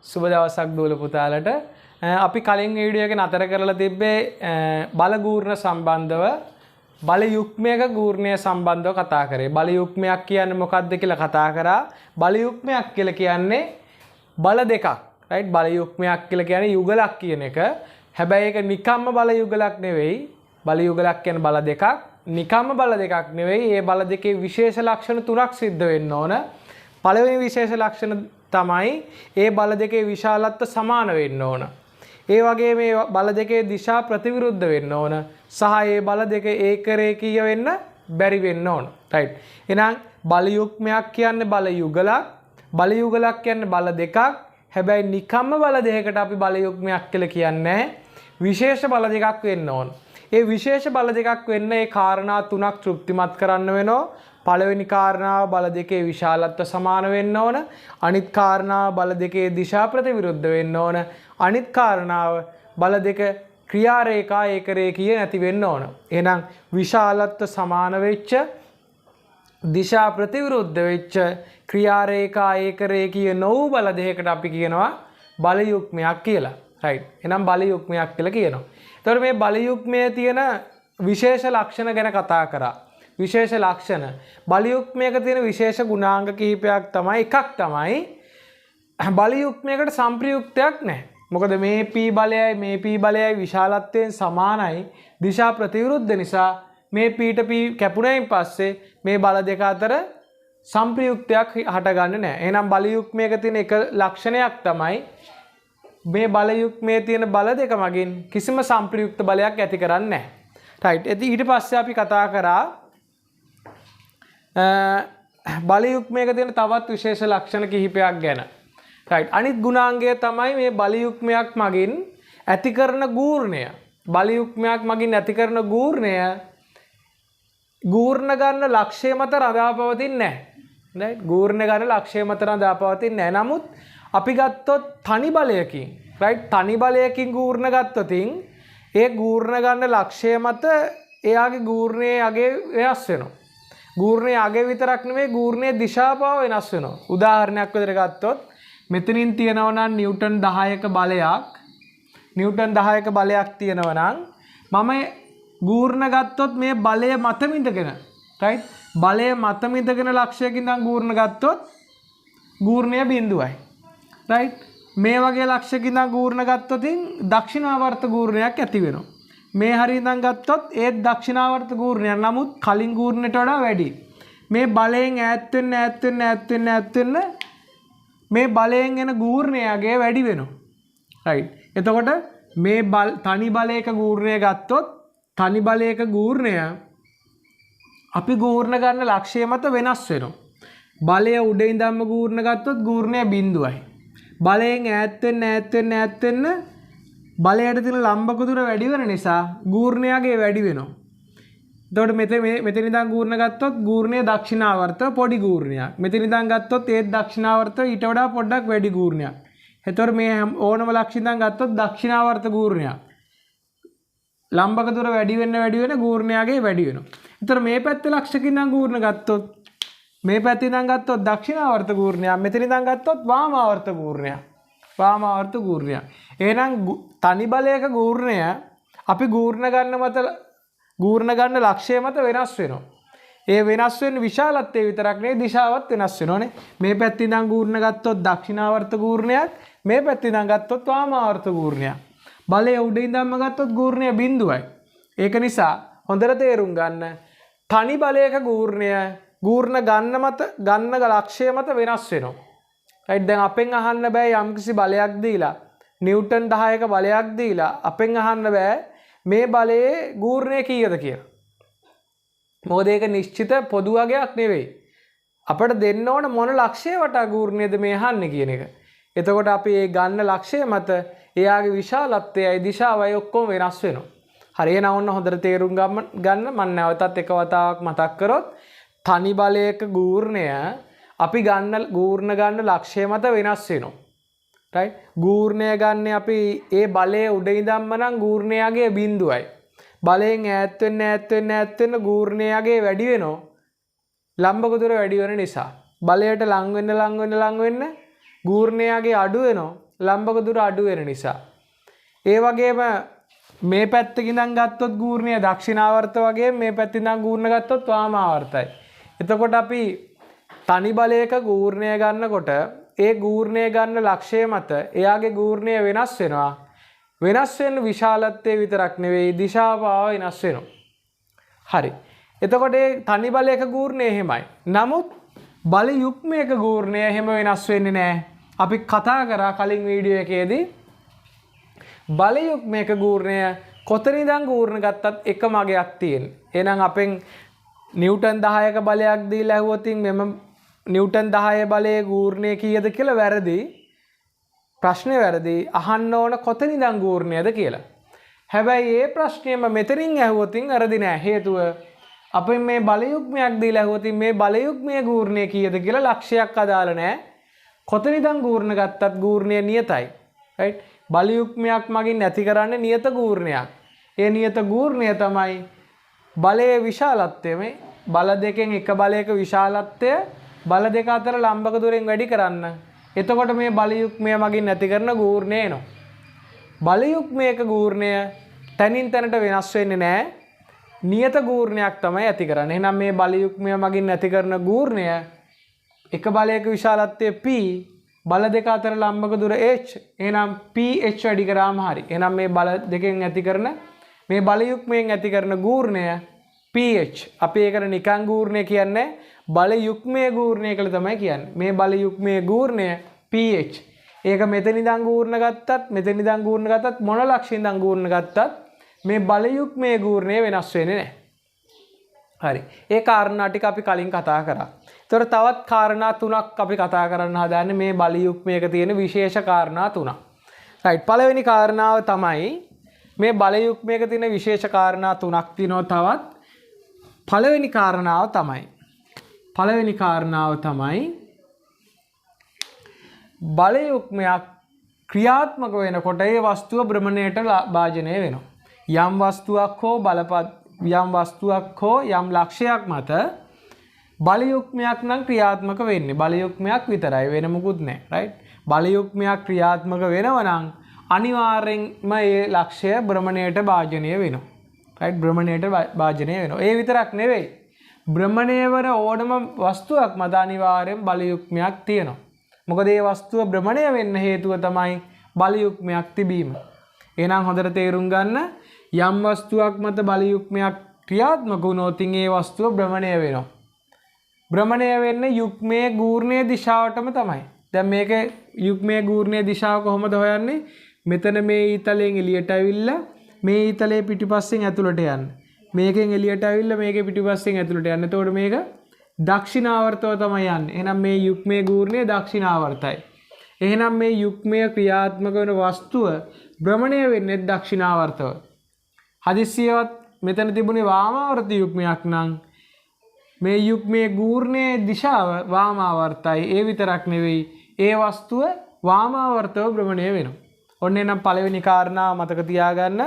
සුබ දවසක් දූල පුතාලට. අපි කලින් වීඩියෝ එක නතර කරලා තිබ්බේ බල ගූර්ණ සම්බන්ධව බල යුක්මයක ගූර්ණය සම්බන්ධව කතා කරේ. බල යුක්මයක් කියන්නේ මොකක්ද කියලා කතා කරා. බල යුක්මයක් කියලා කියන්නේ බල දෙකක්. රයිට්? බල යුක්මයක් කියලා කියන්නේ යුගලක් කියන එක. හැබැයි ඒක නිකම්ම බල යුගලක් නෙවෙයි. බල යුගලක් කියන්නේ බල දෙකක්. නිකම්ම බල දෙකක් නෙවෙයි. ඒ බල දෙකේ විශේෂ ලක්ෂණ තුනක් සිද්ධ වෙන්න ඕන. පළවෙනි විශේෂ ලක්ෂණ තමයි ඒ බල දෙකේ විශාලත්ව සමාන වෙන්න ඕන. ඒ වගේ මේ බල දෙකේ දිශා ප්‍රතිවිරුද්ධ වෙන්න ඕන. සහ ඒ බල දෙක ඒකරේඛීය වෙන්න බැරි වෙන්න ඕන. රයිට්. එහෙනම් බල යුග්මයක් කියන්නේ බල යුගලක්. බල යුගලක් කියන්නේ බල දෙකක්. හැබැයි නිකම්ම බල දෙකකට අපි බල යුග්මයක් කියලා කියන්නේ විශේෂ බල දෙකක් වෙන්න ඕන. ඒ විශේෂ බල දෙකක් වෙන්න ඒ කාරණා තුනක් තෘප්තිමත් කරන්න වෙනවා. පළවෙනි කාරණාව බල දෙකේ විශාලත්ව සමාන වෙන්න ඕන. අනිත් කාරණාව බල දෙකේ දිශා ප්‍රතිවිරුද්ධ වෙන්න ඕන. අනිත් කාරණාව බල දෙක ක්‍රියා රේඛා ඒකරේඛීය නැති වෙන්න ඕන. එහෙනම් විශාලත්ව සමාන වෙච්ච දිශා ප්‍රතිවිරුද්ධ වෙච්ච ක්‍රියා රේඛා ඒකරේඛීය නොවු බල දෙකකට අපි කියනවා බල යුග්මයක් කියලා. රයිට්. එහෙනම් බල යුග්මයක් කියලා කියනවා. එතකොට මේ බල යුග්මයේ තියෙන විශේෂ ලක්ෂණ ගැන කතා කරා. විශේෂ ලක්ෂණ බල යුග්මයක තියෙන විශේෂ ගුණාංග කිහිපයක් තමයි එකක් තමයි බල යුග්මයකට සංප්‍රයුක්තයක් නැහැ. මොකද මේ p බලයයි මේ p බලයයි විශාලත්වයෙන් සමානයි. දිශා ප්‍රතිවිරුද්ධ නිසා මේ p ට p කැපුණයින් පස්සේ මේ බල දෙක අතර සංප්‍රයුක්තයක් හටගන්නේ නැහැ. එහෙනම් බල යුග්මයක තියෙන එක ලක්ෂණයක් තමයි මේ බල යුග්මයේ තියෙන බල දෙක මගින් කිසිම සංප්‍රයුක්ත බලයක් ඇති කරන්නේ නැහැ. රයිට්. ඊට පස්සේ අපි කතා කරා බල යුග්මයක තියෙන තවත් විශේෂ ලක්ෂණ කිහිපයක් ගැන. රයිට්. අනිත් ගුණාංගය තමයි මේ බල යුග්මයක් මගින් ඇති කරන ගූර්ණය. බල යුග්මයක් මගින් ඇති කරන ගූර්ණය ගූර්ණ ගන්න ලක්ෂ්‍ය මත රඳා පවතින්නේ නැහැ. රයිට්. ගූර්ණ ගන්න ලක්ෂ්‍ය මත රඳා පවතින්නේ නැහැ. නමුත් අපි ගත්තොත් තනි බලයකින් රයිට් තනි බලයකින් ගූර්ණ ගත්තොතින් ඒ ගූර්ණ ගන්න ලක්ෂ්‍ය මත එයාගේ ගූර්ණයේ අගේ වෙනස් වෙනවා. ගූර්ණයේ අගේ විතරක් නෙමෙයි ගූර්ණයේ දිශාව වෙනස් වෙනවා. උදාහරණයක් විදිහට ගත්තොත් මෙතනින් තියෙනවා නම් නිව්ටන් 10ක බලයක් නිව්ටන් 10ක බලයක් තියෙනවා නම් මම ගූර්ණ ගත්තොත් මේ බලය මත මිදගෙන රයිට් බලය මත මිදගෙන ලක්ෂයකින් නම් ගූර්ණ ගත්තොත් ගූර්ණය බිඳුවයි. රයිට්. මේ වගේ ලක්ෂයකින් නම් ගූර්ණ ගත්තොත් දක්ෂිණාවර්ත ගූර්ණයක් ඇති වෙනවා. මේ හරිය ඉඳන් ගත්තොත් ඒත් දක්ෂිණාවර්ත ගූර්ණයක්. නමුත් කලින් ගූර්ණයට වඩා වැඩි. මේ බලයෙන් ඈත් වෙන්න මේ බලයෙන් එන ගූර්ණයගේ වැඩි වෙනවා. රයිට්. එතකොට මේ තනි බලයක ගූර්ණය ගත්තොත් තනි බලයක ගූර්ණය අපි ගූර්ණ ගන්න ලක්ෂ්‍ය මත වෙනස් වෙනවා. බලය උඩ ඉඳන්ම ගූර්ණ ගත්තොත් ගූර්ණය බිඳුවයි. බලයෙන් ඈත් වෙන්න බලයට තියෙන ලම්බක දුර වැඩි වෙන නිසා ගූර්ණයගේ වැඩි වෙනවා. එතකොට මෙතන ඉඳන් ගූර්ණ ගත්තොත් ගූර්ණය දක්ෂිණාවර්ත පොඩි ගූර්ණයක්. මෙතන ඉඳන් ගත්තොත් ඒත් දක්ෂිණාවර්ත ඊට වඩා පොඩ්ඩක් වැඩි ගූර්ණයක්. එතකොට මේ ඕනම ලක්ෂ ඉඳන් ගත්තොත් දක්ෂිණාවර්ත ගූර්ණයක්. ලම්බක දුර වැඩි වෙන ගූර්ණයගේ වැඩි වෙනවා. එතකොට මේ පැත්තේ ලක්ෂකින් ඉඳන් ගූර්ණ ගත්තොත් මේ පැත්තේ ඉඳන් ගත්තොත් දක්ෂිණාවර්ත ගූර්ණයක්. මෙතන ඉඳන් ගත්තොත් වාමාවර්ත ගූර්ණයක්. වාමාවර්ත ගූර්ණයක්. එහෙනම් තනි බලයක ගූර්ණය අපි ගූර්ණ ගන්න ලක්ෂ්‍ය මත වෙනස් වෙනවා. ඒ වෙනස් වෙන විශාලත්වය විතරක් නෙවෙයි දිශාවත් වෙනස් වෙනවනේ. මේ පැත්තේ ඉඳන් ගූර්ණ ගත්තොත් දක්ෂිණාවර්ත ගූර්ණයක්. මේ පැත්තේ ඉඳන් ගත්තොත් වාමාවර්ත ගූර්ණයක්. බලය උඩ ඉඳන්ම ගත්තොත් ගූර්ණය බිඳුවයි. ඒක නිසා හොඳට තේරුම් ගන්න තනි බලයක ගූර්ණය ගූර්ණ ගන්න ලක්ෂ්‍ය මත වෙනස් වෙනවා. රයිට්. දැන් අපෙන් අහන්න බෑ යම්කිසි බලයක් දීලා නිව්ටන් 10ක බලයක් දීලා අපෙන් අහන්න බෑ මේ බලයේ ගූර්ණය කීයද කියලා. මොකද ඒක නිශ්චිත පොදු වගයක් නෙවෙයි. අපිට දෙන්න ඕන මොන ලක්ෂ්‍ය වටා ගූර්ණයද මේ අහන්නේ කියන එක. එතකොට අපි ඒ ගන්න ලක්ෂ්‍ය මත එයාගේ විශාලත්වයයි දිශාවයි ඔක්කොම වෙනස් වෙනවා. හරි. එහෙනම් ඔන්න හොඳට තේරුම් ගන්න මම නැවතත් එක වතාවක් මතක් කරොත් තනි බලයක ගූර්ණය අපි ගූර්ණ ගන්න ලක්ෂ්‍ය මත වෙනස් වෙනවා. රයිට්. ගූර්ණය ගන්න අපි ඒ බලයේ උඩ ඉඳන්ම නම් ගූර්ණයගේ බිඳුවයි. බලයෙන් ඈත් වෙන්න ගූර්ණයගේ වැඩි වෙනවා. ලම්බක දුර වැඩි වෙන නිසා. බලයට ලං වෙන්න ගූර්ණයගේ අඩු වෙනවා. ලම්බක දුර අඩු වෙන නිසා. ඒ වගේම මේ පැත්තකින් ඉඳන් ගත්තොත් ගූර්ණය දක්ෂිණාවර්ත වගේ මේ පැත්තෙන් ඉඳන් ගූර්ණ ගත්තොත් වාමාවර්තයි. එතකොට අපි තනි බලයක ගූර්ණය ගන්නකොට ඒ ගූර්ණය ගන්න ලක්ෂය මත එයාගේ ගූර්ණය වෙනස් වෙනවා. වෙනස් වෙන විශාලත්වයේ විතරක් නෙවෙයි දිශාව වෙනස් වෙනවා. හරි. එතකොට ඒ තනි බලයක ගූර්ණය එහෙමයි. නමුත් බල යුග්මයක ගූර්ණය එහෙම වෙනස් වෙන්නේ නැහැ. අපි කතා කරා කලින් වීඩියෝ එකේදී බල යුග්මයක ගූර්ණය කොතනින්දන් ගූර්ණ ගත්තත් එකම අගයක් තියෙන. එහෙනම් අපෙන් නිව්ටන් 10ක බලයක් දීලා ඇහුවොත් මෙම නිව්ටන් 10 බලයේ ගූර්ණය කීයද කියලා වැරදි. ප්‍රශ්නේ වැරදි. අහන්න ඕන කොතනින්දන් ගූර්ණයද කියලා. හැබැයි මේ ප්‍රශ්නයම මෙතනින් ඇහුවොත් වැරදි නෑ. හේතුව අපි මේ බල යුග්මයක් දීලා ඇහුවොත් මේ බල යුග්මයේ ගූර්ණය කීයද කියලා ලක්ෂයක් අදාළ නෑ. කොතනින්දන් ගූර්ණ ගත්තත් ගූර්ණය නියතයි. රයිට්? බල යුග්මයක් මගින් නැති කරන්නේ නියත ගූර්ණයක්. ඒ නියත ගූර්ණය තමයි බලයේ විශාලත්වය. මේ බල දෙකෙන් එක බලයක විශාලත්වය බල දෙක අතර ලම්බක දුරෙන් වැඩි කරන්න. එතකොට මේ බල යුග්මය මගින් නැති කරන ගූර්ණය එනවා. බල යුග්මයක ගූර්ණය තනින් තැනට වෙනස් වෙන්නේ නැහැ. නියත ගූර්ණයක් තමයි ඇති කරන්නේ. එහෙනම් මේ බල යුග්මය මගින් නැති කරන ගූර්ණය එක බලයක විශාලත්වය p බල දෙක අතර ලම්බක දුර h. එහෙනම් ph වැඩි කරාම හරි. එහෙනම් මේ බල දෙකෙන් ඇති කරන මේ බල යුග්මයෙන් ඇති කරන ගූර්ණය ph. අපි ඒකට නිකං ගූර්ණය කියන්නේ බල යුග්මයේ ගූර්ණය කියලා තමයි කියන්නේ. මේ බල යුග්මයේ ගූර්ණය ph. ඒක මෙතන ඉඳන් ගූර්ණ ගත්තත් මෙතන ඉඳන් ගූර්ණ ගත්තත් මොන ලක්ෂයෙන් ඉඳන් ගූර්ණ ගත්තත් මේ බල යුග්මයේ ගූර්ණය වෙනස් වෙන්නේ නැහැ. හරි. ඒ කාරණා ටික අපි කලින් කතා කරා. ඒතර තවත් කාරණා තුනක් අපි කතා කරන්න හදාන්නේ මේ බල යුග්මයක තියෙන විශේෂ කාරණා තුනක්. රයිට්. පළවෙනි කාරණාව තමයි මේ බල යුග්මයක තියෙන විශේෂ කාරණා තුනක් තියෙනවා තවත්. පළවෙනි කාරණාව තමයි බල යුග්මයක් ක්‍රියාත්මක වෙනකොට ඒ වස්තුව භ්‍රමණයට භාජනය වෙනවා. යම් වස්තුවක් හෝ යම් ලක්ෂයක් මත බල යුග්මයක් නම් ක්‍රියාත්මක වෙන්නේ බල යුග්මයක් විතරයි වෙන මොකුත් නැහැ. රයිට්? බල යුග්මයක් ක්‍රියාත්මක වෙනවා නම් අනිවාර්යෙන්ම ඒ ලක්ෂය භ්‍රමණයට භාජනය වෙනවා. රයිට්? භ්‍රමණයට භාජනය වෙනවා. ඒ විතරක් නෙවෙයි. භ්‍රමණය වන ඕනම වස්තුවක් මත අනිවාර්යෙන් බල යුග්මයක් තියෙනවා. මොකද ඒ වස්තුව භ්‍රමණය වෙන්න හේතුව තමයි බල යුග්මයක් තිබීම. එහෙනම් හොඳට තේරුම් ගන්න යම් වස්තුවක් මත බල යුග්මයක් ක්‍රියාත්මක වුණොත් ඒ වස්තුව භ්‍රමණය වෙනවා. භ්‍රමණය වෙන්නේ යුග්මයේ ගූර්ණයේ දිශාවටම තමයි. දැන් මේක යුග්මයේ ගූර්ණයේ දිශාව කොහොමද හොයන්නේ? මෙතන මේ ඊතලයෙන් එළියට ඇවිල්ලා මේ ඊතලයේ පිටිපස්සෙන් ඇතුළට යන්න. මේකෙන් එළියට ඇවිල්ලා මේකේ පිටිපස්සෙන් ඇතුළට යන්න. එතකොට මේක දක්ෂිනාවර්තව තමයි යන්නේ. එහෙනම් මේ යුග්මයේ ගූර්ණය දක්ෂිනාවර්තයි. එහෙනම් මේ යුග්මය ක්‍රියාත්මක වෙන වස්තුව භ්‍රමණය වෙන්නේ දක්ෂිනාවර්තව. හදිස්සියවත් මෙතන තිබුණේ වාමාවර්ත යුග්මයක් නම් මේ යුග්මයේ ගූර්ණයේ දිශාව වාමාවර්තයි. ඒ විතරක් නෙවෙයි ඒ වස්තුව වාමාවර්තව භ්‍රමණය වෙනවා. ඔන්න එනම් පළවෙනි කාරණාව මතක තියාගන්න.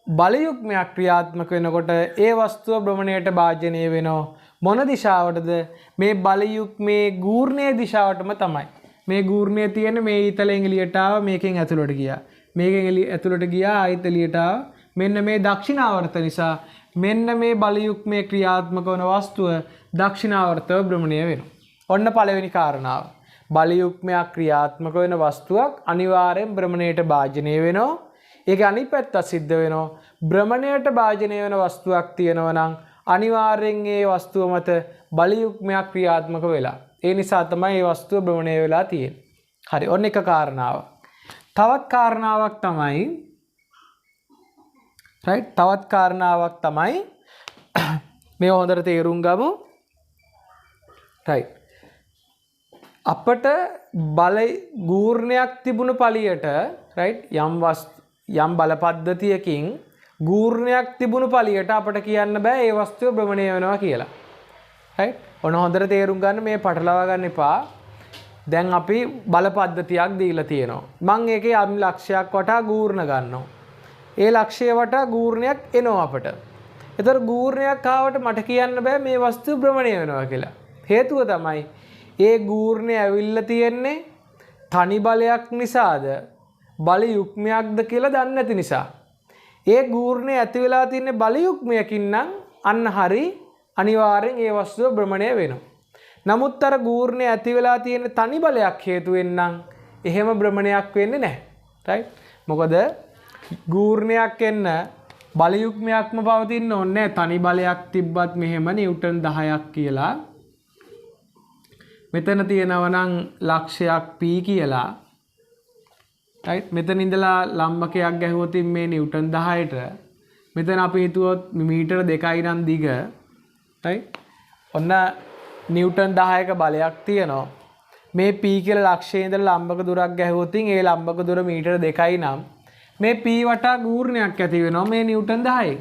බල යුග්මයක් ක්‍රියාත්මක වෙනකොට ඒ වස්තුව භ්‍රමණයට භාජනය වෙනවා. මොන දිශාවටද? මේ බල යුග්මයේ ගූර්ණයේ දිශාවටම තමයි. මේ ගූර්ණය තියෙන මේ ඊතලයෙන් එළියට ආව මේකෙන් ඇතුළට ගියා. මේකෙන් ඇතුළට ගියා ආයෙත් එළියට ආව. මෙන්න මේ දක්ෂිනාවර්ත නිසා මෙන්න මේ බල යුග්මයේ ක්‍රියාත්මක වන වස්තුව දක්ෂිනාවර්තව භ්‍රමණය වෙනවා. ඔන්න පළවෙනි කාරණාව. බල යුග්මයක් ක්‍රියාත්මක වෙන වස්තුවක් අනිවාර්යෙන් භ්‍රමණයට භාජනය වෙනවා. ඒක අනිත් පැත්ත සිද්ධ වෙනවා. භ්‍රමණයට භාජනය වෙන වස්තුවක් තියෙනවා නම් අනිවාර්යෙන් ඒ වස්තුව මත බල යුග්මයක් ක්‍රියාත්මක වෙලා. ඒ නිසා තමයි මේ වස්තුව භ්‍රමණය වෙලා තියෙන්නේ. හරි. ඔන්න එක කාරණාවක්. තවත් කාරණාවක් තමයි රයිට් තවත් කාරණාවක් තමයි මේ හොඳට තේරුම් ගමු. රයිට්. අපට බල ගූර්ණයක් තිබුණු පළියට රයිට් යම් බල පද්ධතියකින් ගූර්ණයක් තිබුණු පළියට අපට කියන්න බෑ ඒ වස්තුව භ්‍රමණය වෙනවා කියලා. රයිට්? ඔන්න හොඳට තේරුම් ගන්න මේ පටලවා ගන්න එපා. දැන් අපි බල පද්ධතියක් දීලා තියෙනවා. මම ඒකේ යම් ලක්ෂයක් වටා ගූර්ණ ගන්නවා. ඒ ලක්ෂය වටා ගූර්ණයක් එනවා අපට. ඒතර ගූර්ණයක් ආවට මට කියන්න බෑ මේ වස්තුව භ්‍රමණය වෙනවා කියලා. හේතුව තමයි ඒ ගූර්ණය ඇවිල්ලා තියෙන්නේ තනි බලයක් නිසාද බල යුක්මයක්ද කියලා දන්නේ නැති නිසා ඒ ගූර්ණේ ඇති වෙලා තියෙන බල යුක්මයකින් නම් අන්න හරි අනිවාර්යෙන් ඒ වස්තුව භ්‍රමණය වෙනවා. නමුත් අර ගූර්ණේ ඇති වෙලා තියෙන තනි බලයක් හේතුවෙන් නම් එහෙම භ්‍රමණයක් වෙන්නේ නැහැ. right? මොකද ගූර්ණයක් එන්න බල යුක්මයක්ම පවතින්න ඕනේ තනි බලයක් තිබ්බත් මෙහෙම නිව්ටන් 10ක් කියලා. මෙතන තියෙනවා නම් ලක්ෂයක් p කියලා. right? මෙතන ඉඳලා ලම්බකයක් ගැහුවොත් මේ නිව්ටන් 10ට මෙතන අපි හිතුවොත් මීටර 2යි නම් දිග. right? ඔන්න නිව්ටන් 10ක බලයක් තියෙනවා. මේ p කියලා ලක්ෂයේ ඉඳලා ලම්බක දුරක් ගැහුවොත් ඒ ලම්බක දුර මීටර 2යි නම් මේ p වටා ගූර්ණයක් ඇති වෙනවා මේ නිව්ටන් 10යි.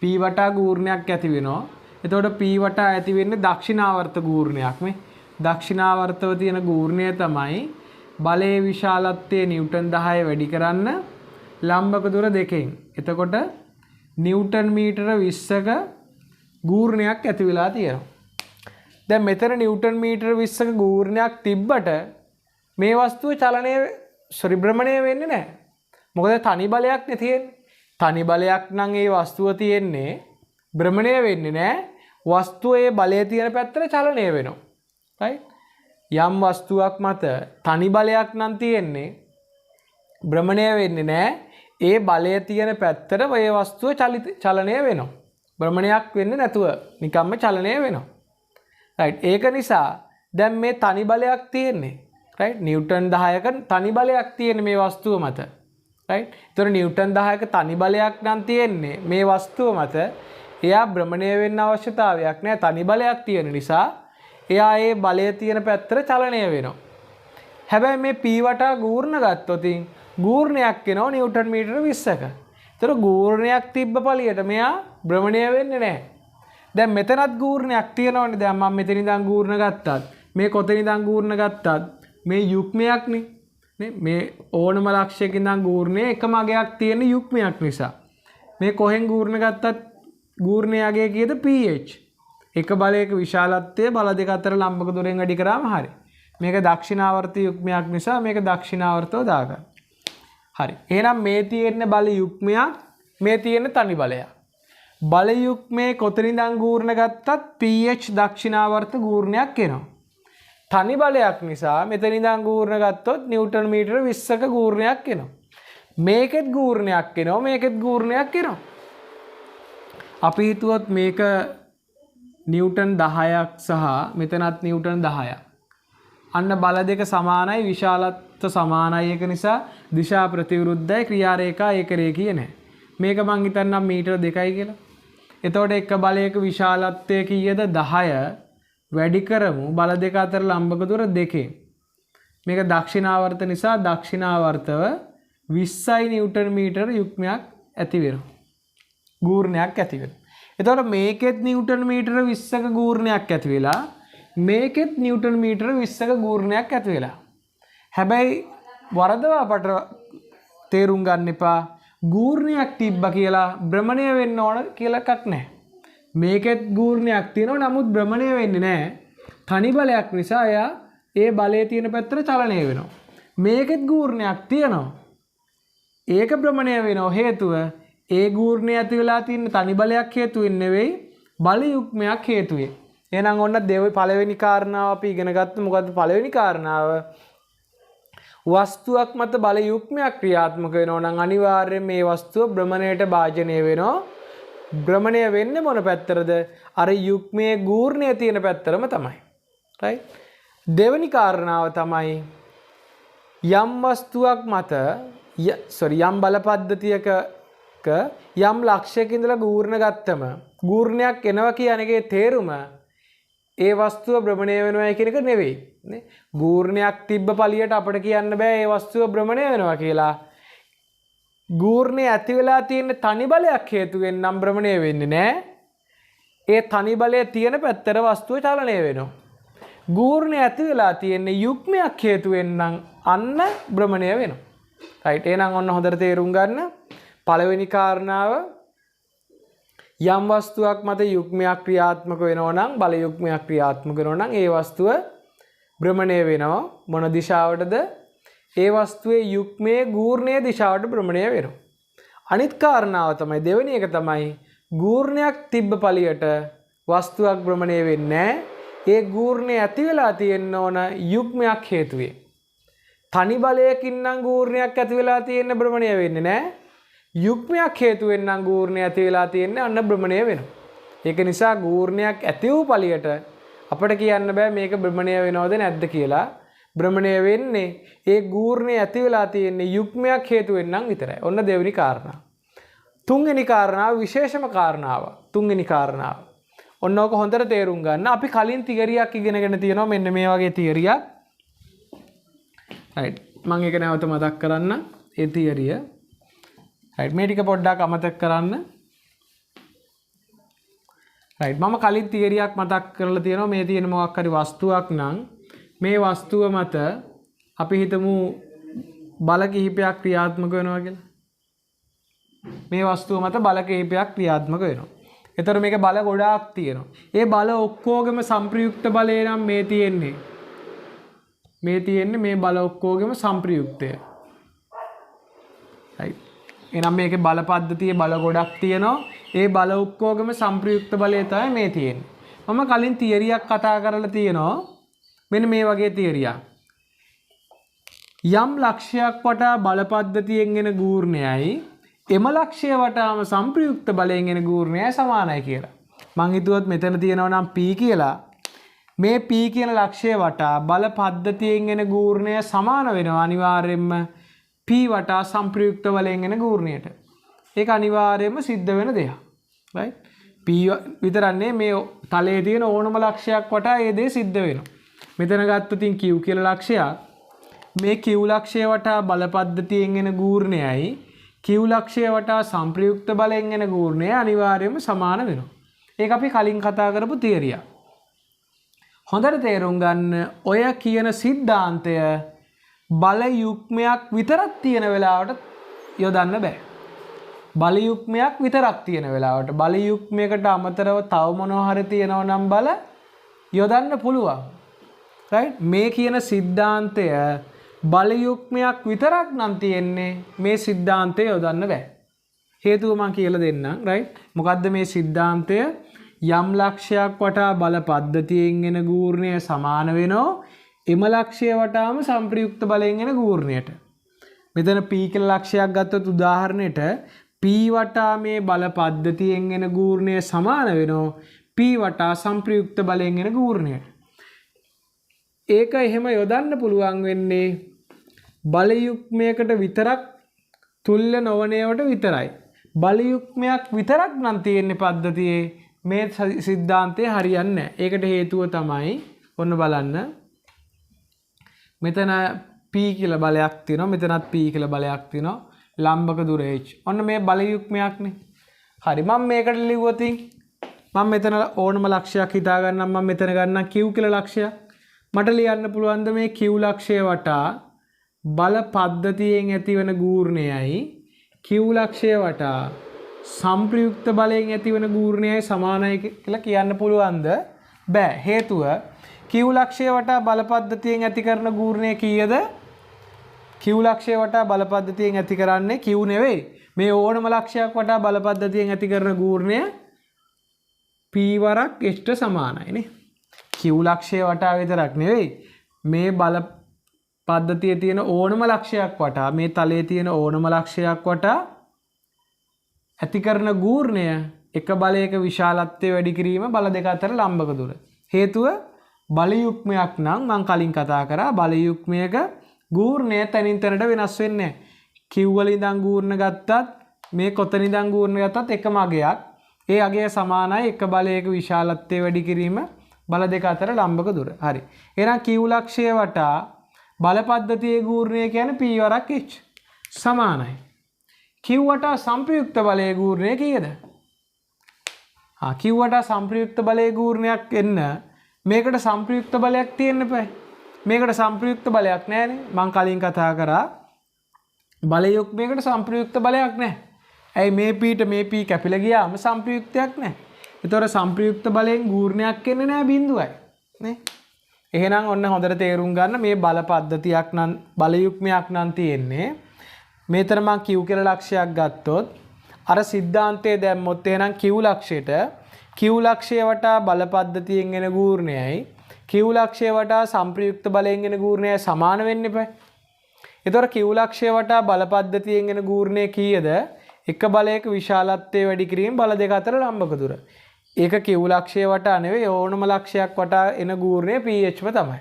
p වටා ගූර්ණයක් ඇති වෙනවා. එතකොට p වටා ඇති වෙන්නේ දක්ෂිනාවර්ත ගූර්ණයක්. මේ දක්ෂිනාවර්තව තියෙන ගූර්ණය තමයි බලයේ විශාලත්වය නිව්ටන් 10 වැඩි කරන්න ලම්බක දුර දෙකෙන්. එතකොට නිව්ටන් මීටර 20ක ගූර්ණයක් ඇති වෙලා තියෙනවා. දැන් මෙතන නිව්ටන් මීටර 20ක ගූර්ණයක් තිබ්බට මේ වස්තුව භ්‍රමණය වෙන්නේ නැහැ. මොකද තනි බලයක් නේ තියෙන්නේ. තනි බලයක් නම් ඒ වස්තුව තියෙන්නේ භ්‍රමණය වෙන්නේ නැහැ. වස්තුව ඒ බලයේ තියෙන පැත්තට චලනය වෙනවා. right? යම් වස්තුවක් මත තනි බලයක් නම් තියෙන්නේ භ්‍රමණය වෙන්නේ නැහැ. ඒ බලයේ තියෙන පැත්තට ඒ වස්තුව චලනය වෙනවා. භ්‍රමණයක් වෙන්නේ නැතුව නිකම්ම චලනය වෙනවා. right? ඒක නිසා දැන් මේ තනි බලයක් තියෙන්නේ. right? නිව්ටන් 10ක තනි බලයක් තියෙන මේ වස්තුව මත. right? ඒතර නිව්ටන් 10ක තනි බලයක් නම් තියෙන්නේ මේ වස්තුව මත. එයා භ්‍රමණය වෙන්න අවශ්‍යතාවයක් නැහැ. තනි බලයක් තියෙන නිසා එයා ඒ බලයේ තියෙන පැත්තට චලනය වෙනවා. හැබැයි මේ p වටා ගූර්ණ ගත්තොත් ගූර්ණයක් එනවා නිව්ටන් මීටර 20ක. ඒතර ගූර්ණයක් තිබ්බ පළියට මෙයා භ්‍රමණය වෙන්නේ නැහැ. දැන් මෙතනත් ගූර්ණයක් තියෙනවනේ. දැන් මම මෙතන ඉඳන් ගූර්ණ ගත්තත් මේ කොතන ඉඳන් ගූර්ණ ගත්තත් මේ යුක්මයක්නේ. නේ මේ ඕනම ලක්ෂයක ඉඳන් ගූර්ණයේ එකම අගයක් තියෙන යුක්මයක් නිසා. මේ කොහෙන් ගූර්ණ ගත්තත් ගූර්ණයේ අගය කීයද pH. එක බලයක විශාලත්වය බල දෙක අතර ලම්බක දුරෙන් වැඩි කරාම හරි. මේක දක්ෂිනාවර්ත යුක්මයක් නිසා මේක දක්ෂිනාවර්තව දාගන්න. හරි. එහෙනම් මේ තියෙන බල යුක්මයක් මේ තියෙන තනි බලයක්. බල යුක්මේ කොතනින්දන් ගූර්ණ ගත්තත් pH දක්ෂිනාවර්ත ගූර්ණයක් එනවා. තනි බලයක් නිසා මෙතන ඉඳන් ගූර්ණ ගත්තොත් නිව්ටන් මීටර 20ක ගූර්ණයක් එනවා. මේකෙත් ගූර්ණයක් එනවා මේකෙත් ගූර්ණයක් එනවා. අපි හිතුවොත් මේක නිව්ටන් 10ක් සහ මෙතනත් නිව්ටන් 10ක්. අන්න බල දෙක සමානයි විශාලත්ව සමානයි එක නිසා දිශා ප්‍රතිවිරුද්ධයි ක්‍රියා රේඛා ඒකරේඛීය නැහැ. මේක මං හිතන්නම් මීටර 2යි කියලා. එතකොට එක බලයක විශාලත්වය කීයද 10 වැඩි කරමු බල දෙක අතර ලම්බක දුර 2. මේක දක්ෂිනාවර්ත නිසා දක්ෂිනාවර්තව 20යි නිව්ටන් මීටර යුක්මයක් ඇති වෙනවා. ගූර්ණයක් ඇති වෙනවා. එතකොට මේකෙත් නිව්ටන් මීටර 20ක ගූර්ණයක් ඇති වෙලා මේකෙත් නිව්ටන් මීටර 20ක ගූර්ණයක් ඇති වෙලා. හැබැයි වරදවා අපට තේරුම් ගන්න එපා ගූර්ණයක් තිබ්බා කියලා භ්‍රමණය වෙන්න ඕන කියලා එකක් නැහැ. මේකෙත් ගූර්ණයක් තියෙනවා නමුත් භ්‍රමණය වෙන්නේ නැහැ. තනි බලයක් නිසා එයා ඒ බලයේ තියෙන පැත්තට චලනය වෙනවා. මේකෙත් ගූර්ණයක් තියෙනවා. ඒක භ්‍රමණය වෙනව හේතුව ඒ ගූර්ණය ඇති වෙලා තියෙන තනි බලයක් හේතුවෙන් නෙවෙයි බල යුක්මයක් හේතුවෙන්. එහෙනම් ඔන්න පළවෙනි කාරණාව අපි ඉගෙන ගත්තා. මොකද්ද පළවෙනි කාරණාව? වස්තුවක් මත බල යුක්මයක් ක්‍රියාත්මක වෙනවා නම් අනිවාර්යයෙන් මේ වස්තුව භ්‍රමණයට භාජනය වෙනවා. භ්‍රමණය වෙන්නේ මොන පැත්තරද? අර යුක්මයේ ගූර්ණය තියෙන පැත්තරම තමයි. right? දෙවෙනි කාරණාව තමයි යම් වස්තුවක් මත යම් බල පද්ධතියක යම් ලක්ෂයක ඉඳලා ගූර්ණ ගත්තම ගූර්ණයක් එනවා කියන එකේ තේරුම ඒ වස්තුව භ්‍රමණය වෙනවා කියන එක නෙවෙයි නේ. ගූර්ණයක් තිබ්බ පළියට අපිට කියන්න බෑ ඒ වස්තුව භ්‍රමණය වෙනවා කියලා. ගූර්ණය ඇති වෙලා තියෙන තනි බලයක් හේතුවෙන් නම් භ්‍රමණය වෙන්නේ නැහැ. ඒ තනි බලයේ තියෙන පැත්තට වස්තුව චලනය වෙනවා. ගූර්ණය ඇති වෙලා තියෙන යුක්මයක් හේතුවෙන් නම් අන්න භ්‍රමණය වෙනවා. right? එහෙනම් ඔන්න හොඳට තේරුම් ගන්න. පළවෙනි කාරණාව යම් වස්තුවක් මත යුක්මයක් ක්‍රියාත්මක වෙනවා නම් බල යුක්මයක් ක්‍රියාත්මක වෙනවා නම් ඒ වස්තුව භ්‍රමණය වෙනවා මොන දිශාවටද? ඒ වස්තුවේ යුග්මයේ ගූර්ණයේ දිශාවට භ්‍රමණය වෙනවා. අනිත් කාරණාව තමයි දෙවෙනි එක තමයි ගූර්ණයක් තිබ්බ පළියට වස්තුවක් භ්‍රමණය වෙන්නේ නැහැ. ඒ ගූර්ණය ඇති වෙලා තියෙන්න ඕන යුග්මයක් හේතුවෙන්. තනි බලයකින් නම් ගූර්ණයක් ඇති වෙලා තියෙන්න භ්‍රමණය වෙන්නේ නැහැ. යුග්මයක් හේතුවෙන් නම් ගූර්ණය ඇති වෙලා තියෙන්නේ අන්න භ්‍රමණය වෙනවා. ඒක නිසා ගූර්ණයක් ඇති වූ පළියට අපිට කියන්න බෑ මේක භ්‍රමණය වෙනවද නැද්ද කියලා. භ්‍රමණය වෙන්නේ ඒ ගූර්ණය ඇති වෙලා තියෙන්නේ යුග්මයක් හේතුවෙන් නම් විතරයි. ඔන්න දෙවෙනි කාරණා. තුන්වෙනි කාරණාව විශේෂම කාරණාව. තුන්වෙනි කාරණාව. ඔන්න ඕක හොඳට තේරුම් ගන්න. අපි කලින් තියරියක් ඉගෙනගෙන තියෙනවා මෙන්න මේ වගේ තියරියක්. right. මම ඒක නැවත මතක් කරන්න. ඒ තියරිය. right. මේ ටික පොඩ්ඩක් අමතක කරන්න. right. මම කලින් තියරියක් මතක් කරලා තියෙනවා මේ තියෙන මොකක් හරි වස්තුවක් නම් මේ වස්තුව මත අපි හිතමු බල කිහිපයක් ක්‍රියාත්මක වෙනවා කියලා. මේ වස්තුව මත බල කිහිපයක් ක්‍රියාත්මක වෙනවා. එතකොට මේක බල ගොඩාක් තියෙනවා. ඒ බල ඔක්කොගෙම සංප්‍රයුක්ත බලය නම් මේ තියෙන්නේ. මේ බල ඔක්කොගෙම සංප්‍රයුක්තය. right. එහෙනම් මේකේ බල පද්ධතියේ බල ගොඩක් තියෙනවා. ඒ බල ඔක්කොගෙම සංප්‍රයුක්ත බලය තමයි මේ තියෙන්නේ. මම කලින් තියරියක් කතා කරලා තියෙනවා. මෙන්න මේ වගේ තියරියක්. යම් ලක්ෂයක් වටා බල පද්ධතියෙන් එන ගූර්ණයයි එම ලක්ෂය වටාම සංප්‍රයුක්ත බලයෙන් එන ගූර්ණයයි සමානයි කියලා. මං හිතුවත් මෙතන තියෙනවා නම් P කියලා. මේ P කියන ලක්ෂය වටා බල පද්ධතියෙන් එන ගූර්ණය සමාන වෙනවා අනිවාර්යයෙන්ම P වටා සංප්‍රයුක්ත බලයෙන් එන ගූර්ණයට. ඒක අනිවාර්යයෙන්ම සිද්ධ වෙන දෙයක්. right? P විතරන්නේ මේ තලයේ තියෙන ඕනම ලක්ෂයක් වටා ඒ දේ සිද්ධ වෙනවා. මෙතන ගත්තොත් Q කියලා ලක්ෂයක්. මේ Q ලක්ෂය වටා බල පද්ධතියෙන් එන ගූර්ණයයි Q ලක්ෂය වටා සංප්‍රයුක්ත බලයෙන් එන ගූර්ණය අනිවාර්යයෙන්ම සමාන වෙනවා. ඒක අපි කලින් කතා කරපු තියරියක්. හොඳට තේරුම් ගන්න ඔය කියන સિદ્ધාන්තය බල යුග්මයක් විතරක් තියෙන වෙලාවට යොදන්න බෑ. බල යුග්මයක් විතරක් තියෙන වෙලාවට බල යුග්මයකට අමතරව තව මොනවා හරි තියෙනවා නම් බල යොදන්න පුළුවන්. right? මේ කියන સિદ્ધාන්තය බල යුග්මයක් විතරක් නම් තියෙන්නේ මේ સિદ્ધාන්තය යොදන්න බෑ. හේතුව මම කියලා දෙන්නම්. right? මොකද්ද මේ સિદ્ધාන්තය? යම් ලක්ෂයක් වටා බල පද්ධතියෙන් එන ගූර්ණය සමාන වෙනවා එම ලක්ෂය වටාම සංප්‍රයුක්ත බලයෙන් එන ගූර්ණයට. මෙතන P කියලා ලක්ෂයක් ගත්තොත් උදාහරණයට P වටා මේ බල පද්ධතියෙන් එන ගූර්ණය සමාන වෙනවා P වටා සංප්‍රයුක්ත බලයෙන් එන ගූර්ණයට. ඒක එහෙම යොදන්න පුළුවන් වෙන්නේ බල යුග්මයකට විතරක් තුල්‍ය නොවනේවට විතරයි. බල යුග්මයක් විතරක් නම් තියෙන්නේ පද්ධතියේ මේ સિદ્ધාන්තය හරියන්නේ නැහැ. ඒකට හේතුව තමයි ඔන්න බලන්න. මෙතන P කියලා බලයක් තියෙනවා. මෙතනත් P කියලා බලයක් තියෙනවා. ලම්බක දුර h. ඔන්න මේ බල යුග්මයක්නේ. හරි මම මේකට ලිව්වොත් මම මෙතන ඕනම ලක්ෂයක් හිතා ගන්නම්. මම මෙතන ගන්නම් Q කියලා ලක්ෂයක්. මට ලියන්න පුළුවන්ද මේ Q ලක්ෂය වටා බල පද්ධතියෙන් ඇතිවන ගූර්ණයයි Q ලක්ෂය වටා සංප්‍රයුක්ත බලයෙන් ඇතිවන ගූර්ණයයි සමානයි කියලා කියන්න පුළුවන්ද? බෑ. හේතුව Q ලක්ෂය වටා බල පද්ධතියෙන් ඇති කරන ගූර්ණය කීයද? Q ලක්ෂය වටා බල පද්ධතියෙන් ඇති කරන්නේ Q නෙවෙයි. මේ ඕනම ලක්ෂයක් වටා බල පද්ධතියෙන් ඇති කරන ගූර්ණය P වරක් h සමානයි නේ. Q ලක්ෂය වටා විතරක් නෙවෙයි මේ බල පද්ධතියේ තියෙන ඕනම ලක්ෂයක් වටා මේ තලයේ තියෙන ඕනම ලක්ෂයක් වටා ඇති කරන ගූර්ණය එක බලයක විශාලත්වය වැඩි කිරීම බල දෙක අතර ලම්බක දුර. හේතුව බල යුග්මයක් නම් මම කලින් කතා කරා බල යුග්මයක ගූර්ණය තනින් තනට වෙනස් වෙන්නේ නැහැ. Q වල ඉඳන් ගූර්ණ ගත්තත් මේ කොතන ඉඳන් ගූර්ණ ගත්තත් එකම අගයක්. ඒ අගය සමානයි එක බලයක විශාලත්වය වැඩි කිරීම බල දෙක අතර ලම්බක දුර. හරි. එහෙනම් Q ලක්ෂය වටා බල පද්ධතියේ ගූර්ණය කියන්නේ P වරක් h සමානයි. Q වටා සංප්‍රයුක්ත බලයේ ගූර්ණය කීයද? Q වටා සංප්‍රයුක්ත බලයේ ගූර්ණයක් එන්න මේකට සංප්‍රයුක්ත බලයක් තියෙන්න බෑ. මේකට සංප්‍රයුක්ත බලයක් නැහැනේ. මම කලින් කතා කරා බල යුග්මයකට සංප්‍රයුක්ත බලයක් නැහැ. ඇයි මේ P ට මේ P කැපිලා ගියාම සංප්‍රයුක්තයක් නැහැ. ඒතොර සංප්‍රයුක්ත බලයෙන් ගූර්ණයක් එන්නේ නැහැ බිඳුවයි නේ. එහෙනම් ඔන්න හොඳට තේරුම් ගන්න මේ බල පද්ධතියක් නම් බල යුග්මයක් නම් තියෙන්නේ. මේතර මම Q කියලා ලක්ෂයක් ගත්තොත් අර සිද්ධාන්තයේ දැම්මොත් එහෙනම් Q ලක්ෂයට Q ලක්ෂය වටා බල පද්ධතියෙන් එන ගූර්ණයයි Q ලක්ෂය වටා සංප්‍රයුක්ත බලයෙන් එන ගූර්ණයයි සමාන වෙන්න එපා. ඒතර Q ලක්ෂය වටා බල පද්ධතියෙන් එන ගූර්ණය කීයද? එක බලයක විශාලත්වයේ වැඩි කිරීම බල දෙක අතර ලම්බක දුර. ඒක Q ලක්ෂය වටා නෙවෙයි ඕනම ලක්ෂයක් වටා එන ගූර්ණය pHම තමයි.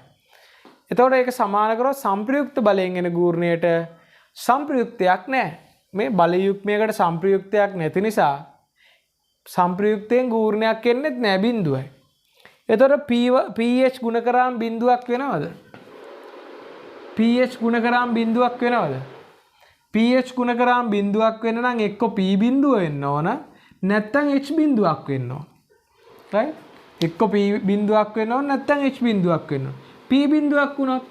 එතකොට ඒක සමාන කරොත් සංප්‍රයුක්ත බලයෙන් එන ගූර්ණයට සංප්‍රයුක්තයක් නැහැ. මේ බල යුග්මයකට සංප්‍රයුක්තයක් නැති නිසා සංප්‍රයුක්තයෙන් ගූර්ණයක් එන්නේ නැහැ බිඳුවයි. එතකොට pH ගුණ කරාම බිඳුවක් වෙනවද? pH ගුණ කරාම බිඳුවක් වෙනවද? pH ගුණ කරාම බිඳුවක් වෙන්න නම් එක්ක p බිඳුව වෙන්න ඕන නැත්නම් h බිඳුවක් වෙන්න ඕන. right? එක්ක p බිඳුවක් වෙන්න ඕන නැත්නම් h බිඳුවක් වෙන්න ඕන. p බිඳුවක් වුණොත්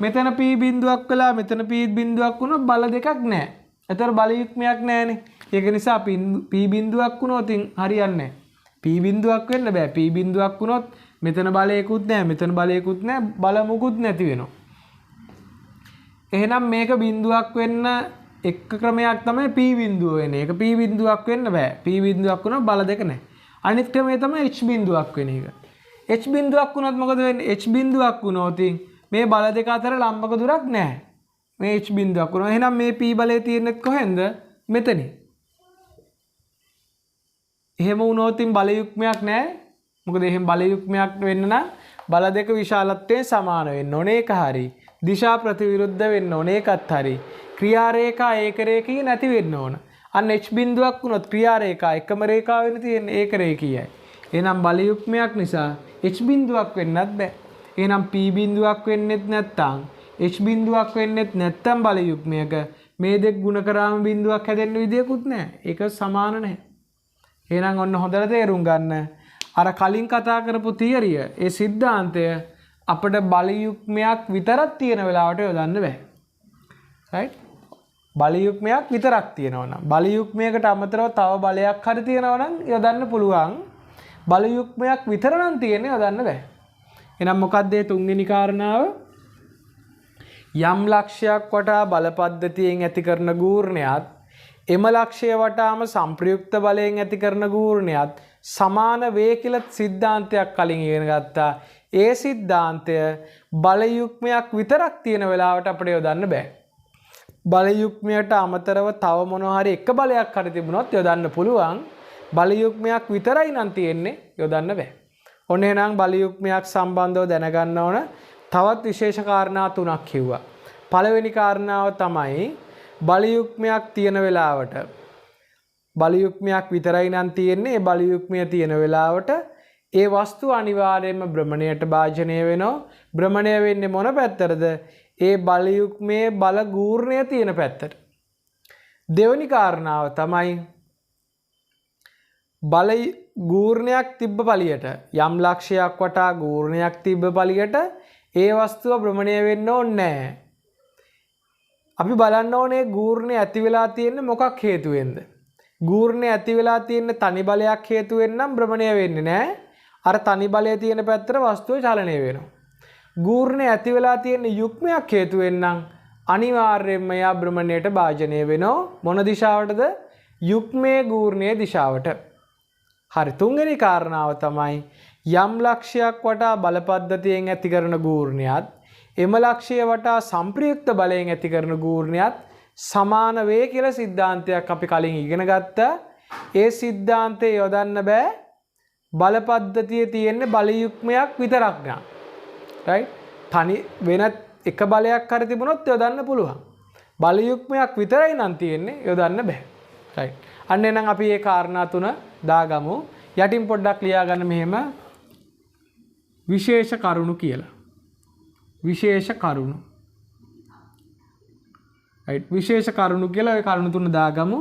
මෙතන p බිඳුවක් වෙලා මෙතන p බිඳුවක් වුණොත් බල දෙකක් නැහැ. ඒතර බල යුග්මයක් නැහැනේ. ඒක නිසා p බිඳුවක් වුණොත් හරියන්නේ නැහැ. p බිඳුවක් වෙන්න බෑ. p බිඳුවක් වුණොත් මෙතන බලයකුත් නැහැ මෙතන බලයකුත් නැහැ බල මුකුත් නැති වෙනවා. එහෙනම් මේක බිඳුවක් වෙන්න එක ක්‍රමයක් තමයි p බිඳුව වෙන්නේ. ඒක p බිඳුවක් වෙන්න බෑ. p බිඳුවක් වුණොත් බල දෙක නැහැ. අනිත් ක්‍රමය තමයි h බිඳුවක් වෙන එක. h බිඳුවක් වුණොත් මොකද වෙන්නේ? h බිඳුවක් වුණොත් මේ බල දෙක අතර ලම්බක දුරක් නැහැ. මේ h බිඳුවක් වුණා. එහෙනම් මේ p බලය තියෙන්නේ කොහෙන්ද? මෙතනින්. එහෙම වුණොත් බල යුග්මයක් නැහැ. මොකද එහෙම බල යුග්මයක් වෙන්න නම් බල දෙක විශාලත්වයෙන් සමාන වෙන්න ඕනේ. ඒක හරි. දිශා ප්‍රතිවිරුද්ධ වෙන්න ඕනේ. ඒකත් හරි. ක්‍රියා රේඛා ඒක රේඛී නැති වෙන්න ඕන. අන්න h බිඳුවක් වුණොත් ක්‍රියා රේඛා එකම රේඛාවෙන් තියෙන්නේ ඒක රේඛීයයි. එහෙනම් බල යුග්මයක් නිසා h බිඳුවක් වෙන්නත් බෑ. එහෙනම් p බිඳුවක් වෙන්නෙත් නැත්තම් h බිඳුවක් වෙන්නෙත් නැත්තම් බල යුග්මයක මේ දෙක ගුණ කරාම බිඳුවක් හැදෙන්න විදියකුත් නැහැ. ඒක සමාන නැහැ. එහෙනම් ඔන්න හොඳට තේරුම් ගන්න. අර කලින් කතා කරපු තියරිය ඒ સિદ્ધාන්තය අපිට බල යුග්මයක් විතරක් තියෙන වෙලාවට යොදන්න බෑ. right? බල යුග්මයක් විතරක් තියෙනවා නම් බල යුග්මයකට අමතරව තව බලයක් හරි තියෙනවා නම් යොදන්න පුළුවන්. බල යුග්මයක් විතර නම් තියෙන්නේ යොදන්න බෑ. එහෙනම් මොකක්ද මේ තුන්වෙනි කාරණාව? යම් ලක්ෂයක් වටා බල පද්ධතියෙන් ඇති කරන ගූර්ණයත් එම ලක්ෂය වටාම සංප්‍රයුක්ත බලයෙන් ඇති කරන ගූර්ණයත් සමාන වේ කියලා සිද්ධාන්තයක් කලින් ඉගෙන ගත්තා. ඒ සිද්ධාන්තය බල යුග්මයක් විතරක් තියෙන වෙලාවට අපිට යොදන්න බෑ. බල යුග්මයට අමතරව තව මොනවා හරි එක බලයක් හරි තිබුණොත් යොදන්න පුළුවන්. බල යුග්මයක් විතරයි නම් තියෙන්නේ යොදන්න බෑ. ඔන්න එහෙනම් බල යුග්මයක් සම්බන්ධව දැනගන්න ඕන තවත් විශේෂ කාරණා තුනක් කිව්වා. පළවෙනි කාරණාව තමයි බල යුග්මයක් තියෙන වෙලාවට බල යුග්මයක් විතරයි නම් තියෙන්නේ. ඒ බල යුග්මය තියෙන වෙලාවට ඒ වස්තුව අනිවාර්යයෙන්ම භ්‍රමණයට භාජනය වෙනවා. භ්‍රමණය වෙන්නේ මොන පැත්තටද? ඒ බල යුග්මයේ බල ගූර්ණය තියෙන පැත්තට. දෙවෙනි කාරණාව තමයි බල ගූර්ණයක් තිබ්බ පළියට යම් ලක්ෂයක් වටා ගූර්ණයක් තිබ්බ පළියට ඒ වස්තුව භ්‍රමණය වෙන්න ඕනේ නැහැ. අපි බලන්න ඕනේ ගූර්ණය ඇති වෙලා තියෙන්නේ මොකක් හේතුවෙන්ද? ගූර්ණය ඇති වෙලා තියෙන්නේ තනි බලයක් හේතුවෙන් නම් භ්‍රමණය වෙන්නේ නැහැ. අර තනි බලය තියෙන පැත්තට වස්තුව චලනය වෙනවා. ගූර්ණය ඇති වෙලා තියෙන්නේ යුග්මයක් හේතුවෙන් නම් අනිවාර්යයෙන්ම යා භ්‍රමණයට භාජනය වෙනවා. මොන දිශාවටද? යුග්මයේ ගූර්ණයේ දිශාවට. හරි. තුන්වෙනි කාරණාව තමයි යම් ලක්ෂයක් වටා බල පද්ධතියෙන් ඇති කරන ගූර්ණයත් එම ලක්ෂය වටා සංප්‍රයුක්ත බලයෙන් ඇති කරන ගූර්ණයත් සමාන වේ කියලා සිද්ධාන්තයක් අපි කලින් ඉගෙන ගත්තා. ඒ සිද්ධාන්තය යොදන්න බෑ බල පද්ධතියේ තියෙන්නේ බල යුග්මයක් විතරක් නා. right? තනි වෙන එක බලයක් හරි තිබුණොත් යොදන්න පුළුවන්. බල යුග්මයක් විතරයි නම් තියෙන්නේ යොදන්න බෑ. right? අන්න එහෙනම් අපි මේ කාරණා තුන දාගමු. යටින් පොඩ්ඩක් ලියා ගන්න මෙහෙම විශේෂ කරුණු කියලා. විශේෂ කරුණු. right? විශේෂ කරුණු කියලා ඒ කරුණු තුන දාගමු.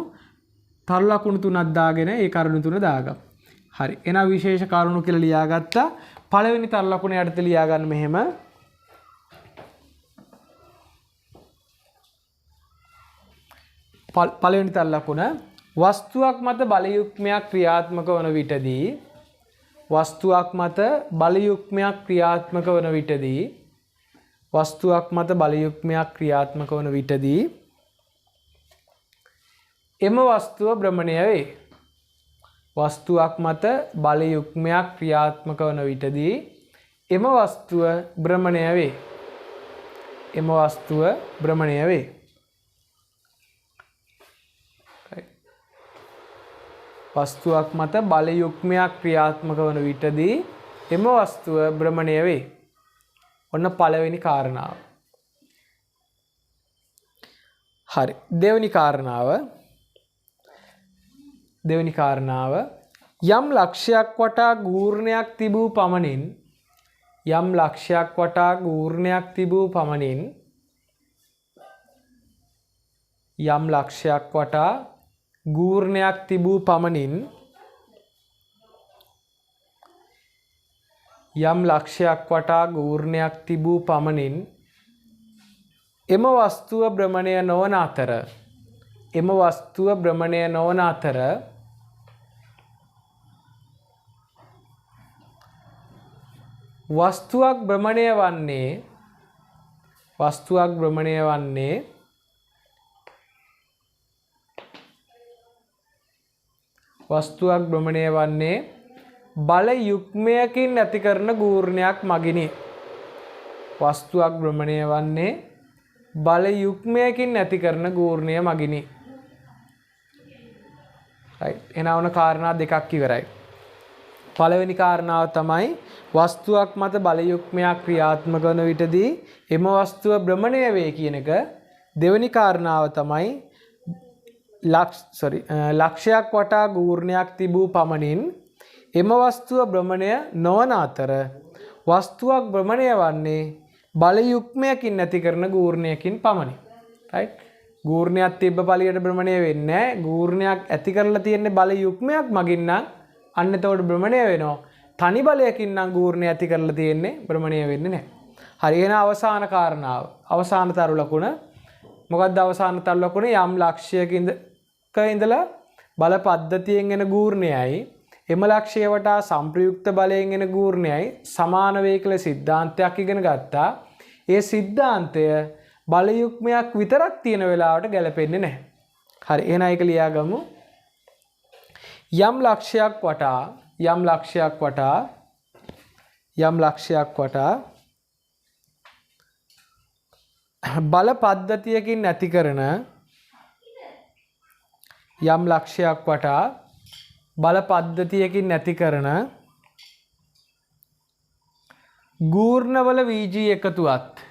තරු ලකුණු තුනක් දාගෙන ඒ කරුණු තුන දාගමු. හරි. එහෙනම් විශේෂ කරුණු කියලා ලියාගත්තා. පළවෙනි තරු ලකුණ යටතේ ලියා ගන්න මෙහෙම. පළවෙනි තරු ලකුණ වස්තුවක් මත බල යුග්මයක් ක්‍රියාත්මක වන විටදී වස්තුවක් මත බලයුක්මයක් ක්‍රියාත්මක වන විටදී වස්තුවක් මත බලයුක්මයක් ක්‍රියාත්මක වන විටදී එම වස්තුව භ්‍රමණය වේ. වස්තුවක් මත බලයුක්මයක් ක්‍රියාත්මක වන විටදී එම වස්තුව භ්‍රමණය වේ. එම වස්තුව භ්‍රමණය වේ. වස්තුවක් මත බලයුක්මයක් ක්‍රියාත්මක වන විටදී එම වස්තුව භ්‍රමණය වේ. ඔන්න පළවෙනි කාරණාව. හරි. දෙවෙනි කාරණාව යම් ලක්ෂයක් වටා ගූර්ණයක් තිබූ පමණින් යම් ලක්ෂයක් වටා ගූර්ණයක් තිබූ පමණින් යම් ලක්ෂයක් වටා ගූර්ණයක් තිබූ පමණින් යම් ලක්ෂයක් වටා ගූර්ණයක් තිබූ පමණින් එම වස්තුව භ්‍රමණය නොවන අතර එම වස්තුව භ්‍රමණය නොවන අතර වස්තුවක් භ්‍රමණය වන්නේ බල යුක්මයකින් ඇති කරන ගූර්ණයක් මගිනි. වස්තුවක් භ්‍රමණය වන්නේ බල යුක්මයකින් ඇති කරන ගූර්ණය මගිනි. right. එහෙනම් ඔන්න කාරණා දෙකක් ඉවරයි. පළවෙනි කාරණාව තමයි වස්තුවක් මත බල යුක්මයක් ක්‍රියාත්මක වන විටදී එම වස්තුව භ්‍රමණය වේ කියන එක. දෙවෙනි කාරණාව තමයි ලක්ෂයක් වටා ගූර්ණයක් තිබූ පමණින් එම වස්තුව භ්‍රමණය නොවන අතර වස්තුවක් භ්‍රමණය වන්නේ බල යුක්මයකින් ඇති කරන ගූර්ණයකින් පමණි. right. ගූර්ණයක් තිබ්බ පළියට භ්‍රමණය වෙන්නේ නැහැ. ගූර්ණයක් ඇති කරලා තියෙන්නේ බල යුක්මයක් මගින් නම් අන්න එතකොට භ්‍රමණය වෙනවා. තනි බලයකින් නම් ගූර්ණය ඇති කරලා තියෙන්නේ භ්‍රමණය වෙන්නේ නැහැ. හරි. එහෙනම් අවසාන කාරණාව. අවසාන තරු ලකුණ. මොකක්ද අවසාන තරු ලකුණ? යම් ලක්ෂයක ඉඳලා බල පද්ධතියෙන් එන ගූර්ණයයි එම ලක්ෂය වටා සංප්‍රයුක්ත බලයෙන් එන ගූර්ණයයි සමාන වේ කියලා සිද්ධාන්තයක් ඉගෙන ගත්තා. ඒ සිද්ධාන්තය බල යුක්මයක් විතරක් තියෙන වෙලාවට ගැලපෙන්නේ නැහැ. හරි. එහෙනම් ඒක ලියාගමු. යම් ලක්ෂයක් වටා බල පද්ධතියකින් ඇති කරන යම් ලක්ෂයක් වටා බල පද්ධතියකින් නැති කරන ගූර්ණවල VG එකතුවත්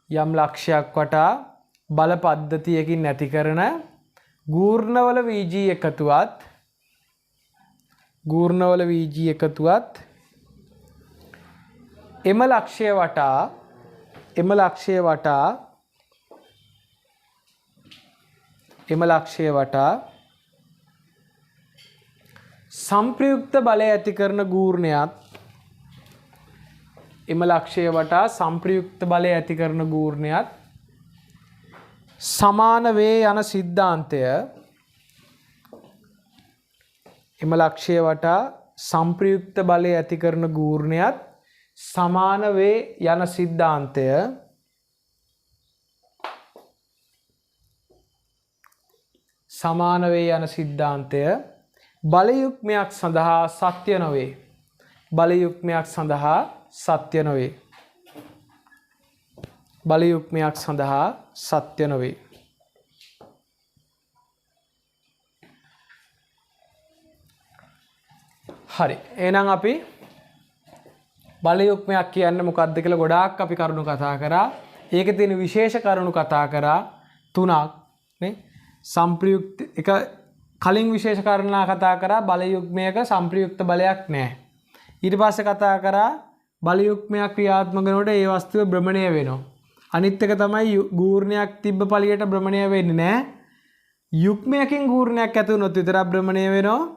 යම් ලක්ෂයක් වටා බල පද්ධතියකින් නැති කරන ගූර්ණවල VG එකතුවත් එම ලක්ෂය වටා සංප්‍රයුක්ත බලය ඇති කරන ගූර්ණයත් එම ලක්ෂය වටා සංප්‍රයුක්ත බලය ඇති කරන ගූර්ණයත් සමාන වේ යන සිද්ධාන්තය එම ලක්ෂය වටා සංප්‍රයුක්ත බලය ඇති කරන ගූර්ණයත් සමාන වේ යන සිද්ධාන්තය බලයුක්මයක් සඳහා සත්‍ය නොවේ. බලයුක්මයක් සඳහා සත්‍ය නොවේ. හරි. එහෙනම් අපි බලයුක්මයක් කියන්නේ මොකක්ද කියලා ගොඩාක් අපි කරුණු කතා කරා. ඒකේ තියෙන විශේෂ කරුණු කතා කරා 3ක් නේ. සංප්‍රයුක්ත එක කලින් විශේෂ කාරණා කතා කරා බලයුක්මයක සංප්‍රයුක්ත බලයක් නැහැ. ඊට පස්සේ කතා කරා බලයුක්මයක් ක්‍රියාත්මක වෙනකොට ඒ වස්තුව භ්‍රමණය වෙනවා. අනිත් එක තමයි ගූර්ණයක් තිබ්බ පළියට භ්‍රමණය වෙන්නේ නැහැ. යුක්මයකින් ගූර්ණයක් ඇති වුණොත් විතරක් භ්‍රමණය වෙනවා.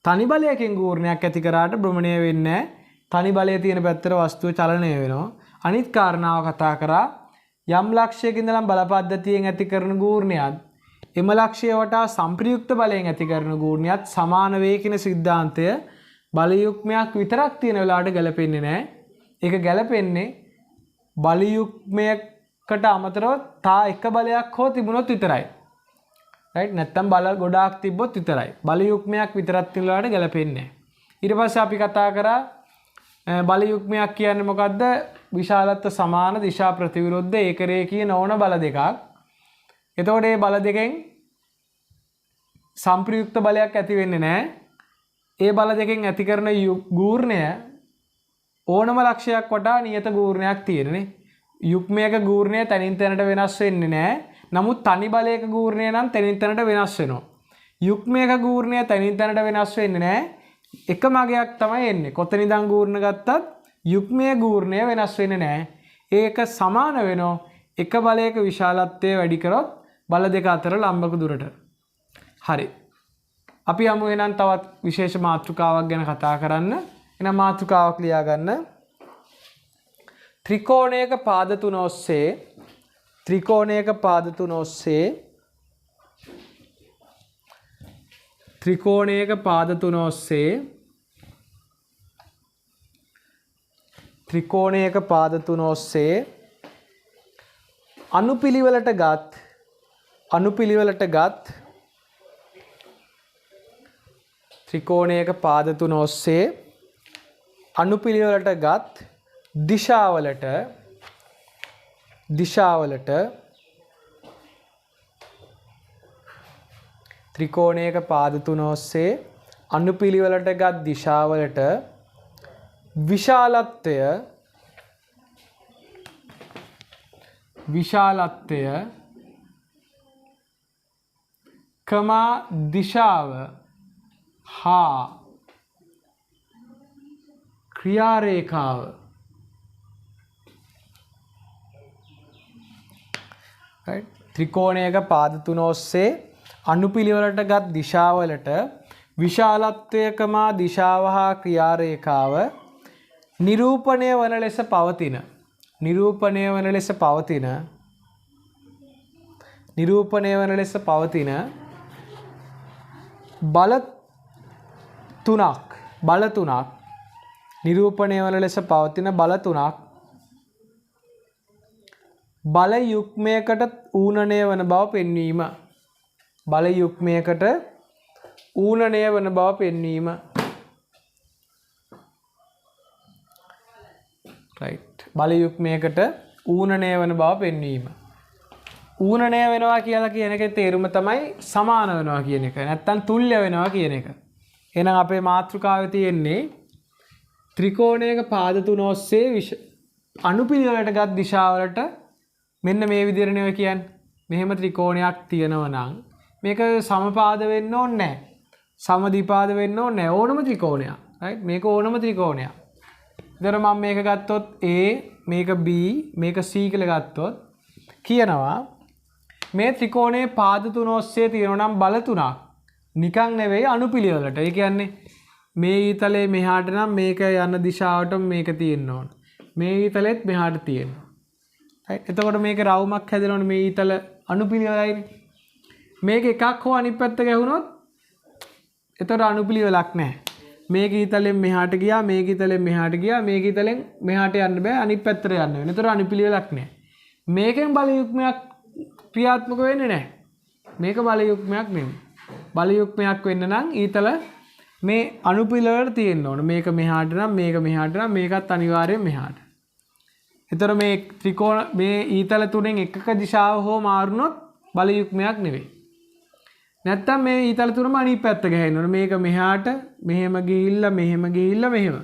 තනි බලයකින් ගූර්ණයක් ඇති කරාට භ්‍රමණය වෙන්නේ නැහැ. තනි බලය තියෙන පැත්තට වස්තුව චලනය වෙනවා. අනිත් කාරණාව කතා කරා යම් ලක්ෂයක ඉඳලා බල පද්ධතියෙන් ඇති කරන ගූර්ණයත් එම ලක්ෂය වටා සංප්‍රයුක්ත බලයෙන් ඇති කරන ගූර්ණයත් සමාන වේ කියන සිද්ධාන්තය බල යුග්මයක් විතරක් තියෙන වෙලාවට ගැලපෙන්නේ නැහැ. ඒක ගැලපෙන්නේ බල යුග්මයකට අමතරව තා එක බලයක් හෝ තිබුණොත් විතරයි. right නැත්තම් බල ගොඩාක් තිබ්බොත් විතරයි. බල යුග්මයක් විතරක් තියෙන වෙලාවට ගැලපෙන්නේ නැහැ. ඊට පස්සේ අපි කතා කරා බල යුග්මයක් කියන්නේ මොකද්ද? විශාලත්ව සමාන දිශා ප්‍රතිවිරුද්ධ ඒකරේඛීය නොවන බල දෙකක්. එතකොට මේ බල දෙකෙන් සම්ප්‍රයුක්ත බලයක් ඇති වෙන්නේ නැහැ. ඒ බල දෙකෙන් ඇති කරන ගූර්ණය ඕනම ලක්ෂයක් වටා නියත ගූර්ණයක් තියෙනනේ. යුග්මයක ගූර්ණය තනින් තැනට වෙනස් වෙන්නේ නැහැ. නමුත් තනි බලයක ගූර්ණය නම් තනින් තැනට වෙනස් වෙනවා. යුග්මයක ගූර්ණය තනින් තැනට වෙනස් වෙන්නේ නැහැ. එක මගයක් තමයි එන්නේ. කොතනින්දන් ගූර්ණ ගත්තත් යුග්මයේ ගූර්ණය වෙනස් වෙන්නේ නැහැ. ඒක සමාන වෙනවා එක බලයක විශාලත්වය වැඩි කරොත් බල දෙක අතර ලම්බක දුරට. හරි. අපි යමු එහෙනම් තවත් විශේෂ මාතෘකාවක් ගැන කතා කරන්න. එහෙනම් මාතෘකාවක් ලියා ගන්න. ත්‍රිකෝණයක පාද තුන ඔස්සේ ත්‍රිකෝණයක පාද තුන ඔස්සේ ත්‍රිකෝණයක පාද තුන ඔස්සේ ත්‍රිකෝණයක පාද තුන ඔස්සේ අනුපිළිවෙලට ගත් ත්‍රිකෝණයක පාද තුන ඔස්සේ අනුපිළිවෙලට ගත් දිශාවලට ත්‍රිකෝණයක පාද තුන ඔස්සේ අනුපිළිවෙලට ගත් දිශාවලට විශාලත්වය කමා දිශාව හා ක්‍රියාරේඛාව ත්‍රිකෝණයක පාද තුන ඔස්සේ අනුපිළිවෙලට ගත් දිශාවලට විශාලත්වය කමා දිශාව හා ක්‍රියාරේඛාව නිරූපණය වන ලෙස පවතින බල තුනක් බල යුග්මයකට ඌනණය වන බව පෙන්වීම. right. බල යුග්මයකට ඌනණය වන බව පෙන්වීම. ඌනණය වෙනවා කියලා කියන එකේ තේරුම තමයි සමාන වෙනවා කියන එක. නැත්තම් තුල්‍ය වෙනවා කියන එක. එහෙනම් අපේ මාතෘකාවේ තියෙන්නේ ත්‍රිකෝණයක පාද තුන ඔස්සේ අනුපිළිවෙලට ගත් දිශාවලට මෙන්න මේ විදිහට නෙවෙයි කියන්නේ. මෙහෙම ත්‍රිකෝණයක් තියෙනවා නම් මේක සමපාද වෙන්න ඕනේ නැහැ. සමදිපාද වෙන්න ඕනේ නැහැ. ඕනම ත්‍රිකෝණයක්. right? මේක ඕනම ත්‍රිකෝණයක්. ඉතින් මම මේක ගත්තොත් A, මේක B, මේක C කියලා ගත්තොත් කියනවා මේ ත්‍රිකෝණයේ පාද තුන ඔස්සේ තියෙනවා නම් බල තුනක්. නිකන් නෙවෙයි අනුපිළිවෙලට. ඒ කියන්නේ මේ ඊතලේ මෙහාට නම් මේක යන දිශාවට මේක තියෙන්න ඕන. මේ ඊතලෙත් මෙහාට තියෙන්න. එතකොට මේක රවුමක් හැදෙනවනේ මේ ඊතල අනුපිළිවෙලයිනේ. මේක එකක් හෝ අනිත් පැත්ත ගැහුනොත් එතකොට අනුපිළිවෙලක් නැහැ. මේක ඊතලෙන් මෙහාට ගියා, මේක ඊතලෙන් මෙහාට ගියා, මේක ඊතලෙන් මෙහාට යන්න බෑ, අනිත් පැත්තට යන්න වෙනවා. එතකොට අනුපිළිවෙලක් නැහැ. මේකෙන් බල යුග්මයක් ක්‍රියාත්මක වෙන්නේ නැහැ. මේක බල යුග්මයක් නෙමෙයි. බල යුග්මයක් වෙන්න නම් ඊතල මේ අනුපිළිවෙලට තියෙන්න ඕන. මේක මෙහාට නම් මේකත් අනිවාර්යෙන් මෙහාට. එතකොට මේ ත්‍රිකෝණ මේ ඊතල තුනෙන් එකක දිශාව හෝ මාරුනොත් බල යුග්මයක් නෙවෙයි. නැත්තම් මේ ඊතල තුනම අනිත් පැත්ත ගහන්න ඕන. මේක මෙහාට මෙහෙම ගිහිල්ලා මෙහෙම.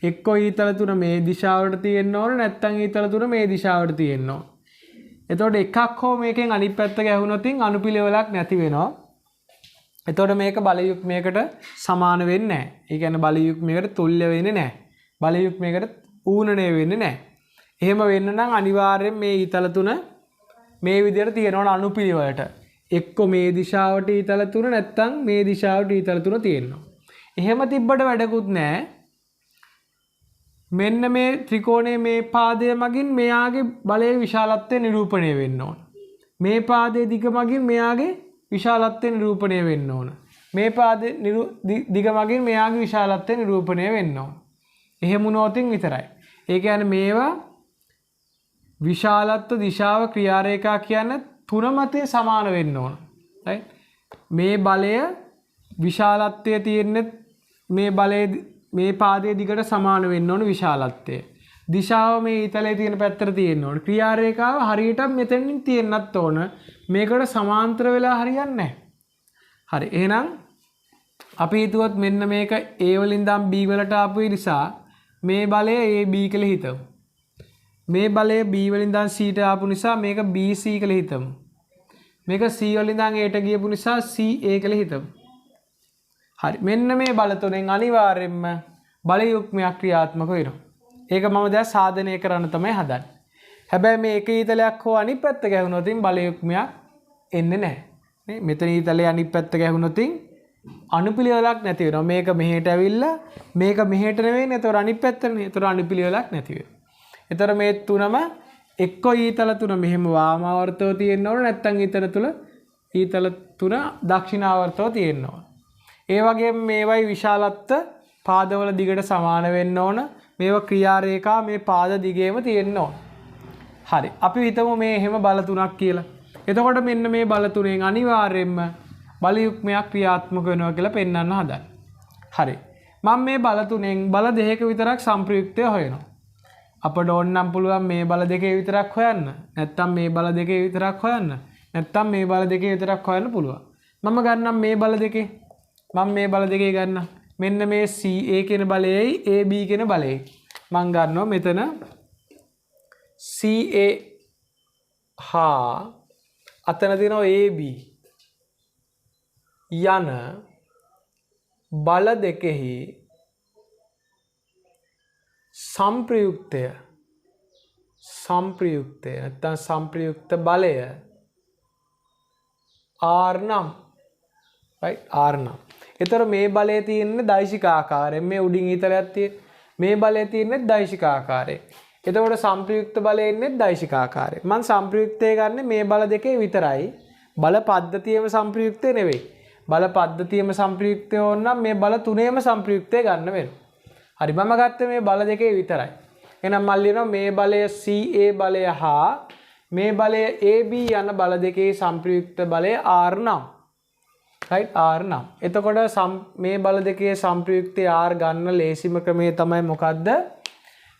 එක්කෝ ඊතල තුන මේ දිශාවට තියෙන්න ඕන, නැත්තම් ඊතල තුන මේ දිශාවට තියෙන්න ඕන. එතකොට එකක් හෝ මේකෙන් අනිත් පැත්ත ගැහුනොත් අනුපිළිවෙලක් නැති වෙනවා. එතකොට මේක බල යුග්මයකට සමාන වෙන්නේ නැහැ. ඒ කියන්නේ බල යුග්මයකට තුල්‍ය වෙන්නේ නැහැ. බල යුග්මයකට ඌනණය වෙන්නේ නැහැ. එහෙම වෙන්න නම් අනිවාර්යෙන් මේ ඊතල තුන මේ විදිහට තියෙනවා අනුපිළිවෙලට. එක්ක මේ දිශාවට ඊතල තුන නැත්තම් මේ දිශාවට ඊතල තුන තියෙනවා. එහෙම තිබ්බට වැඩකුත් නැහැ. මෙන්න මේ ත්‍රිකෝණයේ මේ පාදය මගින් මෙයාගේ බලයේ විශාලත්වය නිරූපණය වෙන්න ඕන. මේ පාදයේ දිග මගින් මෙයාගේ විශාලත්වය නිරූපණය වෙන්න ඕන. මේ පාදේ දිග මගින් මෙයාගේ විශාලත්වය නිරූපණය වෙන්න ඕන. එහෙම වුණොතින් විතරයි. ඒ කියන්නේ මේවා විශාලත්ව දිශාව ක්‍රියාරේඛා කියන්නේ තුන මතේ සමාන වෙන්න ඕන. right? මේ බලය විශාලත්වයේ තියෙන්නේ මේ බලයේ මේ පාදයේ දිගට සමාන වෙන්න ඕන විශාලත්වය. දිශාව මේ ඊතලයේ තියෙන පැත්තට තියෙන්න ඕන. ක්‍රියාරේඛාව හරියට මෙතනින් තියෙන්නත් ඕන. මේකට සමාන්තර වෙලා හරියන්නේ නැහැ. හරි. එහෙනම් අපි හිතුවොත් මෙන්න මේක A වලින් ඉඳන් B වලට ආපු නිසා මේ බලය AB කියලා හිතමු. මේ බලය B වලින් ඉඳන් C ට ආපු නිසා මේක BC කියලා හිතමු. මේක C වලින් ඉඳන් A ට ගියපු නිසා CA කියලා හිතමු. හරි. මෙන්න මේ බල තුනෙන් අනිවාර්යයෙන්ම බල යුක්මයක් ක්‍රියාත්මක වෙනවා. ඒක මම දැන් සාධනය කරන්න තමයි හදන්නේ. හැබැයි මේ එක ඊතලයක් හෝ අනිත් පැත්ත ගැහුනොත් බල යුක්මයක් එන්නේ නැහැ. නේ? මෙතන ඊතලයේ අනිත් පැත්ත ගැහුනොත් අනුපිළිවෙලක් නැති වෙනවා. මේක මෙහෙට ඇවිල්ලා මේක මෙහෙට නෙවෙයිනේ. ඒතර අනිත් පැත්තනේ. ඒතර අනුපිළිවෙලක් නැති වෙනවා. ඒතර මේ තුනම එක්ක ඊතල තුන මෙහෙම වාමාවර්තව තියෙන්න ඕන නැත්නම් ඊතල තුන දක්ෂිනාවර්තව තියෙන්න ඕන. ඒ වගේම මේවයි විශාලත්ව පාදවල දිගට සමාන වෙන්න ඕන. මේවා ක්‍රියාරේඛා මේ පාද දිගේම තියෙන්න ඕන. හරි. අපි හිතමු මේ එහෙම බල තුනක් කියලා. එතකොට මෙන්න මේ බල තුනෙන් අනිවාර්යයෙන්ම බල යුක්මයක් ක්‍රියාත්මක වෙනවා කියලා පෙන්වන්න හදන්නේ. හරි. මම මේ බල තුනෙන් බල දෙකක විතරක් සංප්‍රයුක්තය හොයනවා. අපට ඕන නම් පුළුවන් මේ බල දෙකේ විතරක් හොයන්න. නැත්නම් මේ බල දෙකේ විතරක් හොයන්න. නැත්නම් මේ බල දෙකේ විතරක් හොයන්න පුළුවන්. මම ගන්නම් මේ බල දෙකේ. මම මේ බල දෙකේ ගන්නම්. මෙන්න මේ CA කියන බලයයි AB කියන බලයයි. මම ගන්නවා මෙතන CA හා අතන තියෙනවා AB යන බල දෙකෙහි සංප්‍රයුක්තය නැත්නම් සංප්‍රයුක්ත බලය R නම් right R නම්. ඒතර මේ බලයේ තියෙන්නේ දෛශික ආකාරයෙන් මේ උඩින් ඊතලයක් තියෙන. මේ බලයේ තියෙන්නේ දෛශික ආකාරයෙන්. එතකොට සංප්‍රයුක්ත බලය ඉන්නේ දෛශික ආකාරයෙන්. මම සංප්‍රයුක්තය ගන්න මේ බල දෙකේ විතරයි. බල පද්ධතියම සංප්‍රයුක්තය නෙවෙයි. බල පද්ධතියම සංප්‍රයුක්තය ඕන නම් මේ බල තුනේම සංප්‍රයුක්තය ගන්න වෙනවා. හරි මම ගත්තේ මේ බල දෙකේ විතරයි. එහෙනම් මම ලියනවා මේ බලය CA බලය හා මේ බලය AB යන බල දෙකේ සංප්‍රයුක්ත බලය R නම්. right R නම්. එතකොට මේ බල දෙකේ සංප්‍රයුක්තය R ගන්න ලේසිම ක්‍රමය තමයි මොකද්ද?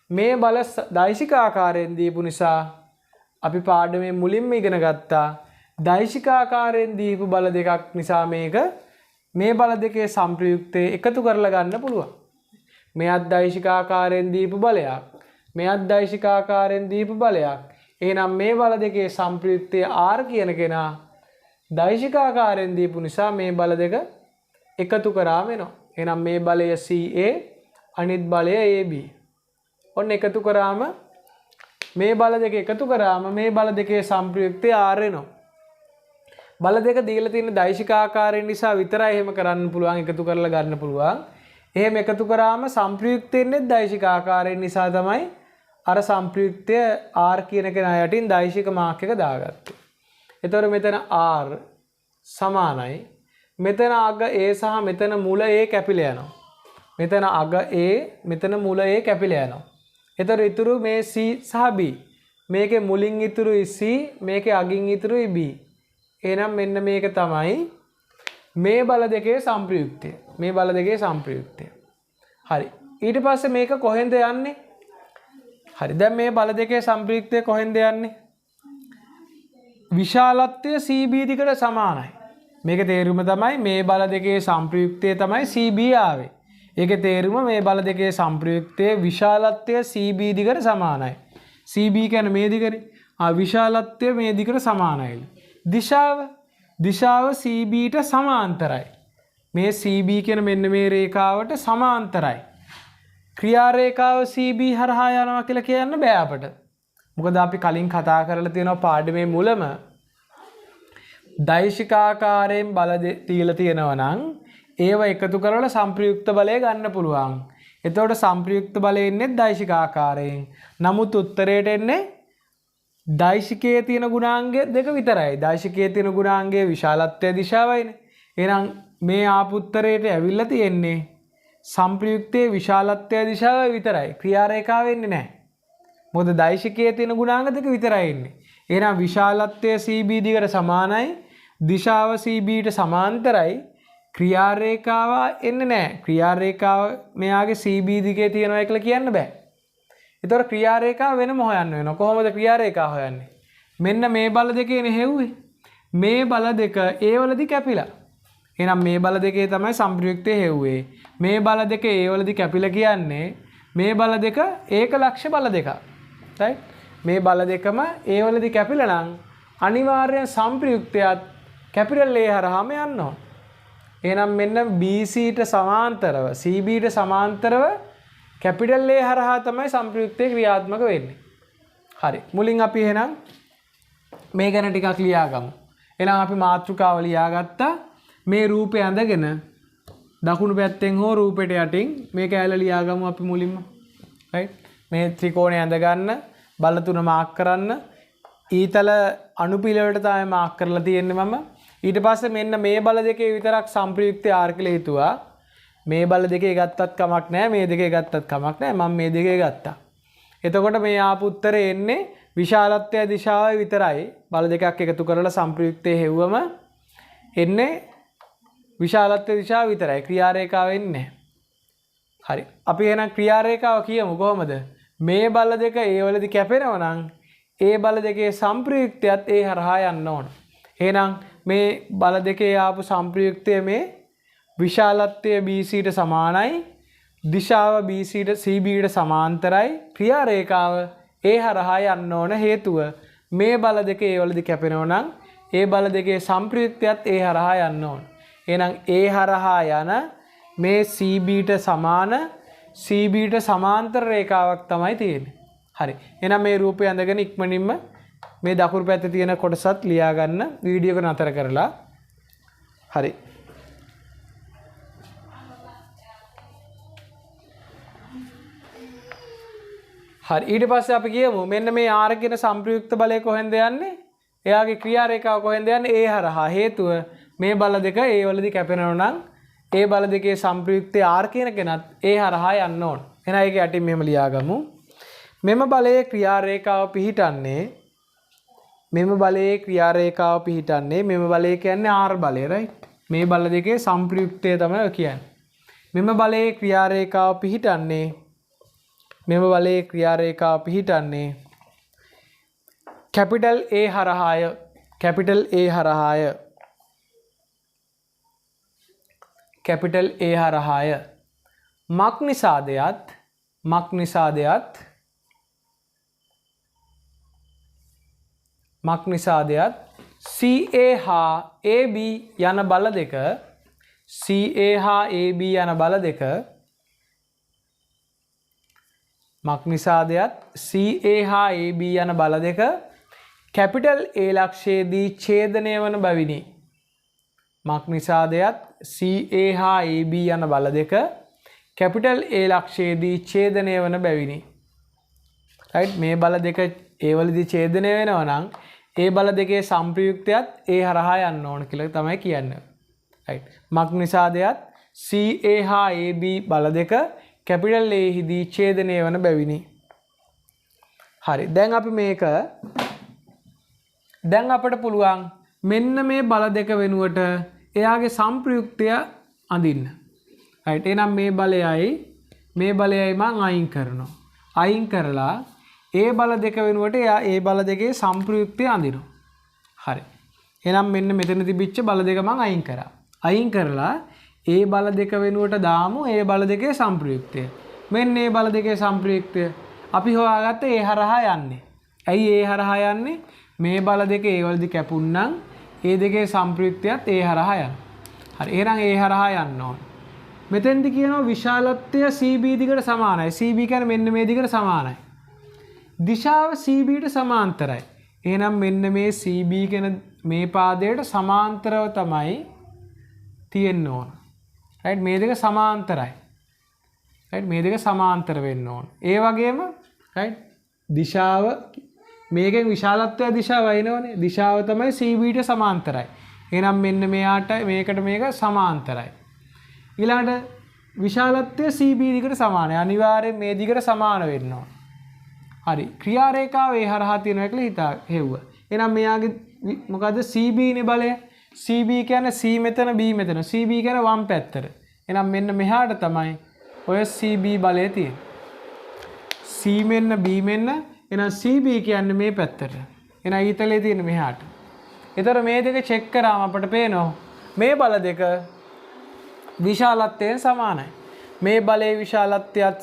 මේ බල දෛශික ආකාරයෙන් දීපු නිසා අපි පාඩමේ මුලින්ම ඉගෙන ගත්තා. දෛශික ආකාරයෙන් දීපු බල දෙකක් නිසා මේ බල දෙකේ සංප්‍රයුක්තය එකතු කරලා ගන්න පුළුවන්. මෙයත් දෛශික ආකාරයෙන් දීපු බලයක්. මෙයත් දෛශික ආකාරයෙන් දීපු බලයක්. එහෙනම් මේ බල දෙකේ සංප්‍රයුක්තය R කියන කෙනා දෛශික ආකාරයෙන් දීපු නිසා මේ බල දෙක එකතු කරාම වෙනවා. එහෙනම් මේ බලය CA අනිත් බලය AB. ඔන්න එකතු කරාම මේ බල දෙක එකතු කරාම මේ බල දෙකේ සංප්‍රයුක්තය R වෙනවා. බල දෙක දීලා තියෙන දෛශික ආකාරයෙන් නිසා විතරයි එහෙම කරන්න පුළුවන් එකතු කරලා ගන්න පුළුවන්. එහෙම එකතු කරාම සංප්‍රයුක්ත වෙන්නේ දෛශික ආකාරයෙන් නිසා තමයි අර සංප්‍රයුක්තය R කියන කෙනා යටින් දෛශික මාක් එක දාගත්තේ. එතකොට මෙතන R සමානයි. මෙතන අග A සහ මෙතන මුල A කැපිලා යනවා. මෙතන අග A මෙතන මුල A කැපිලා යනවා. එතකොට ඉතුරු මේ C සහ B. මේකේ මුලින් ඉතුරුයි C මේකේ අගින් ඉතුරුයි B. එහෙනම් මෙන්න මේක තමයි මේ බල දෙකේ සංප්‍රයුක්තය. මේ බල දෙකේ සංප්‍රයුක්තය. හරි. ඊට පස්සේ මේක කොහෙන්ද යන්නේ? හරි. දැන් මේ බල දෙකේ සංප්‍රයුක්තය කොහෙන්ද යන්නේ? විශාලත්වය CB දිගට සමානයි. මේකේ තේරුම තමයි මේ බල දෙකේ සංප්‍රයුක්තය තමයි CB ආවේ. ඒකේ තේරුම මේ බල දෙකේ සංප්‍රයුක්තයේ විශාලත්වය CB දිගට සමානයි. CB කියන්නේ මේ දිගනේ. විශාලත්වය මේ දිගට සමානයි. දිශාව CB ට සමාන්තරයි. මේ CB කියන මෙන්න මේ රේඛාවට සමාන්තරයි. ක්‍රියා රේඛාව CB හරහා යනවා කියලා කියන්න බෑ අපට. මොකද අපි කලින් කතා කරලා තියෙනවා පාඩමේ මුලම දෛශිකාකාරයෙන් බල තියලා තියෙනවා නම් ඒව එකතු කරලා සංප්‍රයුක්ත බලය ගන්න පුළුවන්. එතකොට සංප්‍රයුක්ත බලය එන්නේ දෛශිකාකාරයෙන්. නමුත් උත්තරයට එන්නේ දෛශිකයේ තියෙන ගුණාංග දෙක විතරයි. දෛශිකයේ තියෙන ගුණාංගයේ විශාලත්වය දිශාවයිනේ. එහෙනම් මේ ආපු උත්තරේට ඇවිල්ලා තියෙන්නේ සංප්‍රයුක්තයේ විශාලත්වය දිශාව විතරයි. ක්‍රියා රේඛාව වෙන්නේ නැහැ. මොකද දෛශිකයේ තියෙන ගුණාංග දෙක විතරයි ඉන්නේ. එහෙනම් විශාලත්වය CB දිගට සමානයි. දිශාව CB ට සමාන්තරයි. ක්‍රියා රේඛාව එන්නේ නැහැ. ක්‍රියා රේඛාව මෙයාගේ CB දිගේ තියෙනවා කියලා කියන්න බෑ. ඒතර ක්‍රියා රේඛාව වෙනම හොයන්න වෙනවා. කොහොමද ක්‍රියා රේඛාව හොයන්නේ? මෙන්න මේ බල දෙකේනේ හෙව්වේ. මේ බල දෙක ඒ වලදී කැපිලා. එහෙනම් මේ බල දෙකේ තමයි සංප්‍රයුක්තය හෙව්වේ. මේ බල දෙක ඒ වලදී කැපිලා කියන්නේ මේ බල දෙක ඒක ලක්ෂ බල දෙකක්. right? මේ බල දෙකම ඒ වලදී කැපිලා නම් අනිවාර්යෙන් සංප්‍රයුක්තයත් කැපිටල් A හරහාම යන්න ඕන. එහෙනම් මෙන්න BC ට සමාන්තරව CB ට සමාන්තරව කැපිටල් A හරහා තමයි සංප්‍රයුක්තය ක්‍රියාත්මක වෙන්නේ. හරි. මුලින් අපි එහෙනම් මේ ගැන ටිකක් ලියාගමු. එහෙනම් අපි මාතෘකාව ලියාගත්තා. මේ රූපය ඇඳගෙන දකුණු පැත්තෙන් හෝ රූපෙට යටින් මේ කැලල ලියාගමු අපි මුලින්ම. right? මේ ත්‍රිකෝණය ඇඳ ගන්න, බල තුන මාක් කරන්න. ඊතල අනුපිළිවෙලට තමයි මාක් කරලා තියෙන්නේ මම. ඊට පස්සේ මෙන්න මේ බල දෙකේ විතරක් සංප්‍රයුක්තය R කියලා හිතුවා. මේ බල දෙකේ ගත්තත් කමක් නැහැ, මේ දෙකේ ගත්තත් කමක් නැහැ. මම මේ දෙකේ ගත්තා. එතකොට මේ ආපු උත්තරේ එන්නේ විශාලත්වය දිශාව විතරයි. බල දෙකක් එකතු කරලා සංප්‍රයුක්තය හෙව්වම එන්නේ විශාලත්වය දිශාව විතරයි. ක්‍රියා රේඛාව එන්නේ නැහැ. හරි. අපි එහෙනම් ක්‍රියා රේඛාව කියමු කොහොමද? මේ බල දෙක ඒ වලදී කැපෙනවා නම් ඒ බල දෙකේ සංප්‍රයුක්තයත් ඒ හරහා යන්න ඕන. එහෙනම් මේ බල දෙකේ ආපු සංප්‍රයුක්තය මේ විශාලත්වය BC ට සමානයි. දිශාව BC ට CB ට සමාන්තරයි. ක්‍රියා රේඛාව ඒ හරහා යන්න ඕන. හේතුව මේ බල දෙක ඒ වලදී කැපෙනවා නම් ඒ බල දෙකේ සංප්‍රයුක්තයත් ඒ හරහා යන්න ඕන. එහෙනම් ඒ හරහා යන මේ CB ට සමාන CB ට සමාන්තර රේඛාවක් තමයි තියෙන්නේ. හරි. එහෙනම් මේ රූපය අඳගෙන ඉක්මනින්ම මේ දකුණු පැත්තේ තියෙන කොටසත් ලියා ගන්න වීඩියෝ එක නතර කරලා. හරි. හරි. ඊට පස්සේ අපි කියමු මෙන්න මේ R කියන සංප්‍රයුක්ත බලය කොහෙන්ද යන්නේ? එයාගේ ක්‍රියා රේඛාව කොහෙන්ද යන්නේ? ඒ හරහා. හේතුව මේ බල දෙක ඒ වලදී කැපෙනවා නම් ඒ බල දෙකේ සංප්‍රයුක්තය R කියන කෙනත් ඒ හරහා යන්න ඕන. එහෙනම් ඒක යටින් මෙහෙම ලියාගමු. මෙම බලයේ ක්‍රියා රේඛාව පිහිටන්නේ මෙම බලයේ ක්‍රියා රේඛාව පිහිටන්නේ මෙම බලය කියන්නේ R බලය right? මේ බල දෙකේ සංප්‍රයුක්තය තමයි කියන්නේ. මෙම බලයේ ක්‍රියා රේඛාව පිහිටන්නේ මෙම බලයේ ක්‍රියා රේඛාව පිහිටන්නේ කැපිටල් A හරහාය. කැපිටල් A හරහාය. කැපිටල් A හරහාය. මක් නිසාදයත් CA හා AB යන බල දෙක CA හා AB යන බල දෙක මක් නිසාදයත් CA හා AB යන බල දෙක කැපිටල් A ලක්ෂයේදී ඡේදනය වන බැවිනි. මක් නිසාදයත් CA හා AB යන බල දෙක කැපිටල් A ලක්ෂයේදී ඡේදනය වන බැවිනි. right? මේ බල දෙක ඒ වලදී ඡේදනය වෙනවා නම් ඒ බල දෙකේ සංප්‍රයුක්තයත් ඒ හරහා යන්න ඕන කියලා තමයි කියන්නේ. right? මක් නිසාදයත් CA හා AB බල දෙක කැපිටල් A හිදී ඡේදනය වන බැවිනි. හරි. දැන් අපි මේක දැන් අපිට පුළුවන් මෙන්න මේ බල දෙක වෙනුවට එයාගේ සංප්‍රයුක්තය අඳින්න. right? එහෙනම් මේ බලයයි මම අයින් කරනවා. අයින් කරලා ඒ බල දෙක වෙනුවට එයා ඒ බල දෙකේ සංප්‍රයුක්තය අඳිනවා. හරි. එහෙනම් මෙන්න මෙතන තිබිච්ච බල දෙක මම අයින් කරා. අයින් කරලා ඒ බල දෙක වෙනුවට දාමු ඒ බල දෙකේ සංප්‍රයුක්තය. මෙන්න මේ බල දෙකේ සංප්‍රයුක්තය අපි හොයාගත්ත ඒ හරහා යන්නේ. ඇයි ඒ හරහා යන්නේ? මේ බල දෙක ඒ වලදී කැපුණනම් ඒ දෙකේ සංප්‍රයුක්තයත් ඒ හරහා යනවා. හරි. එහෙනම් ඒ හරහා යන්න ඕන. මෙතෙන්දි කියනවා විශාලත්වය CB දිගට සමානයි. CB කියන්නේ මෙන්න මේ දිගට සමානයි. දිශාව CB ට සමාන්තරයි. එහෙනම් මෙන්න මේ CB කියන මේ පාදයට සමාන්තරව තමයි තියෙන්න ඕන. right? මේ දෙක සමාන්තරයි. right? මේ දෙක සමාන්තර වෙන්න ඕන. ඒ වගේම right? දිශාව මේකෙන් විශාලත්වය දිශාව වයින්නවනේ. දිශාව තමයි CB ට සමාන්තරයි. එහෙනම් මෙන්න මෙයාට මේකට මේක සමාන්තරයි. ඊළඟට විශාලත්වය CB දිගට සමානයි. අනිවාර්යෙන් මේ දිගට සමාන වෙන්න ඕන. හරි. ක්‍රියා රේඛාව ඒ හරහා තියෙනවා කියලා හිතා හෙව්වා. එහෙනම් මෙයාගේ මොකද්ද CB නේ බලය? CB කියන්නේ C මෙතන B මෙතන. CB කියන්නේ වම් පැත්තට. එහෙනම් මෙන්න මෙහාට තමයි ඔය CB බලය තියෙන්නේ. C මෙන්න B මෙන්න. එහෙනම් CB කියන්නේ මේ පැත්තට. එහෙනම් ඊතලයේ තියෙන මෙහාට. ඒතර මේ දෙක චෙක් කරාම අපට පේනවා මේ බල දෙක විශාලත්වයෙන් සමානයි. මේ බලයේ විශාලත්වයත්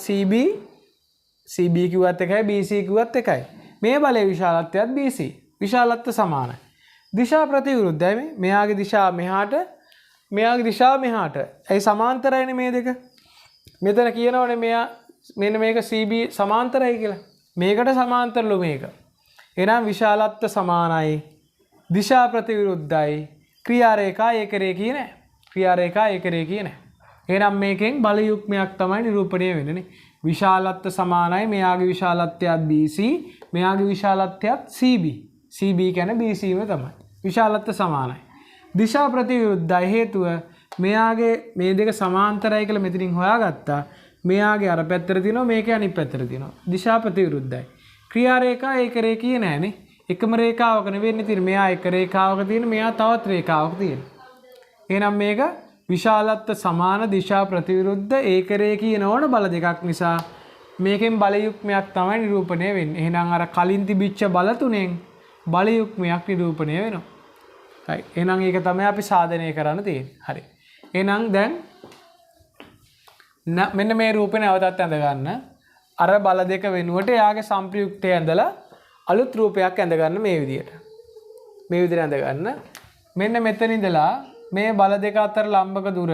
CB කිව්වත් එකයි BC කිව්වත් එකයි. මේ බලයේ විශාලත්වයත් BC. විශාලත්ව සමානයි. දිශා ප්‍රතිවිරුද්ධයි මේ. මෙයාගේ දිශාව මෙහාට, මෙයාගේ දිශාව මෙහාට. ඒ සමාන්තරයිනේ මේ දෙක. මෙතන කියනවනේ මෙයා මෙන්න මේක CB සමාන්තරයි කියලා. මේකට සමාන්තරලු මේක. එහෙනම් විශාලත්ව සමානයි. දිශා ප්‍රතිවිරුද්ධයි. ක්‍රියා රේඛා ඒකරේඛීය නැහැ. ක්‍රියා රේඛා ඒකරේඛීය නැහැ. එහෙනම් මේකෙන් බල යුග්මයක් තමයි නිරූපණය වෙන්නේ. විශාලත්ව සමානයි. මෙයාගේ විශාලත්වයත් BC, මෙයාගේ විශාලත්වයත් CB. CB කියන්නේ BC ම තමයි. විශාලත්ව සමානයි. දිශා ප්‍රතිවිරුද්ධයි හේතුව මෙයාගේ මේ දෙක සමාන්තරයි කියලා මෙතනින් හොයාගත්තා. මෙයාගේ අර පැත්තට තියෙනවා, මේකේ අනිත් පැත්තට තියෙනවා. දිශා ප්‍රතිවිරුද්ධයි. ක්‍රියා රේඛා ඒකරේඛීය නැහැනේ. එකම රේඛාවක නෙවෙන්නේ තියෙන්නේ. මෙයා එක රේඛාවක තියෙන, මෙයා තවත් රේඛාවක තියෙන. එහෙනම් මේක විශාලත්ව සමාන දිශා ප්‍රතිවිරුද්ධ ඒකරේඛීය නොවන බල දෙකක් නිසා මේකෙන් බල යුග්මයක් තමයි නිරූපණය වෙන්නේ. එහෙනම් අර කලින් තිබිච්ච බල තුනෙන් බල යුග්මයක් නිරූපණය වෙනවා. හරි. එහෙනම් ඒක තමයි අපි සාධනය කරන්න තියෙන්නේ. හරි. එහෙනම් දැන් මෙන්න මේ රූපේ නැවතත් ඇඳ ගන්න. අර බල දෙක වෙනුවට එයාගේ සම්ප්‍රයුක්තය ඇඳලා අලුත් රූපයක් ඇඳ ගන්න මේ විදියට. මේ විදියට ඇඳ ගන්න. මෙන්න මෙතන ඉඳලා මේ බල දෙක අතර ලම්බක දුර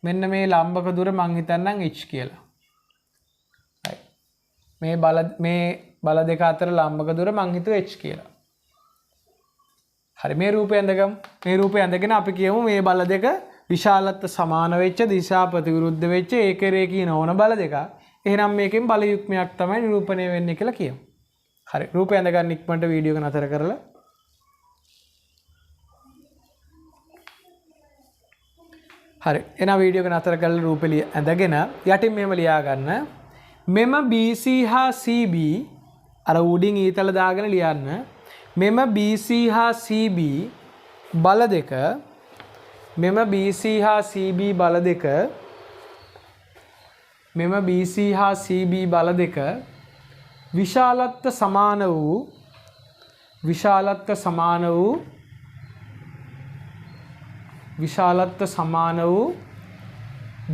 මෙන්න මේ ලම්බක දුර මං හිතන්නම් h කියලා. හරි. මේ බල දෙක අතර ලම්බක දුර මං හිතුවා h කියලා. හරි මේ රූපය ඇඳගමු. මේ රූපය ඇඳගෙන අපි කියමු මේ බල දෙක විශාලත්ව සමාන වෙච්ච දිශා ප්‍රතිවිරුද්ධ වෙච්ච ඒකරේඛීය නොවන බල දෙක. එහෙනම් මේකෙන් බල යුග්මයක් තමයි නිරූපණය වෙන්නේ කියලා කියමු. හරි රූපය ඇඳගන්න ඉක්මනට වීඩියෝ එක නතර කරලා. හරි එහෙනම් වීඩියෝ එක නතර කරලා රූපෙ ඇඳගෙන යටින් මෙහෙම ලියා ගන්න. මෙම BC හා CB අර උඩින් ඊතල දාගෙන ලියන්න. මෙම BC හා CB බල දෙක මෙම BC හා CB බල දෙක මෙම BC හා CB බල දෙක විශාලත්ව සමාන වූ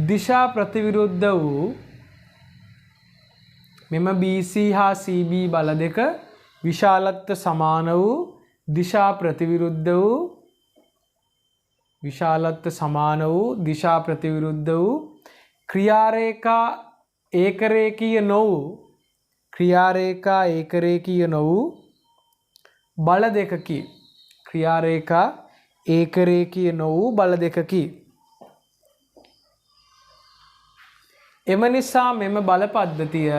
දිශා ප්‍රතිවිරුද්ධ වූ මෙම BC හා CB බල දෙක විශාලත්ව සමාන වූ දිශා ප්‍රතිවිරුද්ධ වූ ක්‍රියා රේඛා ඒකරේඛීය නො වූ බල දෙකකි. ක්‍රියා රේඛා ඒකරේඛීය නො වූ බල දෙකකි. එම නිසා මෙම බල පද්ධතිය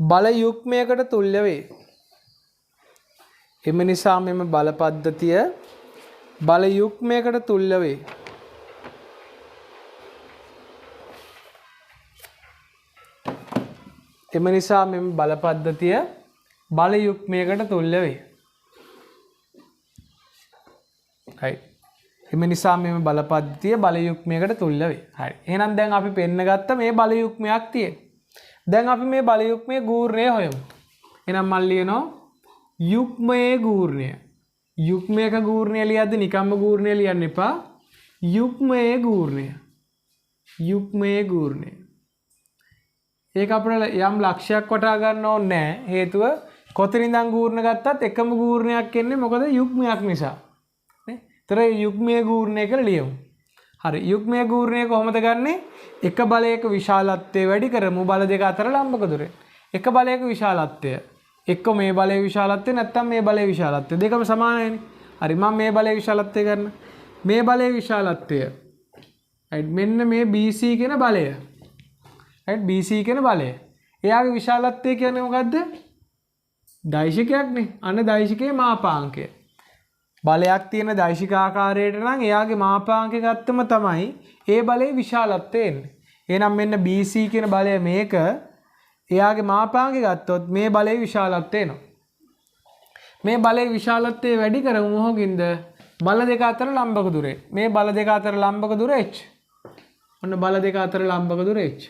බල යුග්මයකට තුල්‍ය වේ. එම නිසා මෙම බල පද්ධතිය බල යුග්මයකට තුල්‍ය වේ. එම නිසා මෙම බල පද්ධතිය බල යුග්මයකට තුල්‍ය වේ. හරි. එම නිසා මෙම බල පද්ධතිය බල යුග්මයකට තුල්‍ය වේ. හරි. එහෙනම් දැන් අපි පෙන්න ගත්ත මේ බල යුග්මයක් තියෙන. දැන් අපි මේ බල යුග්මයේ ගූර්ණය හොයමු. එහෙනම් මම ලියනවා යුග්මයේ ගූර්ණය. යුග්මයක ගූර්ණය ලියද්දි නිකම්ම ගූර්ණය ලියන්න එපා. යුග්මයේ ගූර්ණය. ඒක අපිට යම් ලක්ෂයක් වටා ගන්න ඕනේ නැහැ. හේතුව කොතනින්දන් ගූර්ණ ගත්තත් එකම ගූර්ණයක් එන්නේ මොකද යුග්මයක් නිසා. නේ? ඒතර යුග්මයේ ගූර්ණය කියලා ලියමු. හරි යුග්මයේ ගූර්ණය කොහොමද ගන්නෙ? එක බලයක විශාලත්වය වැඩි කරමු බල දෙක අතර ලම්බක දුරෙන්. එක බලයක විශාලත්වය එක්ක මේ බලයේ විශාලත්වය නැත්නම් මේ බලයේ විශාලත්වය දෙකම සමානයිනේ. හරි මම මේ බලයේ විශාලත්වය ගන්න. මේ බලයේ විශාලත්වය. right මෙන්න මේ BC කියන බලය. right BC කියන බලය. එයාගේ විශාලත්වය කියන්නේ මොකද්ද? දෛශිකයක්නේ. අන්න දෛශිකයේ මාපාංකය. බලයක් තියෙන දෛශිකාකාරයට නම් එයාගේ මාපාංකය ගත්තම තමයි ඒ බලයේ විශාලත්වය එන්නේ. එහෙනම් මෙන්න BC කියන බලය මේක. එයාගේ මාපාංකය ගත්තොත් මේ බලයේ විශාලත්වය එනවා. මේ බලයේ විශාලත්වය වැඩි කරමු මොහොකින්ද? බල දෙක අතර ලම්බක දුරේ. මේ බල දෙක අතර ලම්බක දුර h. ඔන්න බල දෙක අතර ලම්බක දුර h.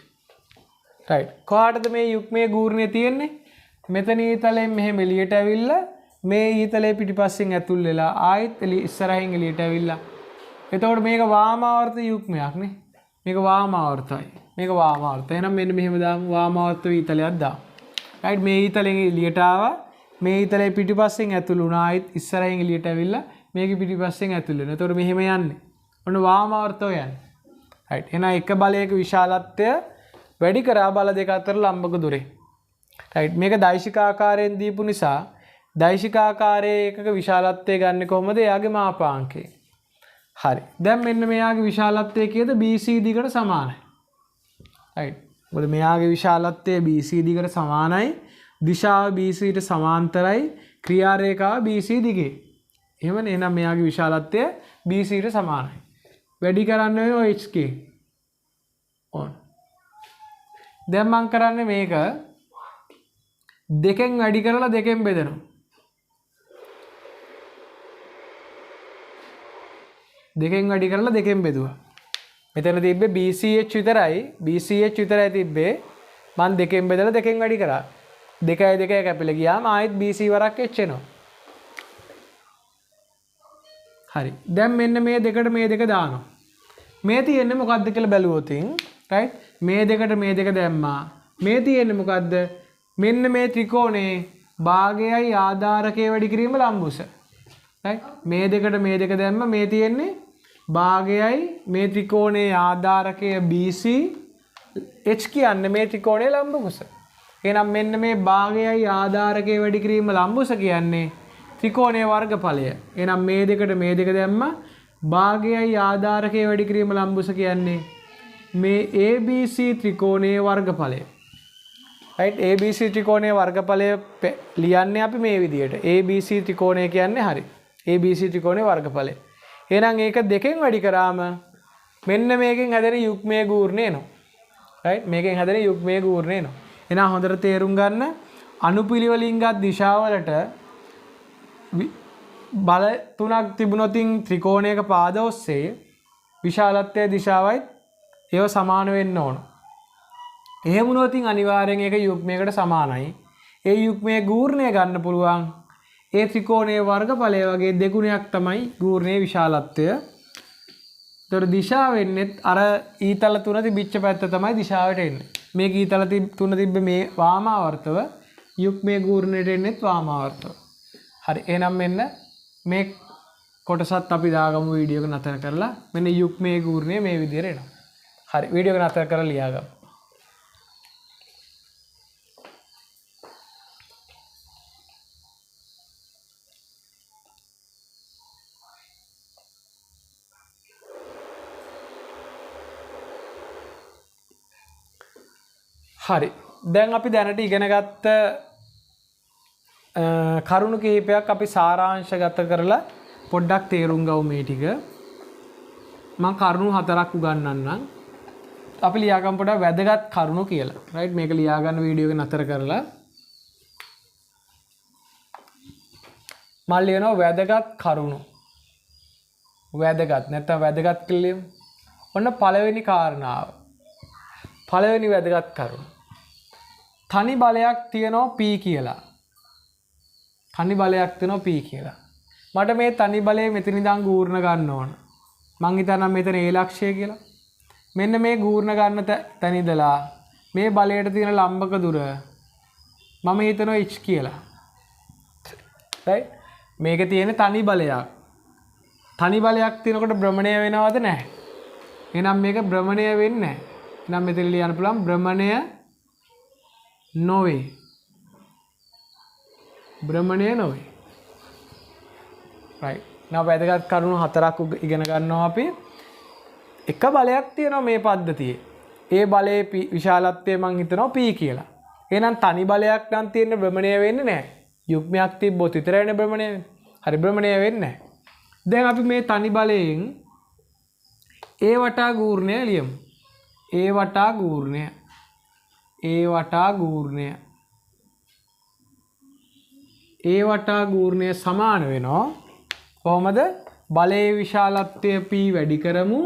right. කොහාටද මේ යුග්මයේ ගූර්ණය තියෙන්නේ? මෙතන ඊතලයෙන් මෙහෙම එළියට ඇවිල්ලා මේ ඊතලයේ පිටිපස්සෙන් ඇතුල් වෙලා ආයෙත් ඉස්සරහින් එළියට ඇවිල්ලා. එතකොට මේක වාමාවර්ත යුග්මයක් නේ. මේක වාමාවර්තයි. මේක වාමාවර්ත. එහෙනම් මෙන්න මෙහෙම දාමු වාමාවර්ත ඊතලයක් දාමු. right. මේ ඊතලෙන් එළියට ආවා. මේ ඊතලයේ පිටිපස්සෙන් ඇතුල් වුණා. ආයෙත් ඉස්සරහින් එළියට ඇවිල්ලා මේකේ පිටිපස්සෙන් ඇතුල් වෙනවා. එතකොට මෙහෙම යන්නේ. ඔන්න වාමාවර්තව යන්නේ. right. එහෙනම් එක බලයක විශාලත්වය වැඩි කරා බල දෙක අතර ලම්බක දුරේ. right. මේක දෛශිකාකාරයෙන් දීපු නිසා දෛශිකාකාරයේ එකක විශාලත්වය ගන්න කොහොමද? එයාගේ මාපාංකය. හරි. දැන් මෙන්න මෙයාගේ විශාලත්වය කීයද? BC දිගට සමානයි. right. මොකද මෙයාගේ විශාලත්වය BC දිගට සමානයි. දිශාව BC ට සමාන්තරයි. ක්‍රියා රේඛාව BC දිගේ. එහෙමනේ. එහෙනම් මෙයාගේ විශාලත්වය BC ට සමානයි. වැඩි කරන්න ඔය HK. on. දැන් මම කරන්නේ මේක දෙකෙන් වැඩි කරලා දෙකෙන් බෙදනවා. දෙකෙන් වැඩි කරලා දෙකෙන් බෙදුවා. මෙතන තිබ්බේ BCH විතරයි. BCH විතරයි තිබ්බේ. මම දෙකෙන් බෙදලා දෙකෙන් වැඩි කරා. 2යි 2යි කැපිලා ගියාම ආයෙත් BC වරක් H එනවා. හරි. දැන් මෙන්න මේ දෙකට මේ දෙක දානවා. මේ තියෙන්නේ මොකද්ද කියලා බැලුවොත් right මේ දෙකට මේ දෙක දැම්මා. මේ තියෙන්නේ මොකද්ද? මෙන්න මේ ත්‍රිකෝණේ භාගයයි ආධාරකයේ වැඩි කිරීම ලම්බුස. right මේ දෙකට මේ දෙක දැම්ම මේ තියෙන්නේ භාගයයි මේ ත්‍රිකෝණයේ ආධාරකය BC h කියන්නේ මේ ත්‍රිකෝණයේ ලම්බකුස. එහෙනම් මෙන්න මේ භාගයයි ආධාරකයේ වැඩි කිරීම ලම්බුස කියන්නේ ත්‍රිකෝණයේ වර්ගඵලය. එහෙනම් මේ දෙකට මේ දෙක දැම්ම භාගයයි ආධාරකයේ වැඩි කිරීම ලම්බුස කියන්නේ මේ ABC ත්‍රිකෝණයේ වර්ගඵලය. right ABC ත්‍රිකෝණයේ වර්ගඵලය ලියන්නේ අපි මේ විදිහට. ABC ත්‍රිකෝණය කියන්නේ හරි. ABC ත්‍රිකෝණයේ වර්ගඵලය. එහෙනම් ඒක දෙකෙන් වැඩි කරාම මෙන්න මේකෙන් හැදෙන යුග්මයේ ගූර්ණය එනවා. right මේකෙන් හැදෙන යුග්මයේ ගූර්ණය එනවා. එහෙනම් හොඳට තේරුම් ගන්න අනුපිළිවෙලින්ගත් දිශාවලට බල තුනක් තිබුණොතින් ත්‍රිකෝණයක පාද ඔස්සේ විශාලත්වයේ දිශාවයි ඒව සමාන වෙන්න ඕන. එහෙම වුණොත් අනිවාර්යෙන් ඒක යුග්මයකට සමානයි. ඒ යුග්මයේ ගූර්ණය ගන්න පුළුවන් ඒ ත්‍රිකෝණයේ වර්ගඵලය වගේ දෙගුණයක් තමයි ගූර්ණයේ විශාලත්වය. ඒතර දිශාව වෙන්නේ අර ඊතල තුන තිබිච්ච පැත්ත තමයි දිශාවට එන්නේ. මේක ඊතල තුන තිබ්බ මේ වාමාවර්තව යුග්මයේ ගූර්ණයට එන්නේත් වාමාවර්තව. හරි. එහෙනම් මෙන්න මේ කොටසත් අපි දාගමු වීඩියෝ එක නතර කරලා. මෙන්න යුග්මයේ ගූර්ණය මේ විදිහට එනවා. හරි. වීඩියෝ එක නතර කරලා ලියාගමු. හරි. දැන් අපි දැනට ඉගෙන ගත්ත කරුණු කිහිපයක් අපි සාරාංශගත කරලා පොඩ්ඩක් තේරුම් ගමු මේ ටික. මම කරුණු 4ක් උගන්වන්නම්. අපි ලියාගමු පොඩ්ඩක් වැදගත් කරුණු කියලා. රයිට් මේක ලියා ගන්න වීඩියෝ එක නතර කරලා මම ලියනවා වැදගත් කරුණු. වැදගත් නැත්නම් වැදගත් කියලා ලියමු. ඔන්න පළවෙනි කාරණාව. පළවෙනි වැදගත් කරුණ. තනි බලයක් තියෙනවා P කියලා. තනි බලයක් තියෙනවා P කියලා. මට මේ තනි බලය මෙතන ඉඳන් ගූර්ණ ගන්න ඕන. මං හිතනවා මෙතන A ලක්ෂය කියලා. මෙන්න මේ ගූර්ණ ගන්න තැන ඉඳලා මේ බලයට තියෙන ලම්බක දුර මම හිතනවා h කියලා. right මේකේ තියෙන තනි බලයක්. තනි බලයක් තියෙනකොට භ්‍රමණය වෙනවද නැහැ? එහෙනම් මේක භ්‍රමණය වෙන්නේ නැහැ. එහෙනම් මෙතන ලියන්න පුළුවන් භ්‍රමණය නොවේ. භ්‍රමණය නොවේ. right. now වැදගත් කරුණු 4ක් ඉගෙන ගන්නවා අපි. එක බලයක් තියෙනවා මේ පද්ධතියේ. ඒ බලයේ විශාලත්වය මම හිතනවා P කියලා. එහෙනම් තනි බලයක් නම් තියෙන භ්‍රමණය වෙන්නේ නැහැ. යුග්මයක් තිබ්බොත් විතරයිනේ භ්‍රමණය වෙන්නේ. හරි භ්‍රමණය වෙන්නේ නැහැ. දැන් අපි මේ තනි බලයෙන් ඒ වටා ගූර්ණය ලියමු. ඒ වටා ගූර්ණය. ඒ වටා ගූර්ණය. ඒ වටා ගූර්ණය සමාන වෙනවා කොහොමද? බලයේ විශාලත්වය p වැඩි කරමු.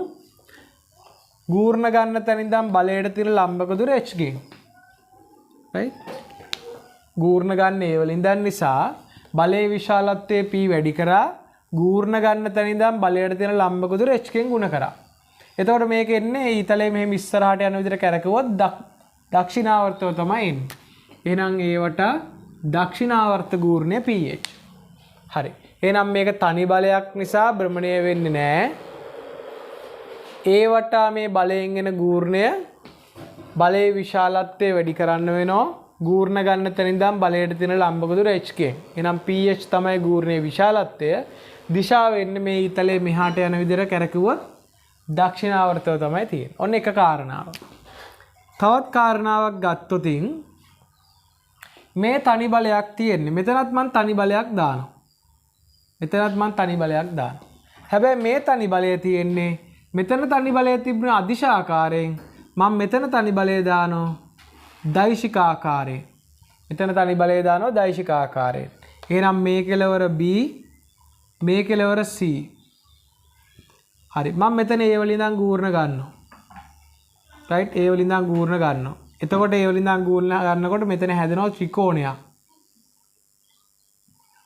ගූර්ණ ගන්න තැන ඉඳන් බලයට තියෙන ලම්බක දුර h ගෙන්. right? ගූර්ණ ගන්න ඒ වලින් දැන් නිසා බලයේ විශාලත්වය p වැඩි කරා ගූර්ණ ගන්න තැන ඉඳන් බලයට තියෙන ලම්බක දුර h ගෙන් ගුණ කරා. එතකොට මේක එන්නේ ඊතලයේ මෙහෙම ඉස්සරහට යන විදිහට කැරකුවොත් දක්ෂිනාවර්තව තමයි එන්නේ. එහෙනම් ඒවට දක්ෂිනාවර්ත ගූර්ණය pH. හරි. එහෙනම් මේක තනි බලයක් නිසා භ්‍රමණය වෙන්නේ නැහැ. ඒ වටා මේ බලයෙන් එන ගූර්ණය බලයේ විශාලත්වය වැඩි කරන්න වෙනවා. ගූර්ණ ගන්න තැන ඉඳන් බලයට තියෙන ලම්බක දුර h ගෙන්. එහෙනම් pH තමයි ගූර්ණයේ විශාලත්වය. දිශාව වෙන්නේ මේ ඊතලයේ මෙහාට යන විදිහට කැරකුවොත් දක්ෂිනාවර්තව තමයි තියෙන්නේ. ඔන්න එක කාරණාවක්. තවත් කාරණාවක් ගත්තොත් මේ තනි බලයක් තියෙන්නේ. මෙතනත් මම තනි බලයක් දානවා. මෙතනත් මම තනි බලයක් දානවා. හැබැයි මේ තනි බලය තියෙන්නේ මෙතන තනි බලය තිබුණ අදිශාකාරයෙන් මම මෙතන තනි බලය දානවා දෛශිකාකාරයෙන්. මෙතන තනි බලය දානවා දෛශිකාකාරයෙන්. එහෙනම් මේ කෙලවර B මේ කෙලවර C. හරි මම මෙතන ඒ වලින් ඉඳන් ගූර්ණ ගන්නවා. right ඒ වලින් ඉඳන් ගූර්ණ ගන්නවා. එතකොට ඒ වලින් ඉඳන් ගූර්ණ ගන්නකොට මෙතන හැදෙනවා ත්‍රිකෝණයක්.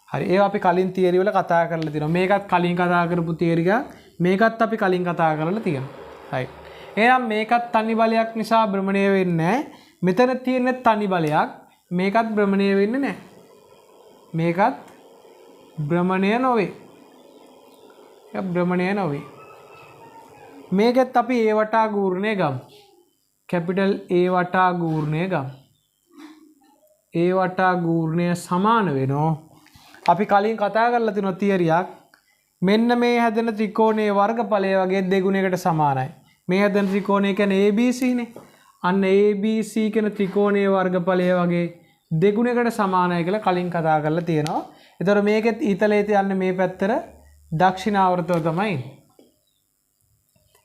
හරි ඒවා අපි කලින් තියරි වල කතා කරලා තියෙනවා. මේකත් කලින් කතා කරපු තියරි එකක්. මේකත් අපි කලින් කතා කරලා තියෙනවා. right එහෙනම් මේකත් තනි බලයක් නිසා භ්‍රමණය වෙන්නේ නැහැ. මෙතන තියෙන තනි බලයක් මේකත් භ්‍රමණය වෙන්නේ නැහැ. මේකත් භ්‍රමණය නොවේ. ඒක භ්‍රමණය නොවේ. මේකත් අපි ඒ වටා ගූර්ණය ගමු. කැපිටල් A වටා ගූර්ණය ගමු. A වටා ගූර්ණය සමාන වෙනවා. අපි කලින් කතා කරලා තියෙන තියරියක් මෙන්න මේ හැදෙන ත්‍රිකෝණයේ වර්ගඵලය වගේ දෙගුණයකට සමානයි. මේ හැදෙන ත්‍රිකෝණය කියන්නේ ABC නේ. අන්න ABC කියන ත්‍රිකෝණයේ වර්ගඵලය වගේ දෙගුණයකට සමානයි කියලා කලින් කතා කරලා තියෙනවා. ඒතර මේකෙත් ඊතලයේ තියන්නේ මේ පැත්තට දක්ෂිනාවර්තව තමයි.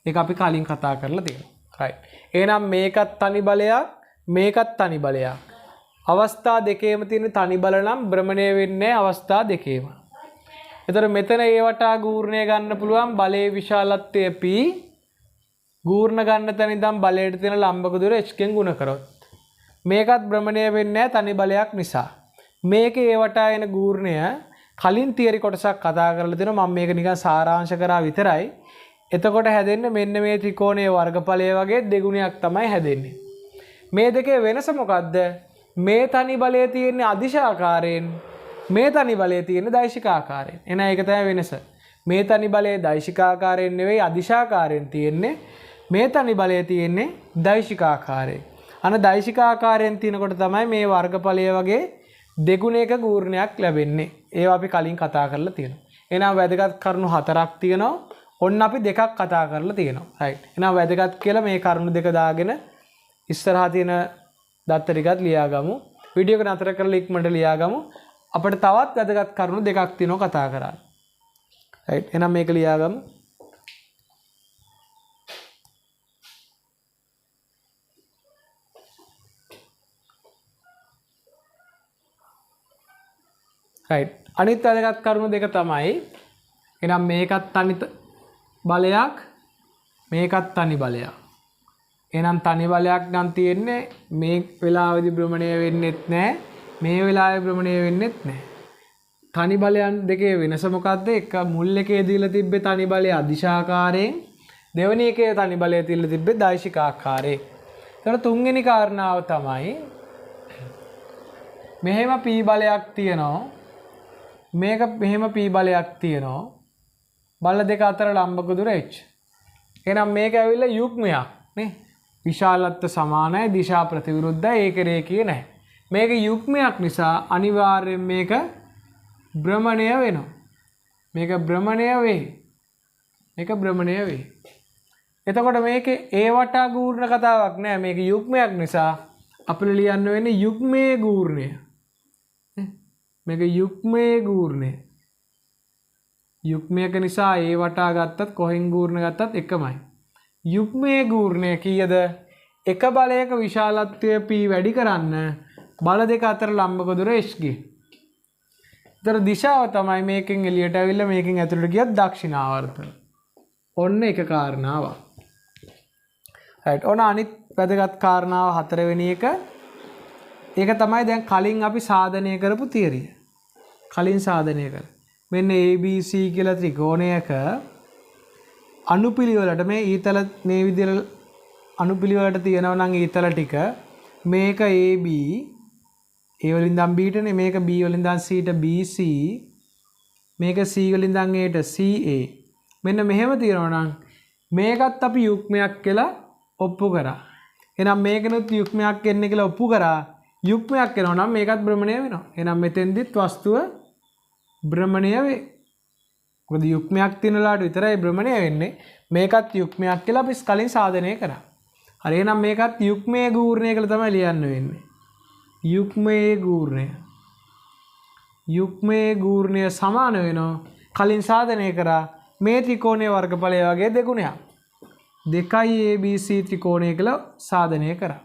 ඒක අපි කලින් කතා කරලා තියෙනවා. right. එහෙනම් මේකත් තනි බලයක් මේකත් තනි බලයක්. අවස්ථා දෙකේම තියෙන තනි බල නම් භ්‍රමණය වෙන්නේ අවස්ථා දෙකේම. ඒතර මෙතන ඒ වටා ගූර්ණය ගන්න පුළුවන් බලයේ විශාලත්වය p ගූර්ණ ගන්න තැන ඉඳන් බලයට තියෙන ලම්බක දුර h ගෙන් ගුණ කරොත් මේකත් භ්‍රමණය වෙන්නේ තනි බලයක් නිසා. මේකේ ඒ වටා එන ගූර්ණය කලින් තියරි කොටසක් කතා කරලා දෙනවා. මම මේක නිකන් සාරාංශ කරා විතරයි. එතකොට හැදෙන්නේ මෙන්න මේ ත්‍රිකෝණයේ වර්ගඵලය වගේ දෙගුණයක් තමයි හැදෙන්නේ. මේ දෙකේ වෙනස මොකද්ද? මේ තනි බලය තියෙන්නේ අදිශාකාරයෙන් මේ තනි බලය තියෙන්නේ දෛශිකාකාරයෙන්. එහෙනම් ඒක තමයි වෙනස. මේ තනි බලය දෛශිකාකාරයෙන් නෙවෙයි අදිශාකාරයෙන් තියෙන්නේ. මේ තනි බලය තියෙන්නේ දෛශිකාකාරයෙන්. අන දෛශිකාකාරයෙන් තිනකොට තමයි මේ වර්ගඵලය වගේ දෙගුණයක ගූර්ණයක් ලැබෙන්නේ. ඒවා අපි කලින් කතා කරලා තියෙනවා. එහෙනම් වැදගත් කරුණු හතරක් තියෙනවා. ඔන්න අපි දෙකක් කතා කරලා තියෙනවා. right. එහෙනම් වැදගත් කියලා මේ කරුණු දෙක දාගෙන ඉස්සරහා තියෙන දත්ත ටිකත් ලියාගමු. වීඩියෝ එක නතර කරලා ඉක්මනට ලියාගමු. අපිට තවත් වැදගත් කරුණු දෙකක් තියෙනවා කතා කරන්න. right. එහෙනම් මේක ලියාගමු. right. අනිත් වැදගත් කරුණු දෙක තමයි එහෙනම් මේකත් තනි බලයක් මේකත් තනි බලයක්. එහෙනම් තනි බලයක් නම් තියෙන්නේ මේ වෙලාවේදී භ්‍රමණය වෙන්නෙත් නැහැ. මේ වෙලාවේ භ්‍රමණය වෙන්නෙත් නැහැ. තනි බලයන් දෙකේ වෙනස මොකද්ද? එක මුල් එකේ දීලා තිබ්බේ තනි බලය අදිශාකාරයෙන් දෙවෙනි එකේ තනි බලය දීලා තිබ්බේ දෛශිකාකාරයෙන්. එතකොට තුන්වෙනි කාරණාව තමයි මෙහෙම p බලයක් තියෙනවා. මේක මෙහෙම p බලයක් තියෙනවා. බල දෙක අතර ලම්බක දුර h. එහෙනම් මේක ඇවිල්ලා යුග්මයක් නේ. විශාලත්ව සමානයි දිශා ප්‍රතිවිරුද්ධයි ඒක රේඛීය නැහැ. මේක යුග්මයක් නිසා අනිවාර්යෙන් මේක භ්‍රමණය වෙනවා. මේක භ්‍රමණය වෙයි. මේක භ්‍රමණය වෙයි. එතකොට මේකේ ඒ වටා ගූර්ණ කතාවක් නෑ. මේක යුග්මයක් නිසා අපිට ලියන්න වෙන්නේ යුග්මයේ ගූර්ණය. මේක යුග්මයේ ගූර්ණය. යුග්මයක නිසා ඒ වටා ගත්තත් කොහෙන් ගූර්ණ ගත්තත් එකමයි. යුග්මයේ ගූර්ණය කීයද? එක බලයක විශාලත්වය p වැඩි කරන්න බල දෙක අතර ලම්බක දුර h ගේ. ඒතර දිශාව තමයි මේකෙන් එළියට ඇවිල්ලා මේකෙන් ඇතුළට ගියත් දක්ෂිණාවර්තන. ඔන්න එක කාරණාවක්. right. ඔන්න අනිත් වැදගත් කාරණාව හතරවෙනි එක. ඒක තමයි දැන් කලින් අපි සාධනය කරපු තියරිය. කලින් සාධනය කර. මෙන්න ABC කියලා ත්‍රිකෝණයක අනුපිළිවෙලට මේ ඊතල මේ විදිහට අනුපිළිවෙලට තියෙනවා නම් ඊතල ටික මේක AB A වලින් ඉඳන් B ටනේ, මේක B වලින් ඉඳන් C ට BC, මේක C වලින් ඉඳන් A ට CA. මෙන්න මෙහෙම තියෙනවා නම් මේකත් අපි යුග්මයක් කියලා ඔප්පු කරා. එහෙනම් මේකනොත් යුග්මයක් එන්නේ කියලා ඔප්පු කරා. යුග්මයක් වෙනවා නම් මේකත් භ්‍රමණය වෙනවා. එහෙනම් මෙතෙන්දිත් වස්තුව භ්‍රමණය වේ. මොකද යුග්මයක් තියෙන ලාට විතරයි භ්‍රමණය වෙන්නේ. මේකත් යුග්මයක් කියලා අපි කලින් සාධනය කරා. හරි එහෙනම් මේකත් යුග්මයේ ගූර්ණය කියලා තමයි ලියන්න වෙන්නේ. යුග්මයේ ගූර්ණය. යුග්මයේ ගූර්ණය සමාන වෙනවා කලින් සාධනය කරා මේ ත්‍රිකෝණයේ වර්ගඵලය වගේ දෙගුණයක්. 2 ABC ත්‍රිකෝණය කියලා සාධනය කරා.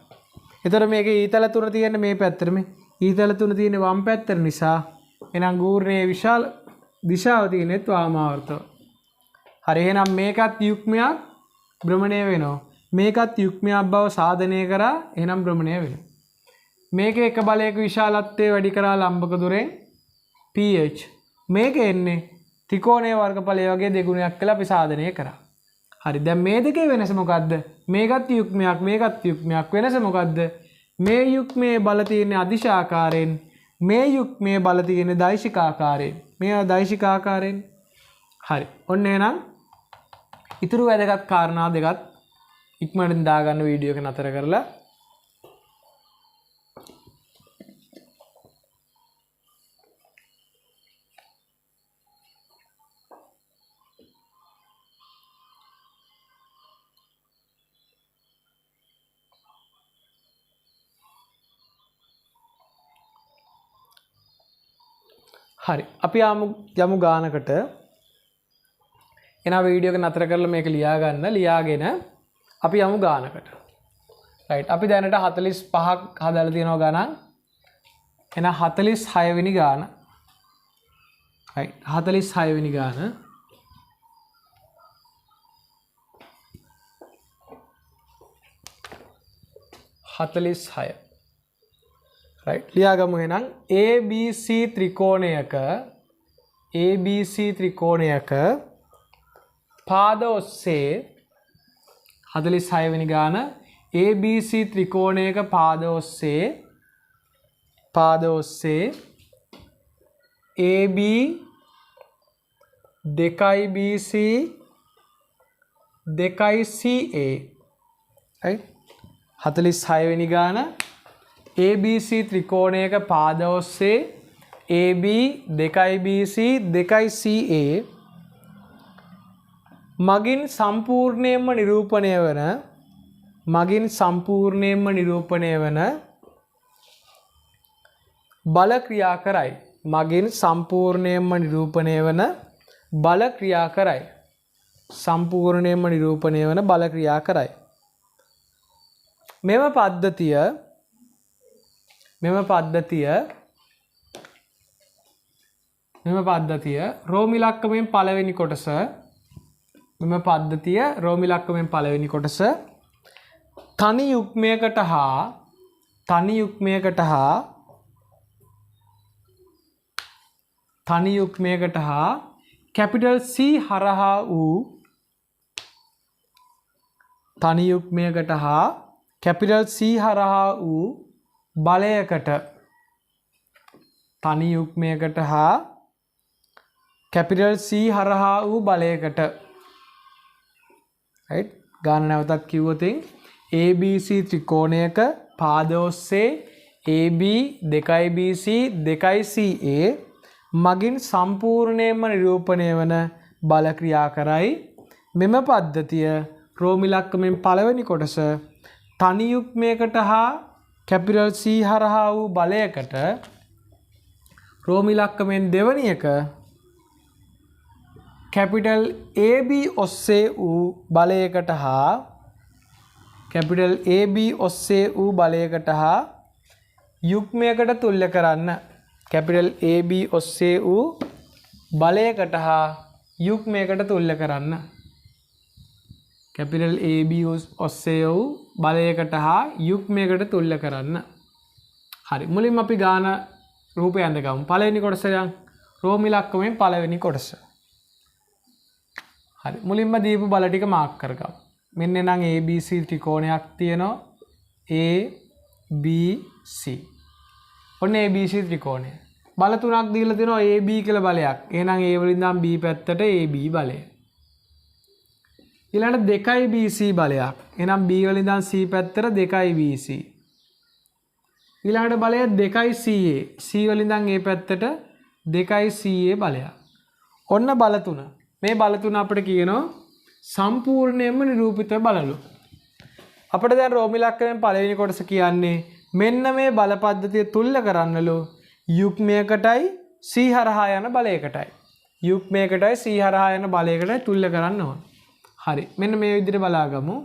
එතකොට මේකේ ඊතල තුන තියෙන්නේ මේ පැත්තට, මේ ඊතල තුන තියෙන්නේ වම් පැත්තට නිසා එහෙනම් ගූර්ණයේ විශාල දිශාව තියෙන්නේ වාමාවර්තව. හරි එහෙනම් මේකත් යුග්මයක් භ්‍රමණය වෙනවා. මේකත් යුග්මයක් බව සාධනය කරා එහෙනම් භ්‍රමණය වෙනවා. මේකේ එක බලයක විශාලත්වය වැඩි කරා ලම්බක දුරෙන් pH. මේක එන්නේ ත්‍රිකෝණයේ වර්ගඵලය වගේ දෙගුණයක් කියලා අපි සාධනය කරා. හරි දැන් මේ දෙකේ වෙනස මොකද්ද? මේකත් යුග්මයක් මේකත් යුග්මයක්. වෙනස මොකද්ද? මේ යුග්මයේ බල තියෙන්නේ අදිශ ආකාරයෙන්, මේ යුග්මයේ බල තියෙන්නේ දෛශික ආකාරයෙන්. මේවා දෛශික ආකාරයෙන්. හරි. ඔන්න එහෙනම් ඊතුරු වැදගත් කාරණා දෙකත් ඉක්මනට දාගන්න වීඩියෝ එක නතර කරලා හරි අපි යමු ගානකට. එන වීඩියෝ එක නතර කරලා මේක ලියා ගන්න. ලියාගෙන අපි යමු ගානකට. රයිට් අපි දැනට 45ක් හදලා තියෙනවා ගණන්. එන 46 වෙනි ගාන. රයිට් 46 වෙනි ගාන. right ලියාගමු එහෙනම් ABC ත්‍රිකෝණයක පාද ඔස්සේ 46 වෙනි ගාන ABC ත්‍රිකෝණයක පාද ඔස්සේ AB 2BC 2CA right 46 වෙනි ගාන ABC ත්‍රිකෝණයක පාද ඔස්සේ AB 2BC 2CA මගින් සම්පූර්ණයෙන්ම නිරූපණය වන බල ක්‍රියා කරයි. මගින් සම්පූර්ණයෙන්ම නිරූපණය වන බල ක්‍රියා කරයි. සම්පූර්ණයෙන්ම නිරූපණය වන බල ක්‍රියා කරයි. මෙම පද්ධතිය රෝම ඉලක්කමෙන් පළවෙනි කොටස තනි යුග්මයකට හා කැපිටල් C හරහා වූ බලයකට right ගාන නැවතත් කිව්වොතින් ABC ත්‍රිකෝණයක පාද ඔස්සේ AB 2BC 2CA මගින් සම්පූර්ණයෙන්ම නිරූපණය වන බල ක්‍රියා කරයි. මෙම පද්ධතිය රෝම ඉලක්කමෙන් පළවෙනි කොටස තනි යුග්මයකට හා කැපිටල් C හරහා වූ බලයකට රෝම ඉලක්කමෙන් දෙවැනි එක කැපිටල් AB ඔස්සේ වූ බලයකට හා කැපිටල් AB ඔස්සේ වූ බලයකට හා යුග්මයකට තුල්‍ය කරන්න. කැපිටල් AB ඔස්සේ වූ බලයකට හා යුග්මයකට තුල්‍ය කරන්න. කැපිටල් AB ඔස්සේ වූ බලයකට හා යුග්මයකට තුල්‍ය කරන්න. හරි. මුලින්ම අපි ගාන රූපය ඇඳගමු. පළවෙනි කොටස යන් රෝම ඉලක්කමෙන් පළවෙනි කොටස. හරි. මුලින්ම දීපු බල ටික මාක් කරගමු. මෙන්න නම් ABC ත්‍රිකෝණයක් තියෙනවා. ABC. ඔන්න ABC ත්‍රිකෝණය. බල තුනක් දීලා තියෙනවා AB කියලා බලයක්. එහෙනම් A වලින් ඉඳන් B පැත්තට AB බලය. ඊළඟට 2යි BC බලයක්. එහෙනම් B වලින් ඉඳන් C පැත්තට 2යි BC. ඊළඟට බලය 2යි CA. C වලින් ඉඳන් A පැත්තට 2යි CA බලයක්. ඔන්න බල තුන. මේ බල තුන අපිට කියනවා සම්පූර්ණයෙන්ම නිරූපිත බලලු. අපිට දැන් රෝම ඉලක්කමෙන් පළවෙනි කොටස කියන්නේ මෙන්න මේ බල පද්ධතිය තුල්‍ය කරන්නලු යුග්මයකටයි C හරහා යන බලයකටයි. යුග්මයකටයි C හරහා යන බලයකටයි තුල්‍ය කරන්න ඕන. හරි. මෙන්න මේ විදිහට බලාගමු.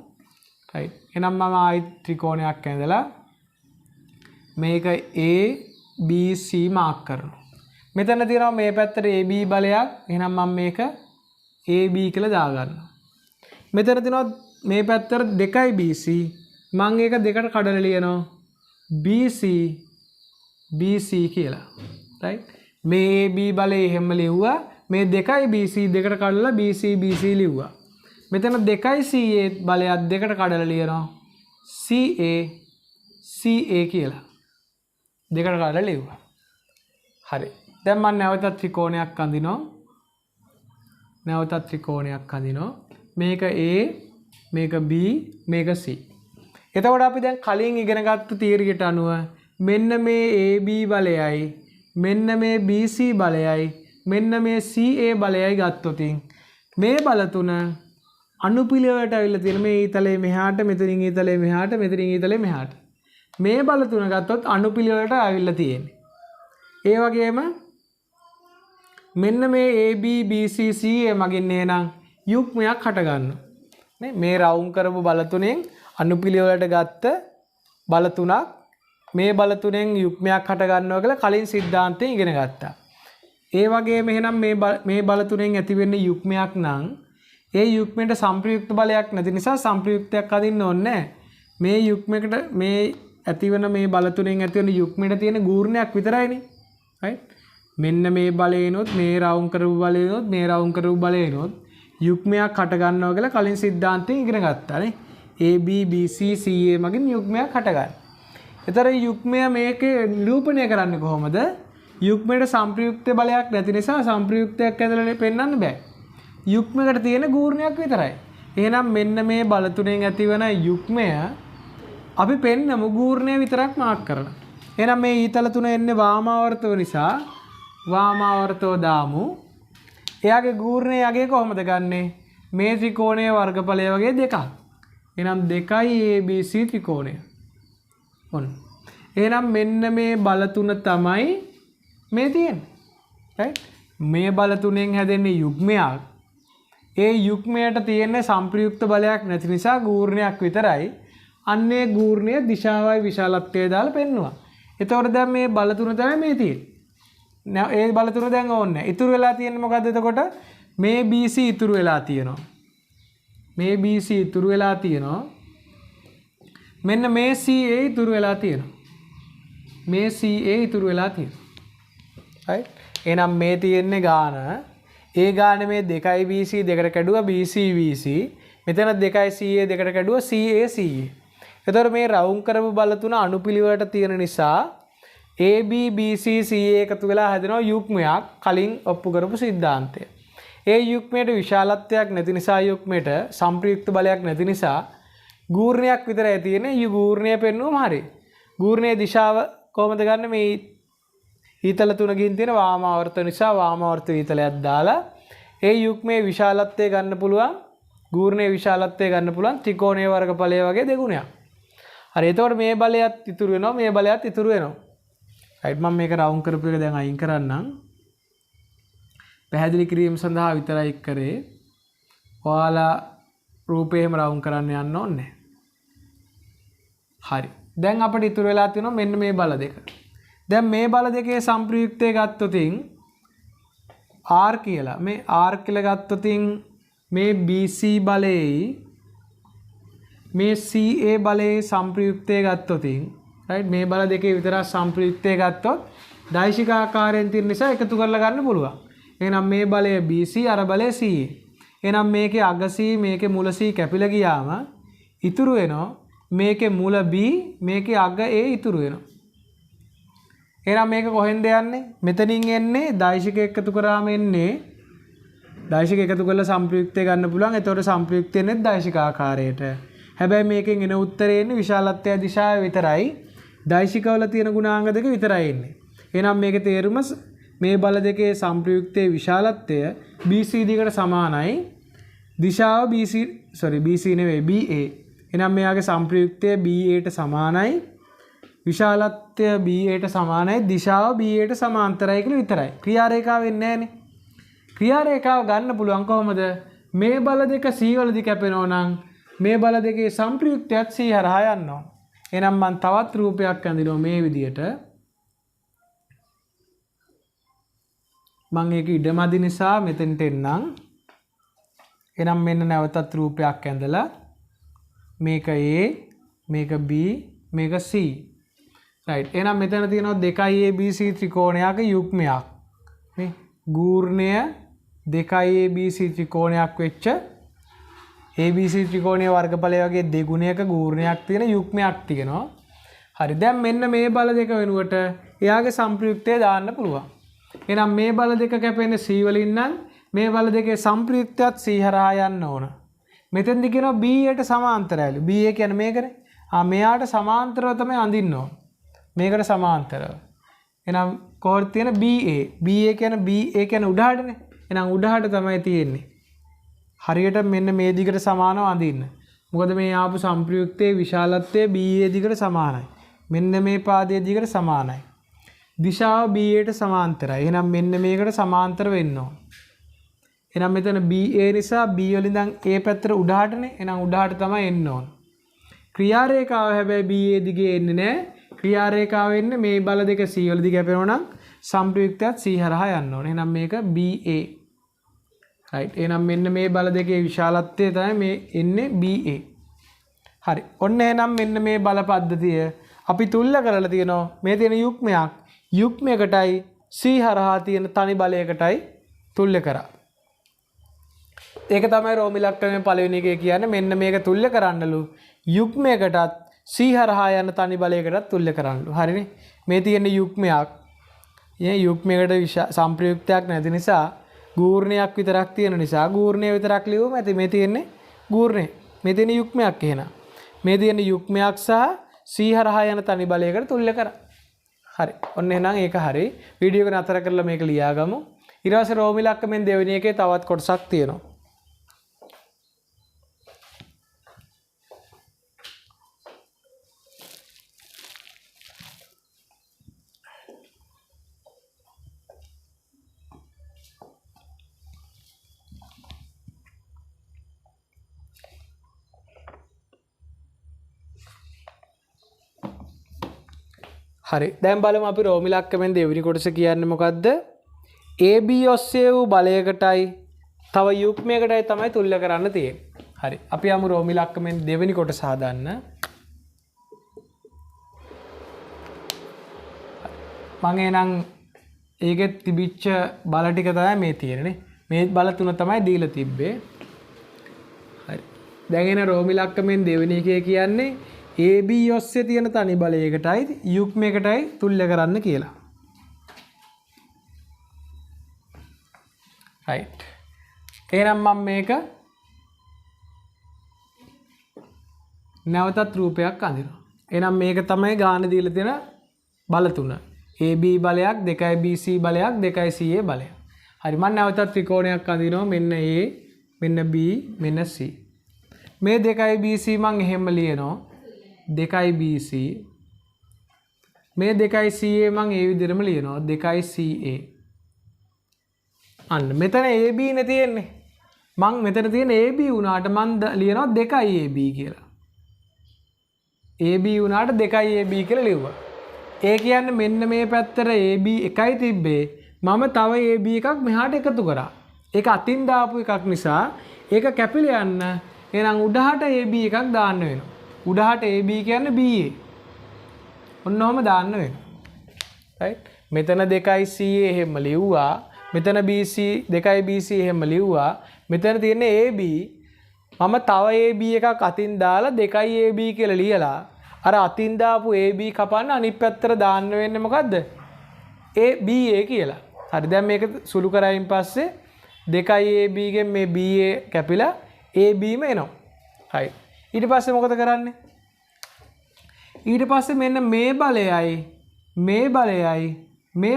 right. එහෙනම් මම ආයි ත්‍රිකෝණයක් ඇඳලා මේක ABC මාක් කරනවා. මෙතන තියෙනවා මේ පැත්තට AB බලයක්. එහෙනම් මම මේක AB කියලා දාගන්නවා. මෙතන තියෙනවා මේ පැත්තට 2යි BC. මම ඒක දෙකට කඩලා ලියනවා BC කියලා. right. මේ AB බලය එහෙම ලිව්වා. මේ 2යි BC දෙකට කඩලා BC ලිව්වා. මෙතන 2යි CA බලයක් දෙකට කඩලා ලියනවා CA කියලා. දෙකට කඩලා ලිව්වා. හරි. දැන් මම නැවතත් ත්‍රිකෝණයක් අඳිනවා. මේක A, මේක B, මේක C. එතකොට අපි දැන් කලින් ඉගෙනගත්තු තියරියට අනුව මෙන්න මේ AB බලයයි, මෙන්න මේ BC බලයයි, මෙන්න මේ CA බලයයි ගත්තොත් මේ බල තුන අනුපිළිවෙලට අවිල්ල තියෙන මේ ඊතලයේ මෙහාට, මෙතනින් ඊතලයේ මෙහාට, මෙතනින් ඊතලයේ මෙහාට. මේ බල තුන ගත්තොත් අනුපිළිවෙලට අවිල්ල තියෙන්නේ. ඒ වගේම මෙන්න මේ AB BC CA මගින් නේනම් යුග්මයක් හට ගන්නවා. නේ මේ රවුම් කරපු බල තුනෙන් අනුපිළිවෙලට ගත්ත බල තුනක් මේ බල තුනෙන් යුග්මයක් හට ගන්නවා කියලා කලින් සිද්ධාන්තයෙන් ඉගෙන ගත්තා. ඒ වගේම එහෙනම් මේ බල තුනෙන් ඇති වෙන්නේ යුග්මයක් නම් ඒ යුග්මයට සංප්‍රයුක්ත බලයක් නැති නිසා සංප්‍රයුක්තයක් අදින්න ඕනේ නැහැ. මේ යුග්මයකට මේ ඇතිවන මේ බල තුනෙන් ඇතිවන යුග්මයට තියෙන ගූර්ණයක් විතරයිනේ. right. මෙන්න මේ බලේනොත් මේ රවුම් කරපු බලේනොත් මේ රවුම් කරපු බලේනොත් යුග්මයක් හට ගන්නවා කියලා කලින් සිද්ධාන්තයෙන් ඉගෙන ගත්තා නේ. AB BC CA මගින් යුග්මයක් හට ගන්න. ඒතර යුග්මය මේකේ නිරූපණය කරන්නේ කොහොමද? යුග්මයට සංප්‍රයුක්ත බලයක් නැති නිසා සංප්‍රයුක්තයක් ඇදලා පෙන්වන්න බෑ. යුග්මයකට තියෙන ගූර්ණයක් විතරයි. එහෙනම් මෙන්න මේ බල තුනෙන් ඇතිවන යුග්මය අපි පෙන්නමු ගූර්ණය විතරක් මාක් කරලා. එහෙනම් මේ ඊතල තුන එන්නේ වාමාවර්තව නිසා වාමාවර්තව දාමු. එයාගේ ගූර්ණයේ යගේ කොහොමද ගන්නෙ? මේ ත්‍රිකෝණයේ වර්ගඵලය වගේ දෙකක්. එහෙනම් 2යි ABC ත්‍රිකෝණය. ඔන්න. එහෙනම් මෙන්න මේ බල තුන තමයි මේ තියෙන්නේ. right. මේ බල තුනෙන් හැදෙන්නේ යුග්මයක්. ඒ යුග්මයට තියෙන සංප්‍රයුක්ත බලයක් නැති නිසා ගූර්ණයක් විතරයි. අන්නේ ගූර්ණය දිශාවයි විශාලත්වය දාලා පෙන්නවා. එතකොට දැන් මේ බල තුන තමයි මේ තියෙන්නේ. ඒ බල තුන දැන් ඕනේ. ඉතුරු වෙලා තියෙන්නේ මොකද්ද එතකොට? මේ BC ඉතුරු වෙලා තියෙනවා. මේ BC ඉතුරු වෙලා තියෙනවා. මෙන්න මේ CA ඉතුරු වෙලා තියෙනවා. මේ CA ඉතුරු වෙලා තියෙනවා. right. එහෙනම් මේ තියෙන්නේ ගාන. ඒ ගාන මේ 2යි BC දෙකට කැඩුවා BC BC. මෙතන 2යි CA දෙකට කැඩුවා CA CA. එතකොට මේ රවුම් කරපු බල තුන අනුපිළිවෙලට තියෙන නිසා AB BC CA එකතු වෙලා හැදෙනවා යුග්මයක් කලින් ඔප්පු කරපු සිද්ධාන්තය. ඒ යුග්මයට විශාලත්වයක් නැති නිසා යුග්මයට සංප්‍රයුක්ත බලයක් නැති නිසා ගූර්ණයක් විතරයි තියෙන්නේ. යු ගූර්ණය පෙන්නුවම හරි. ගූර්ණයේ දිශාව කොහොමද ගන්න? මේ ඊතල තුනකින් තියෙන වාමාවර්ත නිසා වාමාවර්ත ඊතලයක් දාලා ඒ යුග්මයේ විශාලත්වය ගන්න පුළුවන්. ගූර්ණයේ විශාලත්වය ගන්න පුළුවන් ත්‍රිකෝණයේ වර්ගඵලය වගේ දෙගුණයක්. හරි එතකොට මේ බලයත් ඉතුරු වෙනවා මේ බලයත් ඉතුරු වෙනවා. රයිට් මම මේක රවුන්ඩ් කරපු එක දැන් අයින් කරන්නම්. පැහැදිලි කිරීම සඳහා විතරයි කරේ. ඔයාලා රූපේ එහෙම රවුන්ඩ් කරන්න යන්න ඕනේ. හරි. දැන් අපිට ඉතුරු වෙලා තියෙනවා මෙන්න මේ බල දෙක. දැන් මේ බල දෙකේ සම්ප්‍රයුක්තය ගත්තොතින් R කියලා. මේ R කියලා ගත්තොතින් මේ BC බලයයි මේ CA බලයේ සම්ප්‍රයුක්තය ගත්තොතින් රයිට් මේ බල දෙකේ විතරක් සම්ප්‍රයුක්තය ගත්තොත් දෛශිකාකාරයෙන් තියෙන නිසා එකතු කරලා ගන්න පුළුවන්. එහෙනම් මේ බලය BC අර බලය CA. එහෙනම් මේකේ අග C මේකේ මුල C කැපිලා ගියාම ඉතුරු වෙනවා මේකේ මුල B මේකේ අග A ඉතුරු වෙනවා. එහෙනම් මේක කොහෙන්ද යන්නේ? මෙතනින් එන්නේ දෛශික එකතු කරාම එන්නේ දෛශික එකතු කරලා සම්ප්‍රයුක්තය ගන්න පුළුවන්. ඒතකොට සම්ප්‍රයුක්තය එන්නේ දෛශිකාකාරයට. හැබැයි මේකෙන් එන උත්තරේ එන්නේ විශාලත්වය දිශාව විතරයි. දෛශිකවල තියෙන ගුණාංග දෙක විතරයි එන්නේ. එහෙනම් මේකේ තේරුම මේ බල දෙකේ සම්ප්‍රයුක්තයේ විශාලත්වය BC දිගට සමානයි. දිශාව BC නෙවෙයි BA. එහෙනම් මෙයාගේ සම්ප්‍රයුක්තය BA ට සමානයි. විශාලත්වය BA ට සමානයි. දිශාව BA ට සමාන්තරයි කියලා විතරයි. ක්‍රියා රේඛාව වෙන්නේ නැහනේ. ක්‍රියා රේඛාව ගන්න පුළුවන් කොහොමද? මේ බල දෙක C වලදී කැපෙනවා නම් මේ බල දෙකේ සම්ප්‍රයුක්තයත් C හරහා යනවා. එහෙනම් මම තවත් රූපයක් අඳිනවා මේ විදියට. මම ඒක ඉඩමදි නිසා මෙතෙන්ට එන්නම්. එහෙනම් මෙන්න නැවතත් රූපයක් ඇඳලා මේක A මේක B මේක C. රයිට්. එහෙනම් මෙතන තියෙනවා 2 ABC ත්‍රිකෝණයක යුග්මයක්. මේ ගූර්ණය 2 ABC ත්‍රිකෝණයක් වෙච්ච ABC ත්‍රිකෝණයේ වර්ගඵලය වගේ දෙගුණයක ගූර්ණයක් තියෙන යුග්මයක් තියෙනවා. හරි. දැන් මෙන්න මේ බල දෙක වෙනුවට එයාගේ සම්ප්‍රයුක්තය දාන්න පුළුවන්. එහෙනම් මේ බල දෙක කැපෙන්නේ C වලින් නම් මේ බල දෙකේ සම්ප්‍රයුක්තයත් C හරහා යන්න ඕන. මෙතෙන්දි කියනවා BA ට සමාන්තරයිලු. BA කියන්නේ මේකනේ. මෙයාට සමාන්තරව තමයි අඳින්න ඕන. මේකට සමාන්තරව. එහෙනම් කොහොමද තියෙන BA? BA කියන්නේ උඩහටනේ. එහෙනම් උඩහට තමයි තියෙන්නේ. හරියට මෙන්න මේ දිගට සමානව අඳින්න. මොකද මේ ආපු සම්ප්‍රයුක්තයේ විශාලත්වය BA දිගට සමානයි. මෙන්න මේ පාදයේ දිගට සමානයි. දිශාව BA ට සමාන්තරයි. එහෙනම් මෙන්න මේකට සමාන්තර වෙන්න ඕන. එහෙනම් මෙතන BA නිසා B වලින් ඉඳන් A පැත්තට උඩහටනේ. එහෙනම් උඩහට තමයි එන්න ඕන. ක්‍රියා රේඛාව හැබැයි BA දිගේ එන්නේ නැහැ. ක්‍රියා රේඛාව එන්නේ මේ බල දෙක C වලදී කැපෙනවා නම් සම්ප්‍රයුක්තයත් C හරහා යන්න ඕන. එහෙනම් මේක BA. right. එහෙනම් මෙන්න මේ බල දෙකේ විශාලත්වය තමයි මේ එන්නේ BA. හරි. ඔන්න එහෙනම් මෙන්න මේ බල පද්ධතිය අපි තුල්ල කරලා තියෙනවා. මේ තියෙන යුග්මයක් යුග්මයකටයි C හරහා තියෙන තනි බලයකටයි තුල්ල කරා. ඒක තමයි රෝම ඉලක්කමේ පළවෙනි එකේ කියන්නේ මෙන්න මේක තුල්ල කරන්නලු යුග්මයකටත් C හරහා යන තනි බලයකටත් තුල්ල කරන්නලු. හරිනේ. මේ තියෙන යුග්මයක් යුග්මයකට සම්ප්‍රයුක්තයක් නැති නිසා ගූර්ණයක් විතරක් තියෙන නිසා ගූර්ණය විතරක් ලියුවම ඇති මේ තියෙන්නේ ගූර්ණය. මේ තියෙන යුග්මයක් එහෙනම්. මේ තියෙන යුග්මයක් සහ C හරහා යන තනි බලයකට තුල්ල කරා. හරි. ඔන්න එහෙනම් ඒක හරි. වීඩියෝ එක නතර කරලා මේක ලියාගමු. ඊට පස්සේ රෝම ඉලක්කමෙන් දෙවෙනි එකේ තවත් කොටසක් තියෙනවා. හරි. දැන් බලමු අපි රෝම ඉලක්කමෙන් දෙවෙනි කොටස කියන්නේ මොකද්ද? AB ඔස්සේ වූ බලයකටයි තව යුග්මයකටයි තමයි තුල්ල කරන්න තියෙන්නේ. හරි. අපි යමු රෝම ඉලක්කමෙන් දෙවෙනි කොටස හදන්න. මම එනං ඒකෙත් තිබිච්ච බල ටික තමයි මේ තියෙන්නේ. මේ බල තුන තමයි දීලා තිබ්බේ. හරි. දැන් එන රෝම ඉලක්කමෙන් දෙවෙනි එකේ කියන්නේ AB ඔස්සේ තියෙන තනි බලයකටයි යුග්මයකටයි තුල්ල කරන්න කියලා. right. එහෙනම් මම මේක නැවතත් රූපයක් අඳිනවා. එහෙනම් මේක තමයි ගාන දීලා තියෙන බල තුන. AB බලයක් 2 BC බලයක් 2 CA බලයක්. හරි. මම නැවතත් ත්‍රිකෝණයක් අඳිනවා. මෙන්න A මෙන්න B මෙන්න C. මේ 2 BC මම එහෙම ලියනවා. 2යි BC මේ 2යි CA මම ඒ විදිහටම ලියනවා 2යි CA අන්න මෙතන AB නේ තියෙන්නේ මම මෙතන තියෙන AB වුණාට මම ලියනවා 2යි AB කියලා AB වුණාට 2යි AB කියලා ලිව්වා ඒ කියන්නේ මෙන්න මේ පැත්තට AB එකයි තිබ්බේ මම තව AB එකක් මෙහාට එකතු කරා ඒක අතින් දාපු එකක් නිසා ඒක කැපිලා යන්න එහෙනම් උඩහට AB එකක් දාන්න වෙනවා උඩහට AB කියන්නේ BA ඔන්නෝම දාන්න වෙනවා right මෙතන 2යි CA එහෙම ලිව්වා මෙතන BC 2යි BC එහෙම ලිව්වා මෙතන තියෙන්නේ AB මම තව AB එකක් අතින් දාලා 2යි AB කියලා ලියලා අර අතින් දාපු AB කපන්න අනිත් පැත්තට දාන්න වෙන්නේ මොකද්ද BA කියලා හරි දැන් මේක සුළු කරයින් පස්සේ 2යි AB ගෙන් මේ BA කැපිලා AB ම එනවා හරි ඊට පස්සේ මොකද කරන්නේ ඊට පස්සේ මෙන්න මේ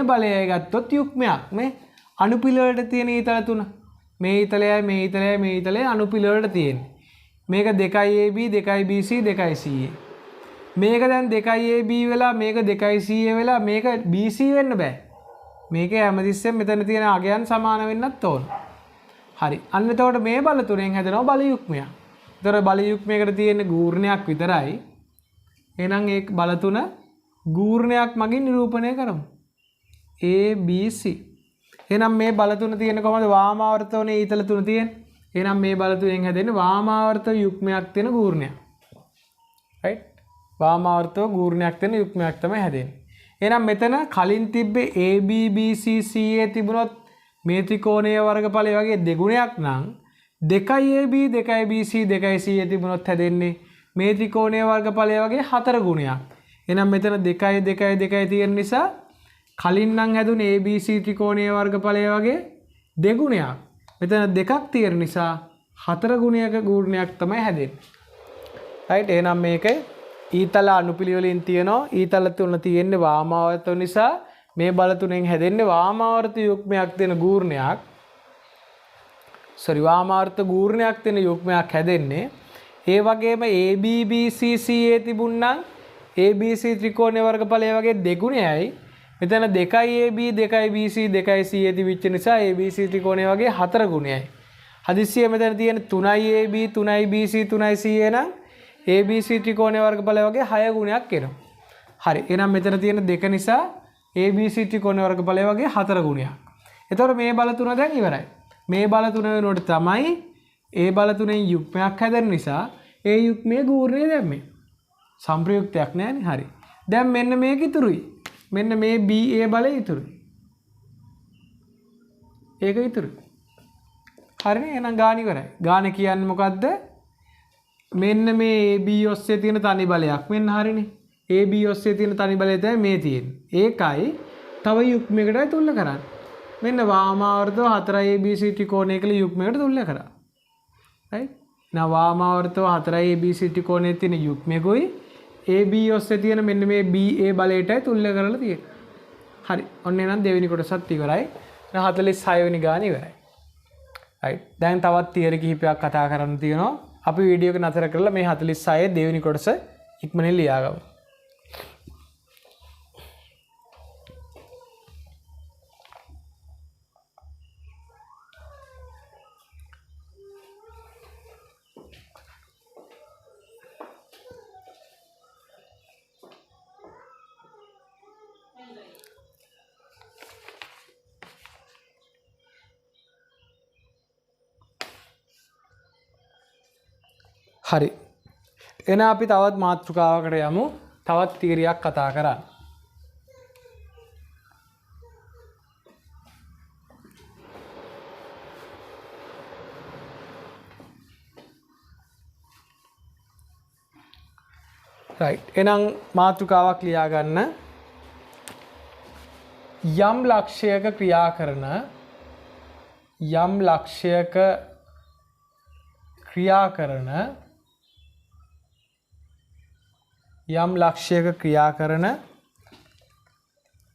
බලයයි ගත්තොත් යුක්මයක් මේ අනුපිළිවෙලට තියෙන ඊතල තුන මේ ඊතලයයි මේ ඊතලයයි මේ ඊතලයේ අනුපිළිවෙලට තියෙන්නේ මේක 2යි AB 2යි BC 2යි CA මේක දැන් 2යි AB වෙලා මේක 2යි CA වෙලා මේක BC වෙන්න බෑ මේක හැමතිස්සෙම මෙතන තියෙන අගයන් සමාන වෙන්නත් ඕන හරි අන්න එතකොට මේ බල තුනෙන් හැදෙනවා බල යුක්මයක් ඒතර බල යුක්මයකට තියෙන ගූර්ණයක් විතරයි එහෙනම් ඒ බල තුන ගූර්ණයක් මගින් නිරූපණය කරමු ABC එහෙනම් මේ බල තුන තියෙන්නේ කොහමද වාමාවර්ත වනේ ඊතල තුන තියෙන්නේ එහෙනම් මේ බල තුනෙන් හැදෙන්නේ වාමාවර්ත යුක්මයක් තියෙන ගූර්ණයක් right වාමාවර්තව ගූර්ණයක් තියෙන යුක්මයක් තමයි හැදෙන්නේ එහෙනම් මෙතන කලින් තිබ්බේ AB BC CA තිබුණොත් මේ ත්‍රිකෝණයේ වර්ගඵලය වගේ දෙගුණයක් නම් 2යි AB 2යි BC 2යි CA තිබුණොත් හැදෙන්නේ මේ ත්‍රිකෝණයේ වර්ගඵලය වගේ 4 ගුණයක් එහෙනම් මෙතන 2යි 2යි 2යි තියෙන නිසා කලින් නම් හැදුනේ ABC ත්‍රිකෝණයේ වර්ගඵලය වගේ දෙගුණයක් මෙතන දෙකක් තියෙන නිසා 4 ගුණයක ගූර්ණයක් තමයි හැදෙන්නේ right එහෙනම් මේක ඊතල අනුපිළිවෙලින් තියෙනවා ඊතල තුන තියෙන්නේ වාමාවර්ත නිසා මේ බල තුනෙන් හැදෙන්නේ වාමාවර්ත යුග්මයක් තියෙන ගූර්ණයක් වාමාවර්ත ගූර්ණයක් තියෙන යුග්මයක් හැදෙන්නේ ඒ වගේම AB BC CA තිබුණනම් ABC ත්‍රිකෝණයේ වර්ගඵලය වගේ දෙගුණයයි මෙතන 2යි AB 2යි BC 2යි CA තිබිච්ච නිසා ABC ත්‍රිකෝණය වගේ 4 ගුණයයි හදිස්සිය මෙතන තියෙන 3යි AB 3යි BC 3යි CA නම් ABC ත්‍රිකෝණයේ වර්ගඵලය වගේ 6 ගුණයක් එනවා. හරි. එහෙනම් මෙතන තියෙන 2 නිසා ABC ත්‍රිකෝණයේ වර්ගඵලය වගේ 4 ගුණයක්. එතකොට මේ බල තුන දැන් ඉවරයි. මේ බල තුන වෙනකොට තමයි ඒ බල තුනෙන් යුග්මයක් හැදෙන නිසා ඒ යුග්මයේ ගූර්ණය දැම්මේ. සම්ප්‍රයුක්තයක් නෑනේ. හරි. දැන් මෙන්න මේක ඉතුරුයි. මෙන්න මේ BA බලය ඉතුරුයි. ඒක ඉතුරුයි. හරිනේ. එහෙනම් ගාන ඉවරයි. ගාන කියන්නේ මොකද්ද? මෙන්න මේ AB ඔස්සේ තියෙන තනි බලයක් මෙන්න හරිනේ AB ඔස්සේ තියෙන තනි බලය තමයි මේ තියෙන්නේ ඒකයි තව යුග්මයකටයි තුල්ල කරන්නේ මෙන්න වාමාවර්තව 4යි ABC ත්‍රිකෝණයක යුග්මයකට තුල්ල කරා right now වාමාවර්තව 4යි ABC ත්‍රිකෝණයේ තියෙන යුග්මයකයි AB ඔස්සේ තියෙන මෙන්න මේ BA බලයටයි තුල්ල කරලා තියෙන්නේ හරි ඔන්න එහෙනම් දෙවෙනි කොටසත් ඉවරයි 46 වෙනි ගාන ඉවරයි right දැන් තවත් තියරි කිහිපයක් කතා කරන්න තියෙනවා අපි වීඩියෝ එක නතර කරලා මේ 46 දෙවෙනි කොටස ඉක්මනින් ලියාගමු. හරි. එහෙනම් අපි තවත් මාතෘකාවකට යමු. තවත් තීරියක් කතා කරන්න. right. එහෙනම් මාතෘකාවක් ලියා ගන්න. යම් ලක්ෂයක ක්‍රියා කරන යම් ලක්ෂයක ක්‍රියා කරන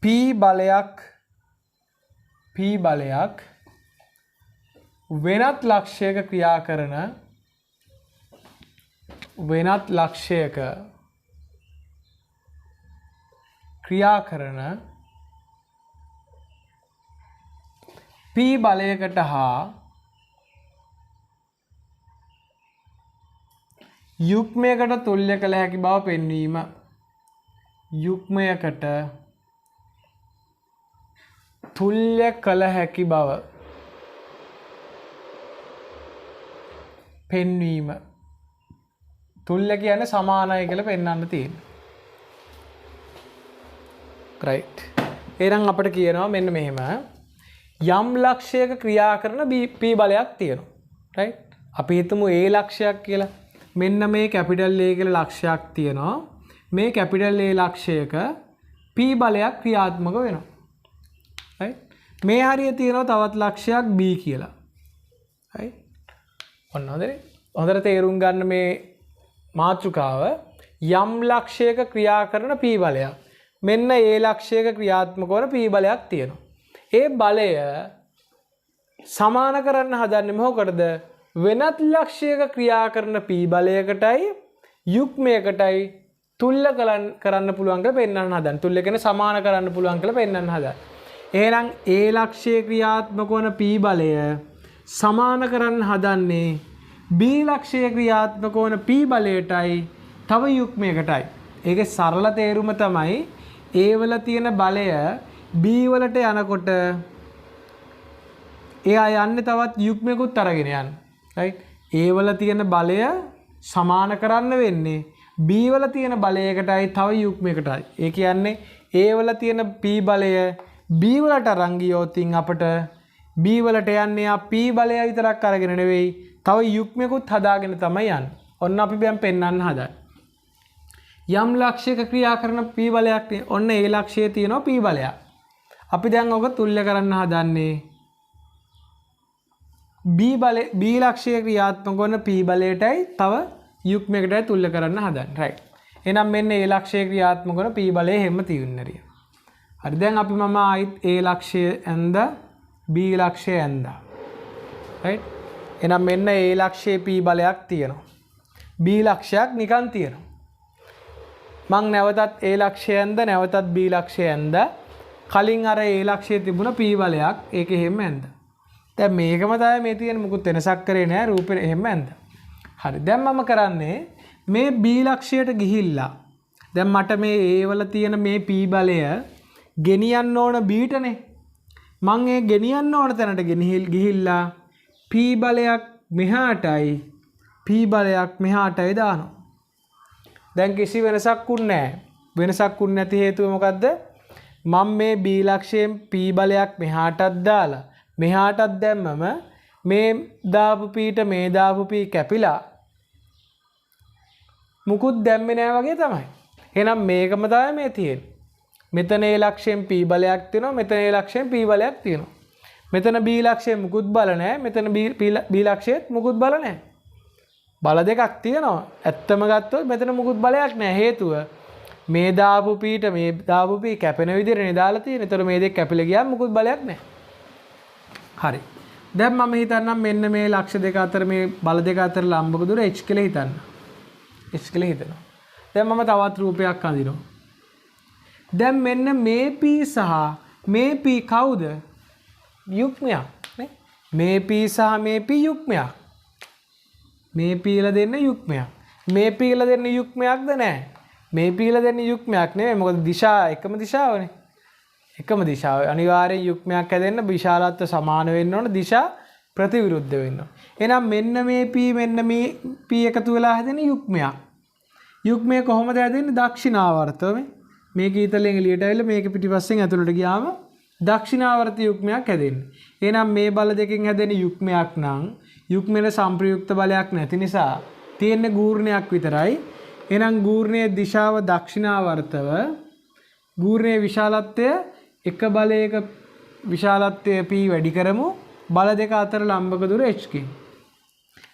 P බලයක් වෙනත් ලක්ෂයක ක්‍රියා කරන ක්‍රියා කරන p බලයකට හා යුග්මයකට තුල්‍ය කළ හැකි බව පෙන්වීම. යුග්මයකට තුල්‍ය කළ හැකි බව පෙන්වීම. තුල්‍ය කියන්නේ සමානයි කියලා පෙන්වන්න තියෙනවා. right. එහෙනම් අපිට කියනවා මෙන්න මෙහෙම යම් ලක්ෂයක ක්‍රියා කරන p බලයක් තියෙනවා. right. අපි හිතමු a ලක්ෂයක් කියලා. මෙන්න මේ කැපිටල් A කියලා ලක්ෂයක් තියෙනවා. මේ කැපිටල් A ලක්ෂයක p බලයක් ක්‍රියාත්මක වෙනවා. right. මේ හරිය තියෙනවා තවත් ලක්ෂයක් b කියලා. right. ඔන්න හොඳට තේරුම් ගන්න මේ මාතෘකාව යම් ලක්ෂයක ක්‍රියා කරන p බලයක්. මෙන්න A ලක්ෂයක ක්‍රියාත්මක වන p බලයක් තියෙනවා. ඒ බලය සමාන කරන්න හදන්නේ මොකටද? වෙනත් ලක්ෂයක ක්‍රියා කරන p බලයකටයි යුග්මයකටයි තුල්‍ය කරන්න පුළුවන් කියලා පෙන්වන්න හදන. තුල්‍ය කියන්නේ සමාන කරන්න පුළුවන් කියලා පෙන්වන්න හදන. එහෙනම් A ලක්ෂයේ ක්‍රියාත්මක වන p බලය සමාන කරන්න හදන්නේ B ලක්ෂයේ ක්‍රියාත්මක වන p බලයටයි තව යුග්මයකටයි. ඒකේ සරල තේරුම තමයි A වල තියෙන බලය B වලට යනකොට එයා යන්නේ තවත් යුග්මයකුත් අරගෙන යන්නේ. right. A වල තියෙන බලය සමාන කරන්න වෙන්නේ B වල තියෙන බලයකටයි තව යුග්මයකටයි. ඒ කියන්නේ A වල තියෙන p බලය B වලට අරන් ගියොත් අපට B වලට යන්නේ ආ p බලය විතරක් අරගෙන නෙවෙයි තව යුග්මයකුත් හදාගෙන තමයි යන්නේ. ඔන්න අපි දැන් පෙන්වන්න හදන්නේ. යම් ලක්ෂයක ක්‍රියා කරන p බලයක් ඔන්න A ලක්ෂයේ තියෙනවා p බලයක්. අපි දැන් ඔක තුල්‍ය කරන්න හදන්නේ B ලක්ෂයේ ක්‍රියාත්මක වන p බලයටයි තව යුග්මයකටයි තුල්‍ය කරන්න හදන්නේ. right. එහෙනම් මෙන්න A ලක්ෂයේ ක්‍රියාත්මක වන p බලය හැම තියෙන්නේ. හරි. දැන් අපි මම ආයිත් A ලක්ෂය ඇඳ B ලක්ෂය ඇඳා. right. එහෙනම් මෙන්න A ලක්ෂයේ p බලයක් තියෙනවා. B ලක්ෂයක් නිකන් තියෙනවා. මං නැවතත් A ලක්ෂය ඇඳ නැවතත් B ලක්ෂය ඇඳ කලින් අර A ලක්ෂයේ තිබුණ p බලයක් ඒක එහෙම ඇඳ. දැන් මේකම තමයි මේ තියෙන මුකුත් වෙනසක් කරේ නෑ රූපේ එහෙම ඇඳ. හරි. දැන් මම කරන්නේ මේ B ලක්ෂයට ගිහිල්ලා දැන් මට මේ A වල තියෙන මේ p බලය ගෙනියන්න ඕන B ටනේ. මං ඒ ගෙනියන්න ඕන තැනට ගිහිල්ලා p බලයක් මෙහාටයි p බලයක් මෙහාටයි දානවා. දැන් කිසි වෙනසක් උන්නේ නැහැ. වෙනසක් උන්නේ නැති හේතුව මොකද්ද? මම මේ B ලක්ෂයෙන් p බලයක් මෙහාටත් දාලා මෙහාටත් දැම්මම මේ දාපු පීට මේ දාපු පී කැපිලා මුකුත් දැම්මේ නැහැ වගේ තමයි. එහෙනම් මේකම තමයි මේ තියෙන්නේ. මෙතන A ලක්ෂයෙන් p බලයක් තියෙනවා. මෙතන A ලක්ෂයෙන් p බලයක් තියෙනවා. මෙතන B ලක්ෂයෙන් මුකුත් බල නැහැ. මෙතන B ලක්ෂයෙන් මුකුත් බල නැහැ. බල දෙකක් තියෙනවා. ඇත්තම ගත්තොත් මෙතන මුකුත් බලයක් නැහැ. හේතුව මේ දාපු පීට මේ දාපු පී කැපෙන විදිහට දාලා තියෙන්නේ. ඒතර මේ දෙක කැපිලා ගියාම මුකුත් බලයක් නැහැ. හරි. දැන් මම හිතන්නම් මෙන්න මේ ලක්ෂ දෙක අතර මේ බල දෙක අතර ලම්බක දුර h කියලා හිතන්න. h කියලා හිතනවා. දැන් මම තවත් රූපයක් අඳිනවා. දැන් මෙන්න මේ p සහ මේ p කවුද? යුග්මයක් නේ. මේ p සහ මේ p යුග්මයක්. මේ p ලා දෙන්නේ යුග්මයක්. මේ p ලා දෙන්නේ යුග්මයක්ද නැහැ. මේ p ලා දෙන්නේ යුග්මයක් නෙවෙයි. මොකද දිශා එකම දිශාවනේ. එකම දිශාව. අනිවාර්යෙන් යුග්මයක් හැදෙන්න විශාලත්ව සමාන වෙන්න ඕන. දිශා ප්‍රතිවිරුද්ධ වෙන්න ඕන. එහෙනම් මෙන්න මේ p මෙන්න මේ p එකතු වෙලා හැදෙන යුග්මයක්. යුග්මය කොහොමද හැදෙන්නේ? දක්ෂිනාවර්තව. මේක ඊතලෙන් එළියට ඇවිල්ලා මේක පිටිපස්සෙන් ඇතුළට ගියාම දක්ෂිනාවර්ත යුග්මයක් හැදෙන්නේ. එහෙනම් මේ බල දෙකෙන් හැදෙන යුග්මයක් නම් යුග්මෙල සංප්‍රයුක්ත බලයක් නැති නිසා තියෙන්නේ ගූර්ණයක් විතරයි. එහෙනම් ගූර්ණයේ දිශාව දක්ෂිනාවර්තව ගූර්ණයේ විශාලත්වය එක බලයක විශාලත්වය p වැඩි කරමු. බල දෙක අතර ලම්බක දුර h කින්.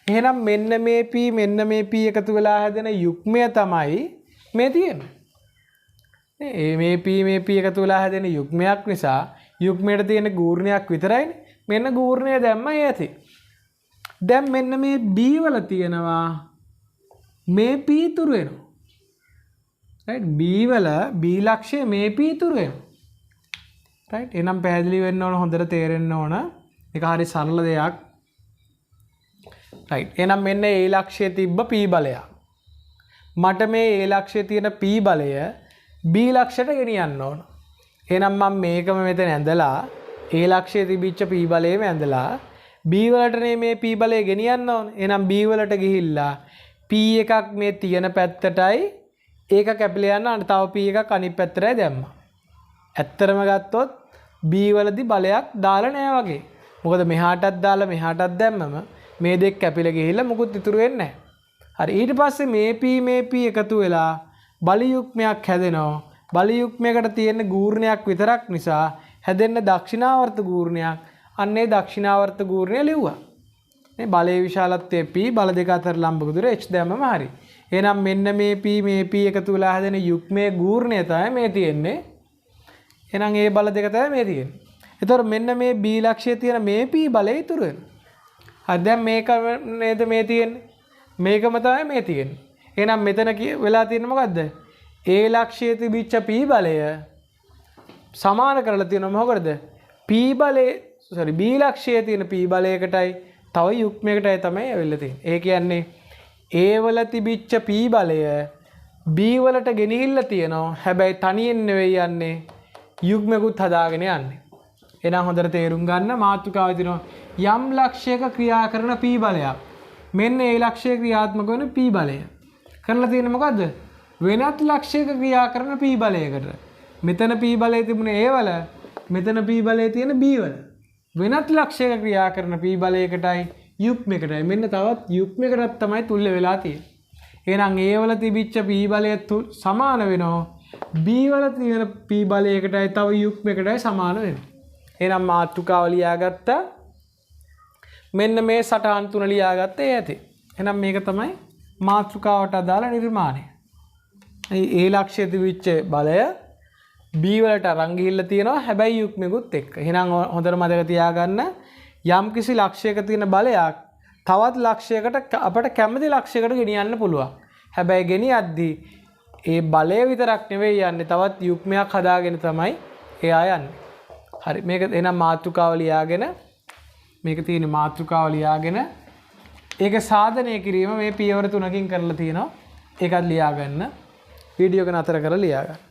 එහෙනම් මෙන්න මේ p මෙන්න මේ p එකතු වෙලා හැදෙන යුග්මය තමයි මේ තියෙන්නේ. මේ p එකතු වෙලා හැදෙන යුග්මයක් නිසා යුග්මයට තියෙන ගූර්ණයක් විතරයිනේ. මෙන්න ගූර්ණය දැම්මයි ඇති. දැන් මෙන්න මේ b වල තියෙනවා මේ p තුරු වෙනවා. right b වල b ලක්ෂය මේ p ඉතුරු වෙනවා right එහෙනම් පැහැදිලි වෙන්න ඕන හොඳට තේරෙන්න ඕන ඒක හරි සරල දෙයක් right එහෙනම් මෙන්න a ලක්ෂයේ තිබ්බ p බලයක් මට මේ a ලක්ෂයේ තියෙන p බලය b ලක්ෂයට ගෙනියන්න ඕන එහෙනම් මම මේකම මෙතන ඇඳලා a ලක්ෂයේ තිබිච්ච p බලයම ඇඳලා b වලටනේ මේ p බලය ගෙනියන්න ඕන එහෙනම් b වලට ගිහිල්ලා p එකක් මේ තියෙන පැත්තටයි ඒක කැපිලා යන අන්න තව p එකක් අනිත් පැත්තටයි දැම්මා ඇත්තරම ගත්තොත් b වලදී බලයක් දාලා නැහැ වගේ. මොකද මෙහාටත් දාලා මෙහාටත් දැම්මම මේ දෙක කැපිලා ගිහිල්ලා මුකුත් ඉතුරු වෙන්නේ නැහැ. හරි ඊට පස්සේ මේ p එකතු වෙලා බල යුග්මයක් හැදෙනවා. බල යුග්මයකට තියෙන ගූර්ණයක් විතරක් නිසා හැදෙන්න දක්ෂිනාවර්ත ගූර්ණයක්. අන්නේ දක්ෂිනාවර්ත ගූර්ණය ලිව්වා. මේ බලයේ විශාලත්වයේ p බල දෙක අතර ලම්බක දුර h දැම්මම හරි. එහෙනම් මෙන්න මේ p එකතු වෙලා හැදෙන යුග්මයේ ගූර්ණය තමයි මේ තියෙන්නේ. එහෙනම් ඒ බල දෙක තමයි මේ තියෙන්නේ. ඒතකොට මෙන්න මේ b ලක්ෂයේ තියෙන මේ p බලය ඉතුරු වෙනවා. හරි දැන් මේක නේද මේ තියෙන්නේ. මේකම තමයි මේ තියෙන්නේ. එහෙනම් මෙතන වෙලා තියෙන්නේ මොකද්ද? a ලක්ෂයේ තිබිච්ච p බලය සමාන කරලා තියෙනවා මොකද? p බලයේ b ලක්ෂයේ තියෙන p බලයකටයි තව යුග්මයකටයි තමයි ඇවිල්ලා තියෙන්නේ. ඒ කියන්නේ a වල තිබිච්ච p බලය b වලට ගෙනිහිල්ලා තියෙනවා. හැබැයි තනියෙන් නෙවෙයි යන්නේ. යුග්මකුත් හදාගෙන යන්නේ. එහෙනම් හොඳට තේරුම් ගන්න මාතෘකාවේ තියෙනවා යම් ලක්ෂයක ක්‍රියා කරන p බලයක්. මෙන්න ඒ ලක්ෂයේ ක්‍රියාත්මක වෙන p බලය. කරලා තියෙන්නේ මොකද්ද? වෙනත් ලක්ෂයක ක්‍රියා කරන p බලයකට. මෙතන p බලය තිබුණේ a වල, මෙතන p බලය තියෙන b වල. වෙනත් ලක්ෂයක ක්‍රියා කරන p බලයකටයි යුග්මයකටයි. මෙන්න තවත් යුග්මයකටත් තමයි තුල්ල වෙලා තියෙන්නේ. එහෙනම් a වල තිබිච්ච p බලය සමාන වෙනවා b වල තියෙන p බලයකටයි තව යුග්මයකටයි සමාන වෙනවා. එහෙනම් මාතෘකාව ලියාගත්තා. මෙන්න මේ සටහන් තුන ලියාගත්තේ ඇති. එහෙනම් මේක තමයි මාතෘකාවට අදාළ නිර්මාණය. ඒ ලක්ෂයේ තිබිච්ච බලය b වලට අරන් ගිහිල්ලා තියෙනවා හැබැයි යුග්මෙකුත් එක්ක. එහෙනම් හොඳට මතක තියාගන්න යම්කිසි ලක්ෂයක තියෙන බලයක් තවත් ලක්ෂයකට අපිට කැමති ලක්ෂයකට ගෙනියන්න පුළුවන්. හැබැයි ගෙනියද්දී ඒ බලය විතරක් නෙවෙයි යන්නේ තවත් යුග්මයක් හදාගෙන තමයි එයා යන්නේ. හරි මේක එහෙනම් මාතෘකාව ලියාගෙන මේක තියෙන මාතෘකාව ලියාගෙන ඒක සාධනය කිරීම මේ පියවර තුනකින් කරලා තියෙනවා. ඒකත් ලියා ගන්න. වීඩියෝ එක නතර කරලා ලියා ගන්න.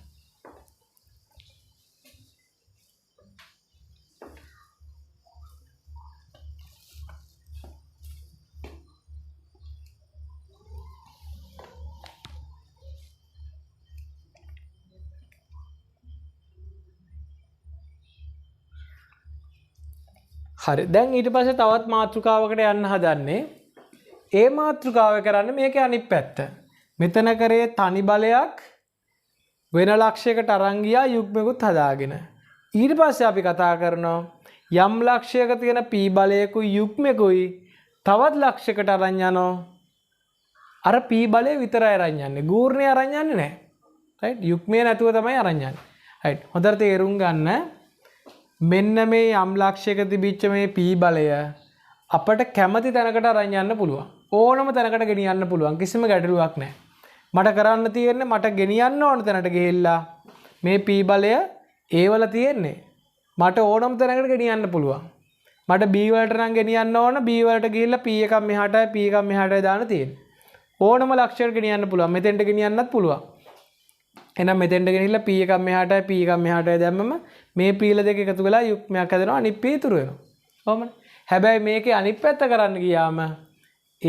හරි දැන් ඊට පස්සේ තවත් මාතෘකාවකට යන්න හදන්නේ. ඒ මාතෘකාව කරන්නේ මේකේ අනිත් පැත්ත. මෙතන කරේ තනි බලයක් වෙන ලක්ෂයකට අරන් ගියා යුග්මකුත් හදාගෙන. ඊට පස්සේ අපි කතා කරනවා යම් ලක්ෂයක තියෙන p බලයකුයි යුග්මකුයි තවත් ලක්ෂයකට අරන් යනවා. අර p බලය විතරයි අරන් යන්නේ. ගූර්ණය අරන් යන්නේ නැහැ. රයිට් යුග්මය නැතුව තමයි අරන් යන්නේ. රයිට් හොඳට තේරුම් ගන්න. මෙන්න මේ යම් ලක්ෂයක තිබිච්ච මේ p බලය අපට කැමති තැනකට අරන් යන්න පුළුවන්. ඕනම තැනකට ගෙනියන්න පුළුවන්. කිසිම ගැටලුවක් නැහැ. මට කරන්න තියෙන්නේ මට ගෙනියන්න ඕන තැනට ගිහිල්ලා මේ p බලය a වල තියෙන්නේ. මට ඕනම තැනකට ගෙනියන්න පුළුවන්. මට b වලට නම් ගෙනියන්න ඕන b වලට ගිහිල්ලා p එකක් මෙහාටයි p එකක් මෙහාටයි දාන්න තියෙන්නේ. ඕනම ලක්ෂයකට ගෙනියන්න පුළුවන්. මෙතෙන්ට ගෙනියන්නත් පුළුවන්. එහෙනම් මෙතෙන්ට ගෙනිහිල්ලා p එකක් මෙහාටයි p එකක් මෙහාටයි දැම්මම මේ p දෙක එකතු වෙලා යුග්මයක් හදනවා අනිත් p ඉතුරු වෙනවා. කොහොමද? හැබැයි මේකේ අනිත් පැත්ත කරන්න ගියාම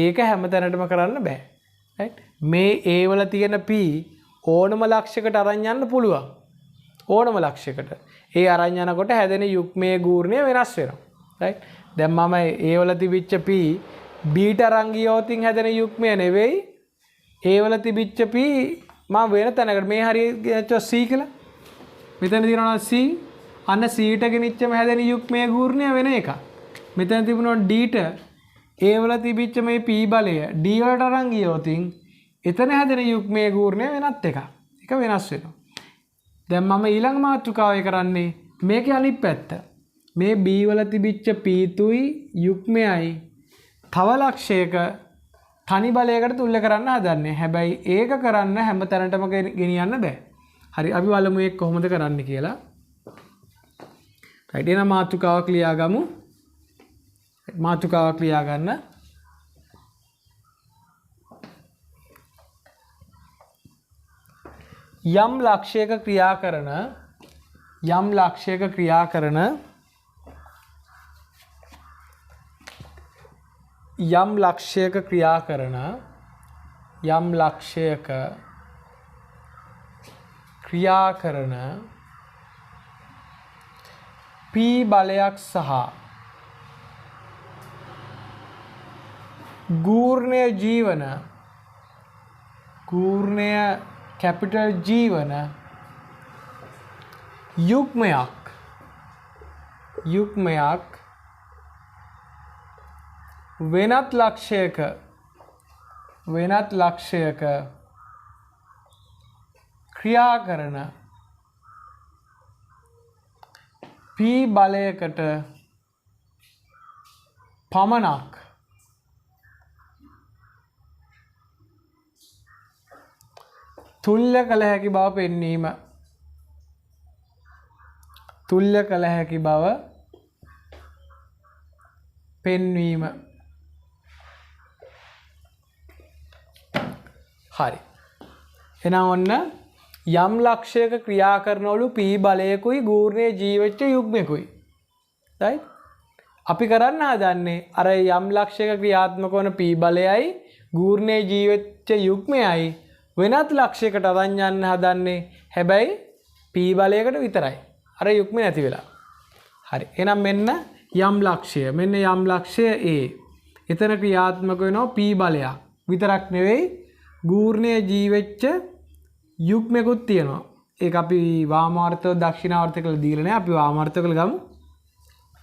ඒක හැම තැනටම කරන්න බෑ. රයිට්? මේ a වල තියෙන p ඕනම ලක්ෂයකට අරන් යන්න පුළුවන්. ඕනම ලක්ෂයකට. ඒ අරන් යනකොට හැදෙන යුග්මයේ ගූර්ණය වෙනස් වෙනවා. රයිට්? දැන් මම a වල තිබිච්ච p b ට අරන් ගියොතින් හැදෙන යුග්මය නෙවෙයි a වල තිබිච්ච p මම වෙන තැනකට මේ හරියට c කියලා. මෙතන තියෙනවා c අන්න c ට ගෙනිච්චම හැදෙන යුග්මයේ ගූර්ණය වෙන එකක්. මෙතන තිබුණා d ට a වල තිබිච්ච මේ p බලය d වලට අරන් ගියොතින් එතන හැදෙන යුග්මයේ ගූර්ණය වෙනත් එකක්. ඒක වෙනස් වෙනවා. දැන් මම ඊළඟ මාතෘකාවේ කරන්නේ මේකේ අනිත් පැත්ත. මේ b වල තිබිච්ච p තුයි යුග්මයයි තව ලක්ෂයක තනි බලයකට තුල්ල කරන්න හදන්නේ. හැබැයි ඒක කරන්න හැම තැනටම ගෙනියන්න බෑ. හරි අපි බලමු ඒක කොහොමද කරන්න කියලා. right එහෙනම් මාතෘකාවක් ලියා ගමු. මාතෘකාවක් ලියා ගන්න. යම් ලක්ෂයක ක්‍රියා කරන යම් ලක්ෂයක ක්‍රියා කරන යම් ලක්ෂයක ක්‍රියා කරන යම් ලක්ෂයක ක්‍රියා කරන P බලයක් සහ ගූර්ණය ජීවන ගූර්ණය කැපිටල් ජීවන යුග්මයක් වෙනත් ලක්ෂයක ක්‍රියා කරන P බලයකට පමණක් තුල්‍ය කළ හැකි බව පෙන්වීම. තුල්‍ය කළ හැකි බව පෙන්වීම. හරි. එහෙනම් ඔන්න යම් ලක්ෂයක ක්‍රියා කරනවලු P බලයකුයි ගූර්ණයේ ජීවෙච්ච යුග්මයකුයි. right? අපි කරන්න හදන්නේ අර යම් ලක්ෂයක ක්‍රියාත්මක වන P බලයයි ගූර්ණයේ ජීවෙච්ච යුග්මයයි වෙනත් ලක්ෂයකට අරන් යන්න හදන්නේ. හැබැයි P බලයකට විතරයි. අර යුග්ම නැති වෙලා. හරි. එහෙනම් මෙන්න යම් ලක්ෂය. මෙන්න යම් ලක්ෂය A. එතන ක්‍රියාත්මක වෙනවා P බලයක්. විතරක් නෙවෙයි ගූර්ණයේ ජීවෙච්ච යුග්මයකුත් තියෙනවා. ඒක අපි වාමාර්ථව දක්ෂිනාවර්ත කියලා දීලා නැහැ. අපි වාමාර්ථ කියලා ගමු.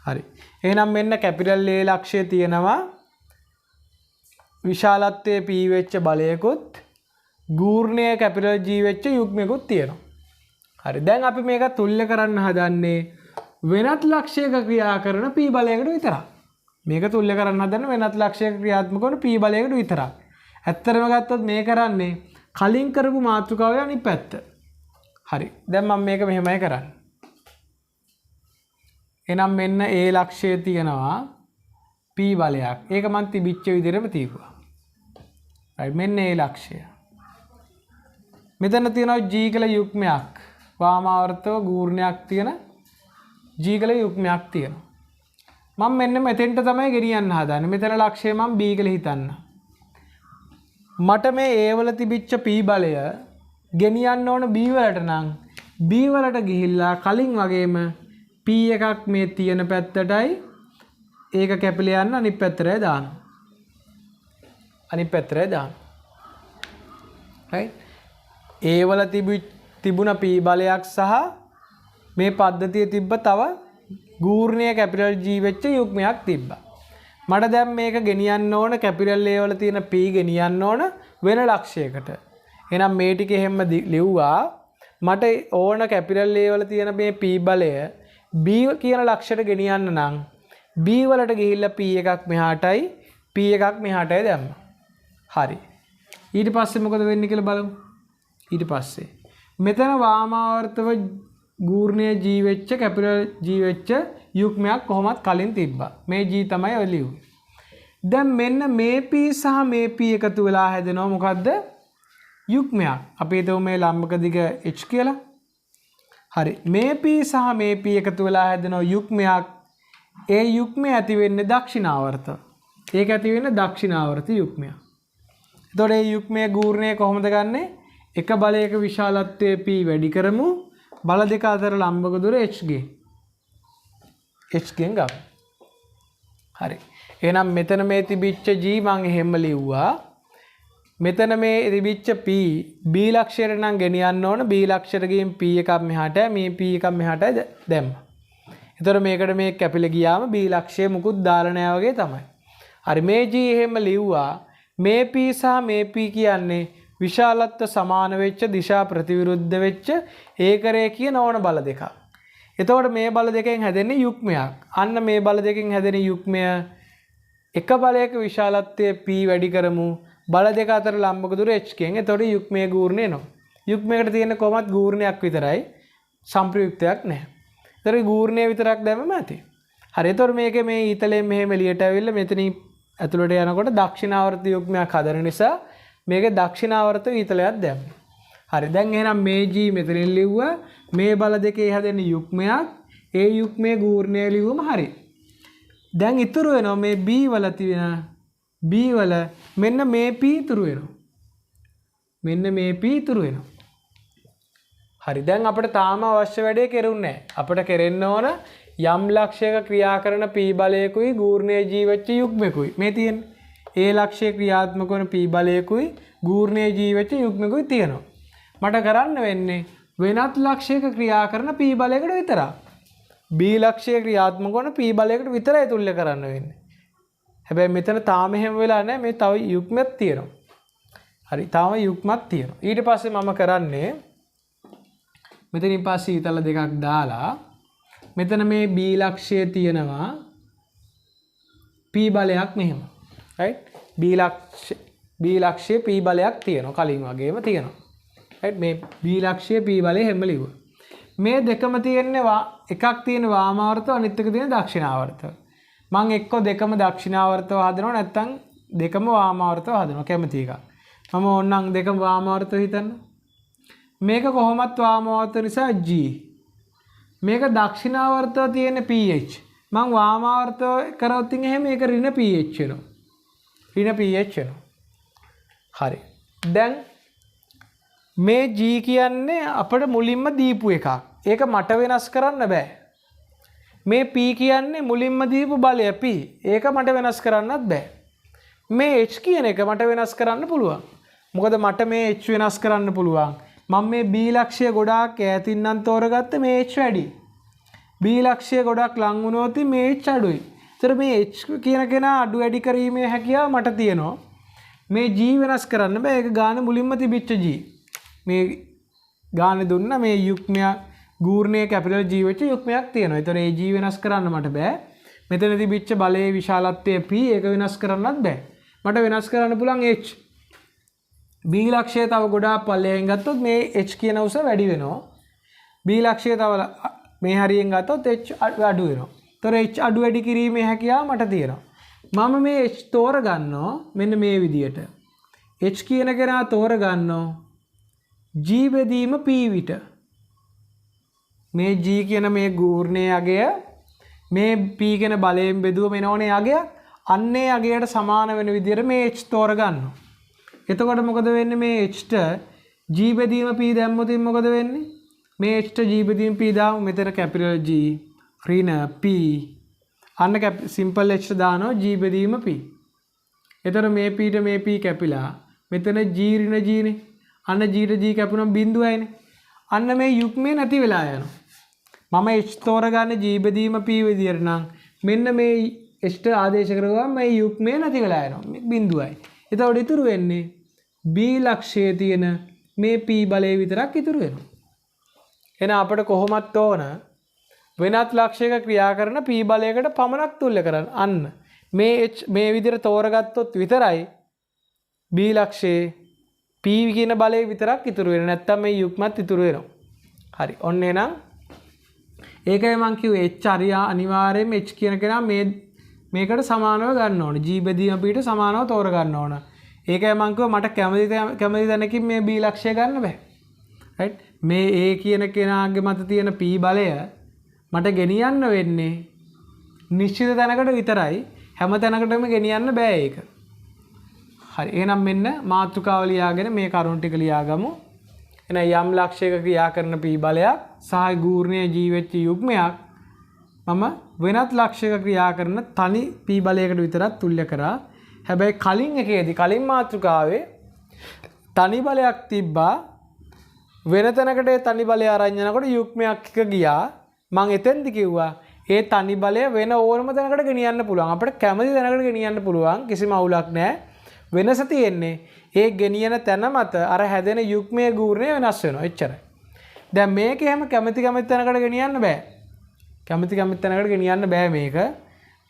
හරි. එහෙනම් මෙන්න කැපිටල් A ලක්ෂය තියෙනවා. විශාලත්වයේ P වෙච්ච බලයකුත් ගූර්ණය කැපිටල් G වෙච්ච යුග්මයකුත් තියෙනවා. හරි. දැන් අපි මේක තුල්‍ය කරන්න හදන්නේ වෙනත් ලක්ෂයක ක්‍රියා කරන P බලයකට විතරක්. මේක තුල්‍ය කරන්න හදන්නේ වෙනත් ලක්ෂයක ක්‍රියාත්මක වන P බලයකට විතරක්. ඇත්තටම ගත්තොත් මේ කරන්නේ කලින් කරපු මාතෘකාවේ අනිත් පැත්ත. හරි. දැන් මම මේක මෙහෙමයි කරන්නේ. එහෙනම් මෙන්න A ලක්ෂය තියෙනවා P බලයක්. ඒක මම තිබිච්ච විදිහටම තියුවා. right මෙන්න A ලක්ෂය. මෙතන තියෙනවා G කියලා යුග්මයක්. වාමාවර්තව ගූර්ණයක් තියෙන G කියලා යුග්මයක් තියෙනවා. මම මෙන්න මෙතෙන්ට තමයි ගෙනියන්න හදන්නේ. මෙතන ලක්ෂය මම B කියලා හිතන්න. මට මේ A වල තිබිච්ච P බලය ගෙනියන්න ඕන B වලට නම් B වලට ගිහිල්ලා කලින් වගේම P එකක් මේ තියෙන පැත්තටයි ඒක කැපිලා යන්න අනිත් පැත්තටයි දානවා. අනිත් පැත්තටයි දානවා. right A වල තිබුණ P බලයක් සහ මේ පද්ධතිය තිබ්බ තව ගූර්ණීය කැපිටල් G වෙච්ච යුග්මයක් තිබ්බා. මට දැන් මේක ගෙනියන්න ඕන කැපිටල් A වල තියෙන P ගෙනියන්න ඕන වෙන ලක්ෂයකට. එහෙනම් මේ ටික එහෙම ලිව්වා. මට ඕන කැපිටල් A වල තියෙන මේ P බලය B කියන ලක්ෂයට ගෙනියන්න නම් B වලට ගිහිල්ලා P එකක් මෙහාටයි P එකක් මෙහාටයි දැම්මා. හරි. ඊට පස්සේ මොකද වෙන්නේ කියලා බලමු. ඊට පස්සේ මෙතන වාමාවර්තව ගූර්ණයේ G වෙච්ච කැපිටල් G වෙච්ච යුග්මයක් කොහොමත් කලින් තිබ්බා. මේ G තමයි ඔය ලියුවේ. දැන් මෙන්න මේ P සහ මේ P එකතු වෙලා හැදෙනවා මොකද්ද? යුග්මයක්. අපි හිතමු මේ ලම්බක දිග h කියලා. හරි. මේ P සහ මේ P එකතු වෙලා හැදෙනවා යුග්මයක්. ඒ යුග්මය ඇති වෙන්නේ දක්ෂිනාවර්ත. ඒක ඇති වෙන්නේ දක්ෂිනාවර්ත යුග්මයක්. එතකොට මේ යුග්මයේ ගූර්ණය කොහොමද ගන්නෙ? එක බලයක විශාලත්වයේ P වැඩි කරමු. බල දෙක අතර ලම්බක දුර hg. hgen ගමු. හරි. එහෙනම් මෙතන මේ තිබිච්ච G මම එහෙම ලිව්වා. මෙතන මේ තිබිච්ච P B ලක්ෂයට නම් ගෙනියන්න ඕන. B ලක්ෂයට ගිහින් P එකක් මෙහාට මේ P එකක් මෙහාට දැම්මා. එතකොට මේකට මේ කැපිලා ගියාම B ලක්ෂය මුකුත් දාලා නැහැ වගේ තමයි. හරි මේ G එහෙම ලිව්වා. මේ P සහ මේ P කියන්නේ විශාලත්ව සමාන වෙච්ච දිශා ප්‍රතිවිරුද්ධ වෙච්ච ඒකරේඛීය නෝන බල දෙකක්. එතකොට මේ බල දෙකෙන් හැදෙන්නේ යුග්මයක්. අන්න මේ බල දෙකෙන් හැදෙන යුග්මය එක බලයක විශාලත්වයේ P වැඩි කරමු. බල දෙක අතර ලම්බක දුර h කියෙන්. එතකොට යුග්මයේ ගූර්ණය එනවා. යුග්මයකට තියෙන කොහොමත් ගූර්ණයක් විතරයි. සම්ප්‍රයුක්තයක් නැහැ. ඒතර ගූර්ණය විතරක් දැම්මම ඇති. හරි. ඒතර මේකේ මේ ඊතලයෙන් මෙහෙම එළියට ඇවිල්ලා මෙතනින් ඇතුළට යනකොට දක්ෂිණාවර්ත යුග්මයක් හදන නිසා මේකේ දක්ෂිණාවර්ත ඊතලයක් දැම්මා. හරි. දැන් එහෙනම් මේ G මෙතනින් ලිව්වා. මේ බල දෙකේ හැදෙන යුග්මයක්. ඒ යුග්මයේ ගූර්ණය ලිව්වම හරි. දැන් ඉතුරු වෙනවා මේ B වල තියෙන B වල මෙන්න මේ P ඉතුරු වෙනවා. මෙන්න මේ P ඉතුරු වෙනවා. හරි. දැන් අපිට තාම අවශ්‍ය වැඩේ කෙරුන්නේ නැහැ. අපිට කෙරෙන්න ඕන යම් ලක්ෂයක ක්‍රියා කරන P බලයකුයි ගූර්ණයේ G වෙච්ච යුග්මකුයි මේ තියෙන්නේ. ඒ ලක්ෂයේ ක්‍රියාත්මක වන P බලයකුයි ගූර්ණයේ G වෙච්ච යුග්මකුයි තියෙනවා. මට කරන්න වෙන්නේ වෙනත් ලක්ෂයක ක්‍රියා කරන P බලයකට විතරක්. B ලක්ෂයේ ක්‍රියාත්මක වන P බලයකට විතරයි තුල්‍ය කරන්න වෙන්නේ. හැබැයි මෙතන තාම එහෙම වෙලා නැහැ. මේ තව යුග්මයක් තියෙනවා. හරි. තාම යුග්මක් තියෙනවා. ඊට පස්සේ මම කරන්නේ මෙතනින් පස්සේ ඊතල දෙකක් දාලා මෙතන මේ B ලක්ෂයේ තියෙනවා P බලයක් මෙහෙම. right? B ලක්ෂයේ P බලයක් තියෙනවා. කලින් වගේම තියෙනවා. right? මේ B ලක්ෂයේ P බලය හැම ලිව්වා. මේ දෙකම තියෙන්නේ එකක් තියෙන වාමාවර්තව අනිත් එක තියෙන දක්ෂිණාවර්තව. මම එක්ක දෙකම දක්ෂිණාවර්තව හදනවා නැත්නම් දෙකම වාමාවර්තව හදනවා කැමති එක. මම ඕනනම් දෙකම වාමාවර්තව හිතන්න. මේක කොහොමත් වාමාවර්තව නිසා G. මේක දක්ෂිණාවර්තව තියෙන pH. මම වාමාවර්තව කරොත් එහෙම මේක ඍණ pH වෙනවා. ඍණ pH වෙනවා. හරි. දැන් මේ G කියන්නේ අපිට මුලින්ම දීපු එකක්. ඒක මට වෙනස් කරන්න බෑ. මේ P කියන්නේ මුලින්ම දීපු බලය P. ඒක මට වෙනස් කරන්නත් බෑ. මේ H කියන එක මට වෙනස් කරන්න පුළුවන්. මොකද මට මේ H වෙනස් කරන්න පුළුවන්. මම මේ B ලක්ෂය ගොඩාක් ඈතින් නම් තෝරගත්ත මේ H වැඩි. B ලක්ෂය ගොඩක් ලං වුණොත් මේ H අඩුයි. ඒතර මේ H කියන කෙනා අඩු වැඩි කිරීමේ හැකියාව මට තියෙනවා. මේ G වෙනස් කරන්න බෑ. ඒක ගාන මුලින්ම තිබිච්ච G. මේ ගාන දුන්න මේ යුග්මයක් ගූර්ණයේ කැපිටල් G වෙච්ච යුග්මයක් තියෙනවා. ඒතර ඒ G වෙනස් කරන්න මට බෑ. මෙතන තිබිච්ච බලයේ විශාලත්වය P ඒක වෙනස් කරන්නත් බෑ. මට වෙනස් කරන්න පුළුවන් H. B ලක්ෂය තව ගොඩාක් පල්ලෙන් ගත්තොත් මේ H කියන උස වැඩි වෙනවා. B ලක්ෂය තව මේ හරියෙන් ගත්තොත් H අඩු වෙනවා. ඒතර H අඩු වැඩි කිරීමේ හැකියාව මට තියෙනවා. මම මේ H තෝරගන්නවා මෙන්න මේ විදියට. H කියන කෙනා තෝරගන්නවා G බෙදීම P විට. මේ G කියන මේ ගූර්ණයේ අගය මේ P කියන බලයෙන් බෙදුවම එනෝනේ අගයක්. අන්නේ අගයට සමාන වෙන විදියට මේ H තෝරගන්නවා. එතකොට මොකද වෙන්නේ මේ H ට G බෙදීම P දැම්මොත් මොකද වෙන්නේ? මේ H ට G බෙදීම P දාමු මෙතන කැපිටල් G ඍණ P අන්න සිම්පල් H දානවා G බෙදීම P. එතකොට මේ P ට මේ P කැපිලා මෙතන G ඍණ G නේ. අන්න G ට G කැපුණම බිඳුවයිනේ. අන්න මේ යුග්මේ නැති වෙලා යනවා. මම H තෝරගන්නේ G බෙදීම P විදියට නම් මෙන්න මේ H ට ආදේශ කරගුවම මේ යුග්මේ නැති වෙලා යනවා. බිඳුවයි. එතකොට ඉතුරු වෙන්නේ B ලක්ෂයේ තියෙන මේ P බලය විතරක් ඉතුරු වෙනවා. එහෙනම් අපිට කොහොමත් ඕන වෙනත් ලක්ෂයක ක්‍රියා කරන P බලයකට පමණක් තුල්‍ය කරන්න. අන්න මේ H මේ විදිහට තෝරගත්තොත් විතරයි B ලක්ෂයේ P කියන බලය විතරක් ඉතුරු වෙන්නේ. නැත්තම් මේ යුග්මත් ඉතුරු වෙනවා. හරි. ඔන්න එහෙනම් ඒකයි මම කිව්වේ H හරියා අනිවාර්යයෙන්ම H කියන කෙනා මේකට සමානව ගන්න ඕනේ. G බෙදීම P ට සමානව තෝර ගන්න ඕන. ඒකයි මම කිව්වා මට කැමති දැනකින් මේ B ලක්ෂය ගන්න බෑ. right? මේ A කියන කෙනාගේ මත තියෙන P බලය මට ගෙනියන්න වෙන්නේ නිශ්චිත තැනකට විතරයි. හැම තැනකටම ගෙනියන්න බෑ ඒක. හරි. එහෙනම් මෙන්න මාතෘකාව ලියාගෙන මේ කරුණු ටික ලියාගමු. එහෙනම් යම් ලක්ෂයක ක්‍රියා කරන P බලයක් සහ ගූර්ණයේ G වෙච්ච යුග්මයක් මම වෙනත් ලක්ෂයක ක්‍රියා කරන තනි P බලයකට විතරක් තුල්‍ය කරා. හැබැයි කලින් එකේදී කලින් මාතෘකාවේ තනි බලයක් තිබ්බා. වෙන තැනකට ඒ තනි බලය අරන් යනකොට යුග්මයක් එක ගියා. මම එතෙන්දි කිව්වා ඒ තනි බලය වෙන ඕනම තැනකට ගෙනියන්න පුළුවන්. අපිට කැමති තැනකට ගෙනියන්න පුළුවන්. කිසිම අවුලක් නැහැ. වෙනස තියෙන්නේ ඒ ගෙනියන තැන මත අර හැදෙන යුග්මයේ ගූර්ණය වෙනස් වෙනවා. එච්චරයි. දැන් මේක එහෙම කැමති තැනකට ගෙනියන්න බෑ. කැමති තැනකට ගෙනියන්න බෑ මේක.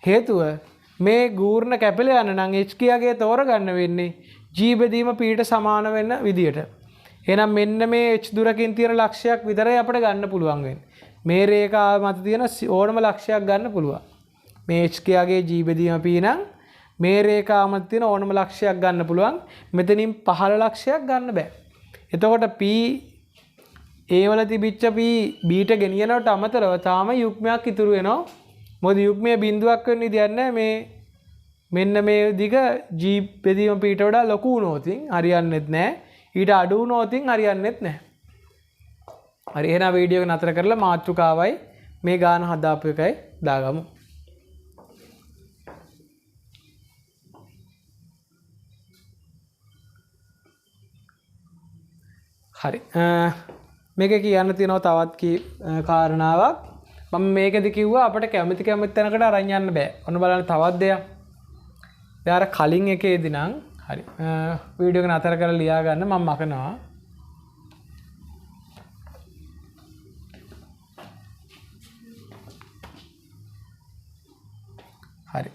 හේතුව මේ ගූර්ණ කැපිලා යන නම් H කියගේ තෝරගන්න වෙන්නේ g බෙදීම p ට සමාන වෙන විදියට. එහෙනම් මෙන්න මේ h දුරකින් තියෙන ලක්ෂයක් විතරයි අපිට ගන්න පුළුවන් වෙන්නේ. මේ රේඛාව මත තියෙන ඕනම ලක්ෂයක් ගන්න පුළුවන්. මේ h කයාගේ g බෙදීම p නම් මේ රේඛාව මත තියෙන ඕනම ලක්ෂයක් ගන්න පුළුවන්. මෙතනින් 15 ලක්ෂයක් ගන්න බෑ. එතකොට p a වල තිබිච්ච p b ට ගෙනියනවට අමතරව තාම යුග්මයක් ඉතුරු වෙනවා. මොකද යුග්මයේ බිඳුවක් වෙන්න විදියක් නැහැ. මේ මෙන්න මේ දිග g බෙදීම p ට වඩා ලොකු වුණොතින් හරියන්නේත් නැහැ. ඊට අඩු වුණොතින් හරියන්නේත් නැහැ. හරි එහෙනම් වීඩියෝ එක නතර කරලා මාතෘකාවයි මේ ගාන හදාපු එකයි දාගමු. හරි මේක කියන්න තියෙනවා තවත් කාරණාවක්. මම මේකෙදි කිව්වා අපිට කැමති තැනකට අරන් යන්න බෑ. ඔන්න බලන්න තවත් දෙයක්. යාර කලින් එකේදී නම් හරි වීඩියෝ එක නතර කරලා ලියා ගන්න මම මකනවා. හරි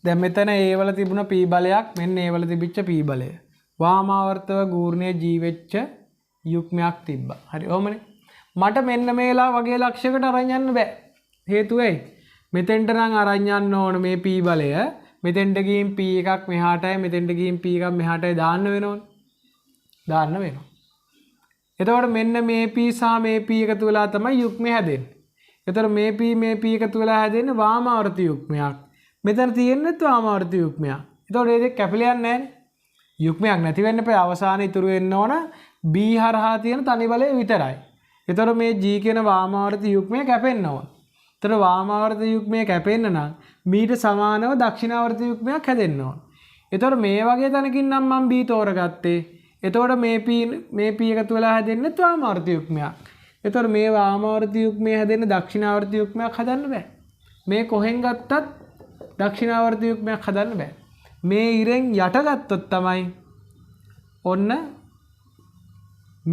දැන් මෙතන A වල තිබුණ P බලයක් මෙන්න A වල තිබිච්ච P බලය. වාමාවර්තව ගූර්ණයේ G වෙච්ච යුග්මයක් තිබ්බා. හරි ඔහමනේ. මට මෙන්න මේලා වගේ ලක්ෂයකට අරන් යන්න බෑ. හේතුව ඇයි? මෙතෙන්ට නම් අරන් යන්න ඕන මේ P බලය. මෙතෙන්ට ගිහින් P එකක් මෙහාටයි මෙතෙන්ට ගිහින් P එකක් මෙහාටයි දාන්න වෙනවනේ. දාන්න වෙනවා. එතකොට මෙන්න මේ P සහ මේ P එකතු වෙලා තමයි යුග්මය හැදෙන්නේ. එතකොට මේ P එකතු වෙලා හැදෙන්නේ වාමාවර්ත යුග්මයක්. මෙතන තියෙන්නේ වාමාවර්ත යුග්මයක්. එතකොට මේ දෙක කැපිලා යන්නේ නැහැනේ. යුග්මයක් නැති වෙන්න එපා. අවසානයේ ඉතුරු වෙන්න ඕන B හරහා තියෙන තනි බලය විතරයි. එතකොට මේ G කියන වාමාවර්ත යුග්මය කැපෙන්න ඕන. එතකොට වාමාවර්ත යුග්මය කැපෙන්න නම් මීට සමානව දක්ෂිණාවර්ත යුග්මයක් හැදෙන්න ඕන. එතකොට මේ වගේ තැනකින් නම් මම B තෝරගත්තේ. එතකොට මේ P එකතු වෙලා හැදෙන්නේ වාමාවර්ත යුග්මයක්. එතකොට මේ වාමාවර්ත යුග්මය හැදෙන්නේ දක්ෂිණාවර්ත යුග්මයක් හදන්න බෑ. මේ කොහෙන් ගත්තත් දක්ෂිණාවර්ත යුග්මයක් හදන්න බෑ. මේ ඉරෙන් යට ගත්තොත් තමයි ඔන්න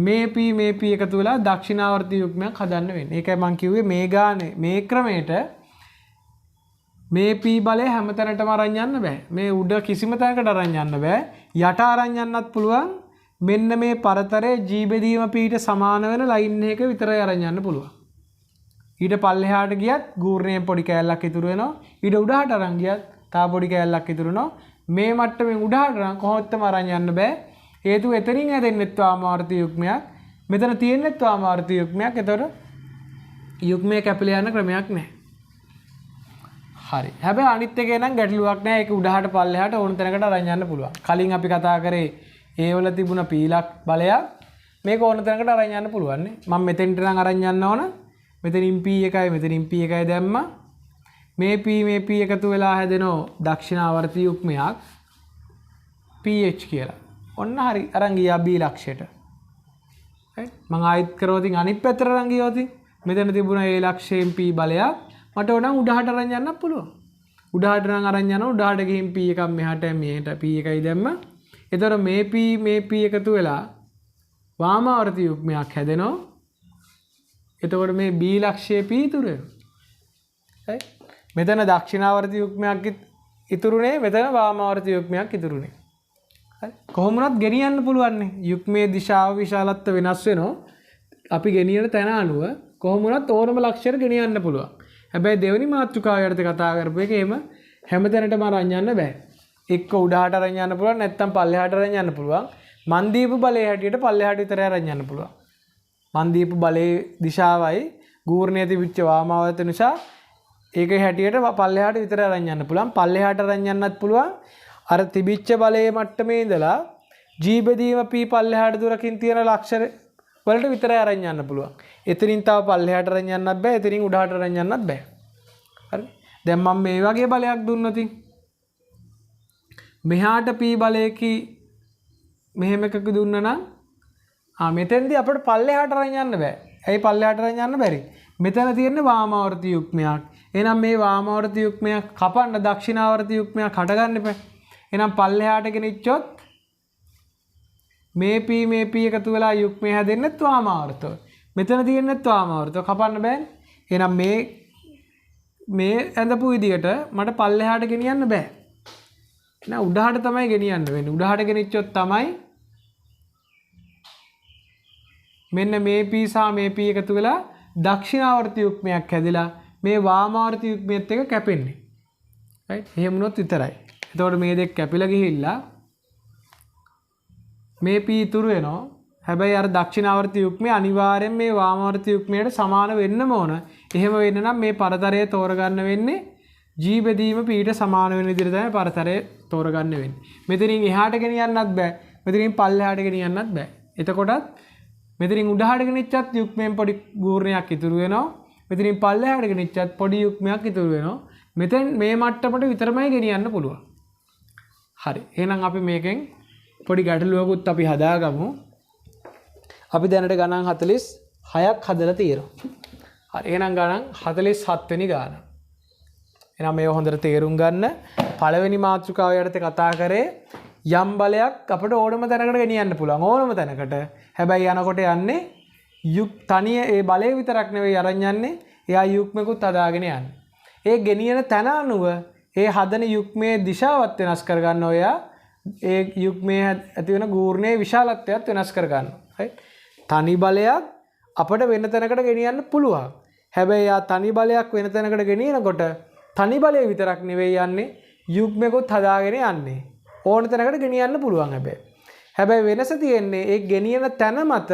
මේ P එකතු වෙලා දක්ෂිණාවර්ත යුග්මයක් හදන්න වෙන්නේ. ඒකයි මම කිව්වේ මේ ගානේ මේ ක්‍රමයට මේ P බලය හැමතැනටම අරන් යන්න බෑ. මේ උඩ කිසිම තැනකට අරන් යන්න බෑ. යට අරන් යන්නත් පුළුවන්. මෙන්න මේ පරතරයේ G බෙදීම P ට සමාන වෙන ලයින් එක විතරයි අරන් යන්න පුළුවන්. ඊට පල්ලෙහාට ගියත් ගූර්ණයේ පොඩි කෑල්ලක් ඉතුරු වෙනවා. ඊට උඩහට අරන් ගියත් තා පොඩි කෑල්ලක් ඉතුරු වෙනවා. මේ මට්ටමින් උඩහට නම් කොහොමදම අරන් යන්න බෑ. හේතුව එතනින් හැදෙන්නේ වාමාවර්ත යුග්මයක්. මෙතන තියෙන්නේ වාමාවර්ත යුග්මයක්. ඒතකොට යුග්මයේ කැපිලා යන ක්‍රමයක් නැහැ. හරි. හැබැයි අනිත් එකේ නම් ගැටලුවක් නැහැ. ඒක උඩහට පල්ලෙහාට ඕන තැනකට අරන් යන්න පුළුවන්. කලින් අපි කතා කරේ A වල තිබුණ පීලක් බලයක් මේක ඕන තැනකට අරන් යන්න පුළුවන් නේ. මම මෙතෙන්ට නම් අරන් යන්න ඕන. මෙතනින් P එකයි මෙතනින් P එකයි දැම්මා. මේ P එකතු වෙලා හැදෙනෝ දක්ෂිණාවර්ත යුග්මයක් PH කියලා. ඔන්න හරි අරන් ගියා B ලක්ෂයට. right මම ආයිත් කරවතින් අනිත් පැත්තට අරන් ගියොත් මෙතන තිබුණ A ලක්ෂයෙන් P බලයක් මට ඕන උඩහට අරන් යන්න පුළුවන්. උඩහට නම් අරන් යනවා උඩහට ගිහින් P එකක් මෙහාට මෙහෙට P එකයි දැම්මා. එතකොට මේ P එකතු වෙලා වාමාවර්ත යුග්මයක් හැදෙනවා. එතකොට මේ B ලක්ෂයේ P ඉතුරු වෙනවා. right මෙතන දක්ෂිණාවර්ත යුග්මයක් ඉතුරුනේ මෙතන වාමාවර්ත යුග්මයක් ඉතුරුනේ. හරි කොහොම වුණත් ගෙනියන්න පුළුවන් නේ. යුග්මයේ දිශාව විශාලත්ව වෙනස් වෙනවා. අපි ගෙනියන තැන අනුව කොහොම වුණත් ඕනම ලක්ෂයට ගෙනියන්න පුළුවන්. හැබැයි දෙවෙනි මාතෘකාව යටතේ කතා කරපු එක එහෙම හැමතැනටම අරන් යන්න බෑ. එක්ක උඩහට අරන් යන්න පුළුවන් නැත්නම් පල්ලෙහාට අරන් යන්න පුළුවන්. මන් දීපු බලයේ හැටියට පල්ලෙහාට විතරයි අරන් යන්න පුළුවන්. මන් දීපු බලයේ දිශාවයි ගූර්ණයේ තිබිච්ච වාමාවර්ත නිසා ඒකේ හැටියට පල්ලෙහාට විතරයි අරන් යන්න පුළුවන්. පල්ලෙහාට අරන් යන්නත් පුළුවන්. අර තිබිච්ච බලයේ මට්ටමේ ඉඳලා G බෙදීම P පල්ලෙහාට දුරකින් තියෙන ලක්ෂර වලට විතරයි අරන් යන්න පුළුවන්. එතනින් තව පල්ලෙහාට අරන් යන්නත් බෑ. එතනින් උඩහට අරන් යන්නත් බෑ. හරි. දැන් මම මේ වගේ බලයක් දුන්නොත් මෙහාට P බලයකි මෙහෙම එකක දුන්නා නම් මෙතෙන්දී අපිට පල්ලෙහාට අරන් යන්න බෑ. ඇයි පල්ලෙහාට අරන් යන්න බැරි? මෙතන තියෙන්නේ වාමාවර්ත යුග්මයක්. එහෙනම් මේ වාමාවර්ත යුග්මයක් කපන්න දක්ෂිණාවර්ත යුග්මයක් හටගන්න එපා. එහෙනම් පල්ලෙහාට ගෙනිච්චොත් මේ P එකතු වෙලා යුග්මය හැදෙන්නේ වාමාවර්තව. මෙතන තියෙන්නේ වාමාවර්තව කපන්න බෑනේ. එහෙනම් මේ ඇඳපු විදියට මට පල්ලෙහාට ගෙනියන්න බෑ. එහෙනම් උඩහට තමයි ගෙනියන්න වෙන්නේ. උඩහට ගෙනිච්චොත් තමයි මෙන්න මේ P සහ මේ P එකතු වෙලා දක්ෂිණාවර්ති යුග්මයක් හැදිලා මේ වාමාවර්ති යුග්මයත් එක්ක කැපෙන්නේ. right? එහෙම වුණොත් විතරයි. එතකොට මේ දෙක කැපිලා ගිහිල්ලා මේ P ඉතුරු වෙනවා. හැබැයි අර දක්ෂිණාවර්ති යුග්මය අනිවාර්යෙන් මේ වාමාවර්ති යුග්මයට සමාන වෙන්නම ඕන. එහෙම වෙන්න නම් මේ පරතරය තෝරගන්න වෙන්නේ G බෙදීම P ට සමාන වෙන විදිහට තමයි පරතරය තෝරගන්න වෙන්නේ. මෙතනින් එහාට ගෙනියන්නත් බෑ. මෙතනින් පල්ලෙහාට ගෙනියන්නත් බෑ. එතකොටත් මෙතනින් උඩහාට ගෙනිච්චත් යුග්මයෙන් පොඩි ගූර්ණයක් ඉතුරු වෙනවා. මෙතනින් පල්ලෙහාට ගෙනිච්චත් පොඩි යුග්මයක් ඉතුරු වෙනවා. මෙතෙන් මේ මට්ටමට විතරමයි ගෙනියන්න පුළුවන්. හරි. එහෙනම් අපි මේකෙන් පොඩි ගැටලුවකුත් අපි හදාගමු. අපි දැනට ගණන් 46ක් හදලා තියෙනවා. හරි. එහෙනම් ගණන් 47 වෙනි ගාන. එහෙනම් මේව හොඳට තේරුම් ගන්න. පළවෙනි මාතෘකාව යටතේ කතා කරේ යම් බලයක් අපිට ඕනම තැනකට ගෙනියන්න පුළුවන්. ඕනම තැනකට. හැබැයි යනකොට යන්නේ තනිය ඒ බලය විතරක් නෙවෙයි අරන් යන්නේ. එයා යුග්මකුත් හදාගෙන යන්නේ. ඒ ගෙනියන තැන අනුව ඒ හදන යුග්මයේ දිශාවත් වෙනස් කරගන්න ඔයා ඒ යුග්මයේ ඇති වෙන ගූර්ණයේ විශාලත්වයත් වෙනස් කරගන්නවා. right? තනි බලයක් අපිට වෙන තැනකට ගෙනියන්න පුළුවන්. හැබැයි යා තනි බලයක් වෙන තැනකට ගෙනියනකොට තනි බලය විතරක් නෙවෙයි යන්නේ යුග්මකුත් හදාගෙන යන්නේ. ඕන තැනකට ගෙනියන්න පුළුවන් හැබැයි වෙනස තියෙන්නේ ඒ ගෙනියන තැන මත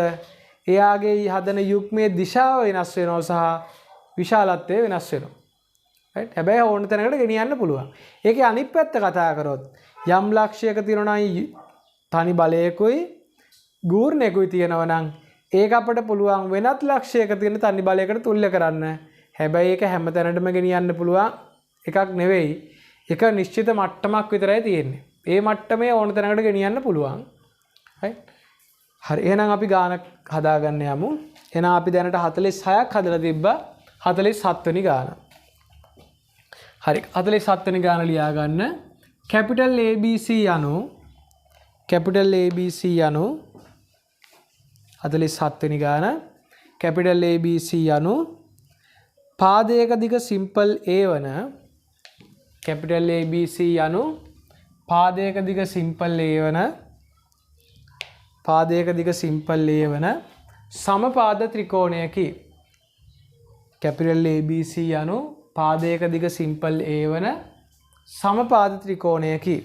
එයාගේ හදන යුග්මයේ දිශාව වෙනස් වෙනවා සහ විශාලත්වය වෙනස් වෙනවා. right? හැබැයි ඕන තැනකට ගෙනියන්න පුළුවන්. ඒකේ අනිත් පැත්ත කතා කරොත් යම් ලක්ෂයක තියෙනවා නම් තනි බලයකුයි ගූර්ණයකුයි තියෙනවා නම් ඒක අපිට පුළුවන් වෙනත් ලක්ෂයක තියෙන තනි බලයකට තුල්‍ය කරන්න. හැබැයි ඒක හැම තැනටම ගෙනියන්න පුළුවන් එකක් නෙවෙයි. එක නිශ්චිත මට්ටමක් විතරයි තියෙන්නේ. ඒ මට්ටමේ ඕන තැනකට ගෙනියන්න පුළුවන්. right? හරි. එහෙනම් අපි ගාන හදාගන්න යමු. එහෙනම් අපි දැනට 46ක් හදලා තිබ්බා. 47 වෙනි ගාන. හරි. 47 වෙනි ගාන ලියා ගන්න. capital ABC යනු 47 වෙනි ගාන. capital ABC යනු පාදයක දිග simple A වන capital ABC යනු පාදයක දිග simple A වන සමපාද ත්‍රිකෝණයකි. capital ABC යනු පාදයක දිග simple A වන සමපාද ත්‍රිකෝණයකි.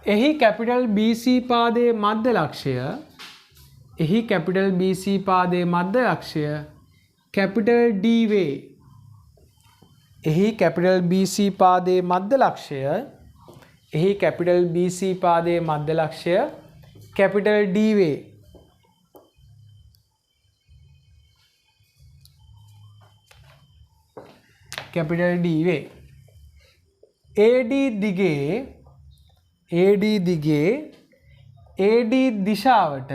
එහි capital BC පාදයේ මධ්‍ය ලක්ෂය capital D වේ. එහි capital BC පාදයේ මධ්‍ය ලක්ෂය capital D වේ. capital D වේ. AD දිගේ AD දිශාවට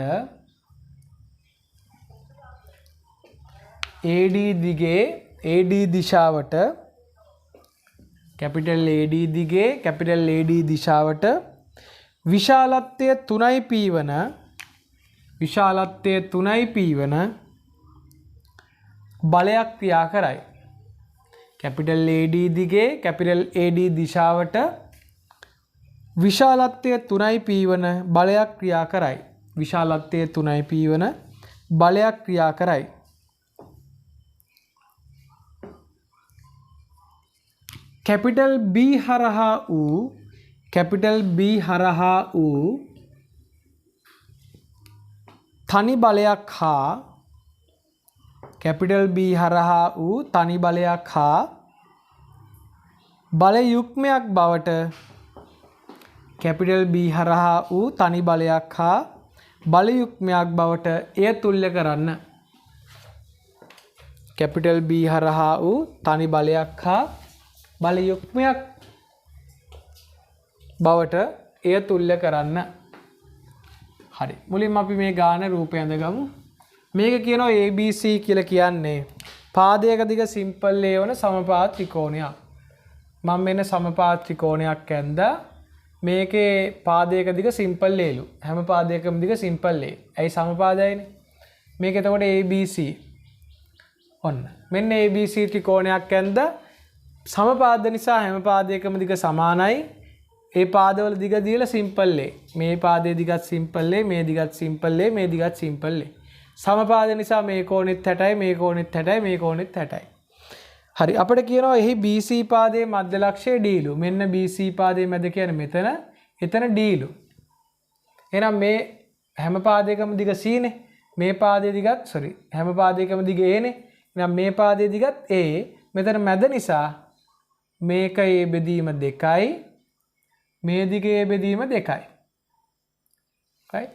capital AD දිශාවට විශාලත්වය 3p වන බලයක් ක්‍රියා කරයි. capital AD දිගේ capital AD දිශාවට විශාලත්වය 3p වන බලයක් ක්‍රියා කරයි. capital B හරහා වූ තනි බලයක් හා බල යුග්මයක් බවට එය තුල්‍ය කරන්න. capital B හරහා වූ තනි බලයක් හා බල යුග්මයක් බවට එය තුල්‍ය කරන්න. හරි. මුලින්ම අපි මේ ගාන රූපය අඳගමු. මේක කියනවා ABC කියලා කියන්නේ පාදයක දිග simple A වන සමපාද ත්‍රිකෝණයක්. මම මෙන්න සමපාද ත්‍රිකෝණයක් ඇඳලා මේකේ පාදයක දිග සිම්පල් ලේලු. හැම පාදයකම දිග සිම්පල් ලේ. ඇයි සමපාදයනේ? මේක එතකොට ABC. ඔන්න. මෙන්න ABC ත්‍රිකෝණයක් ඇන්ද සමපාද නිසා හැම පාදයකම දිග සමානයි. ඒ පාදවල දිග දීලා සිම්පල් ලේ. මේ පාදයේ දිගත් සිම්පල් ලේ, මේ දිගත් සිම්පල් ලේ, මේ දිගත් සිම්පල් ලේ. සමපාද නිසා මේ කෝණෙත් 60යි, මේ කෝණෙත් 60යි, මේ කෝණෙත් 60යි. හරි අපිට කියනවා එහි BC පාදයේ මධ්‍ය ලක්ෂය Dලු. මෙන්න BC පාදයේ මැද කියන්නේ මෙතන, එතන Dලු. එහෙනම් මේ හැම පාදයකම දිග C නේ. මේ පාදයේ දිගත් හැම පාදයකම දිග A නේ. එහෙනම් මේ පාදයේ දිගත් A. මෙතන මැද නිසා මේක A බෙදීම 2යි. මේ දිගේ බෙදීම 2යි. right?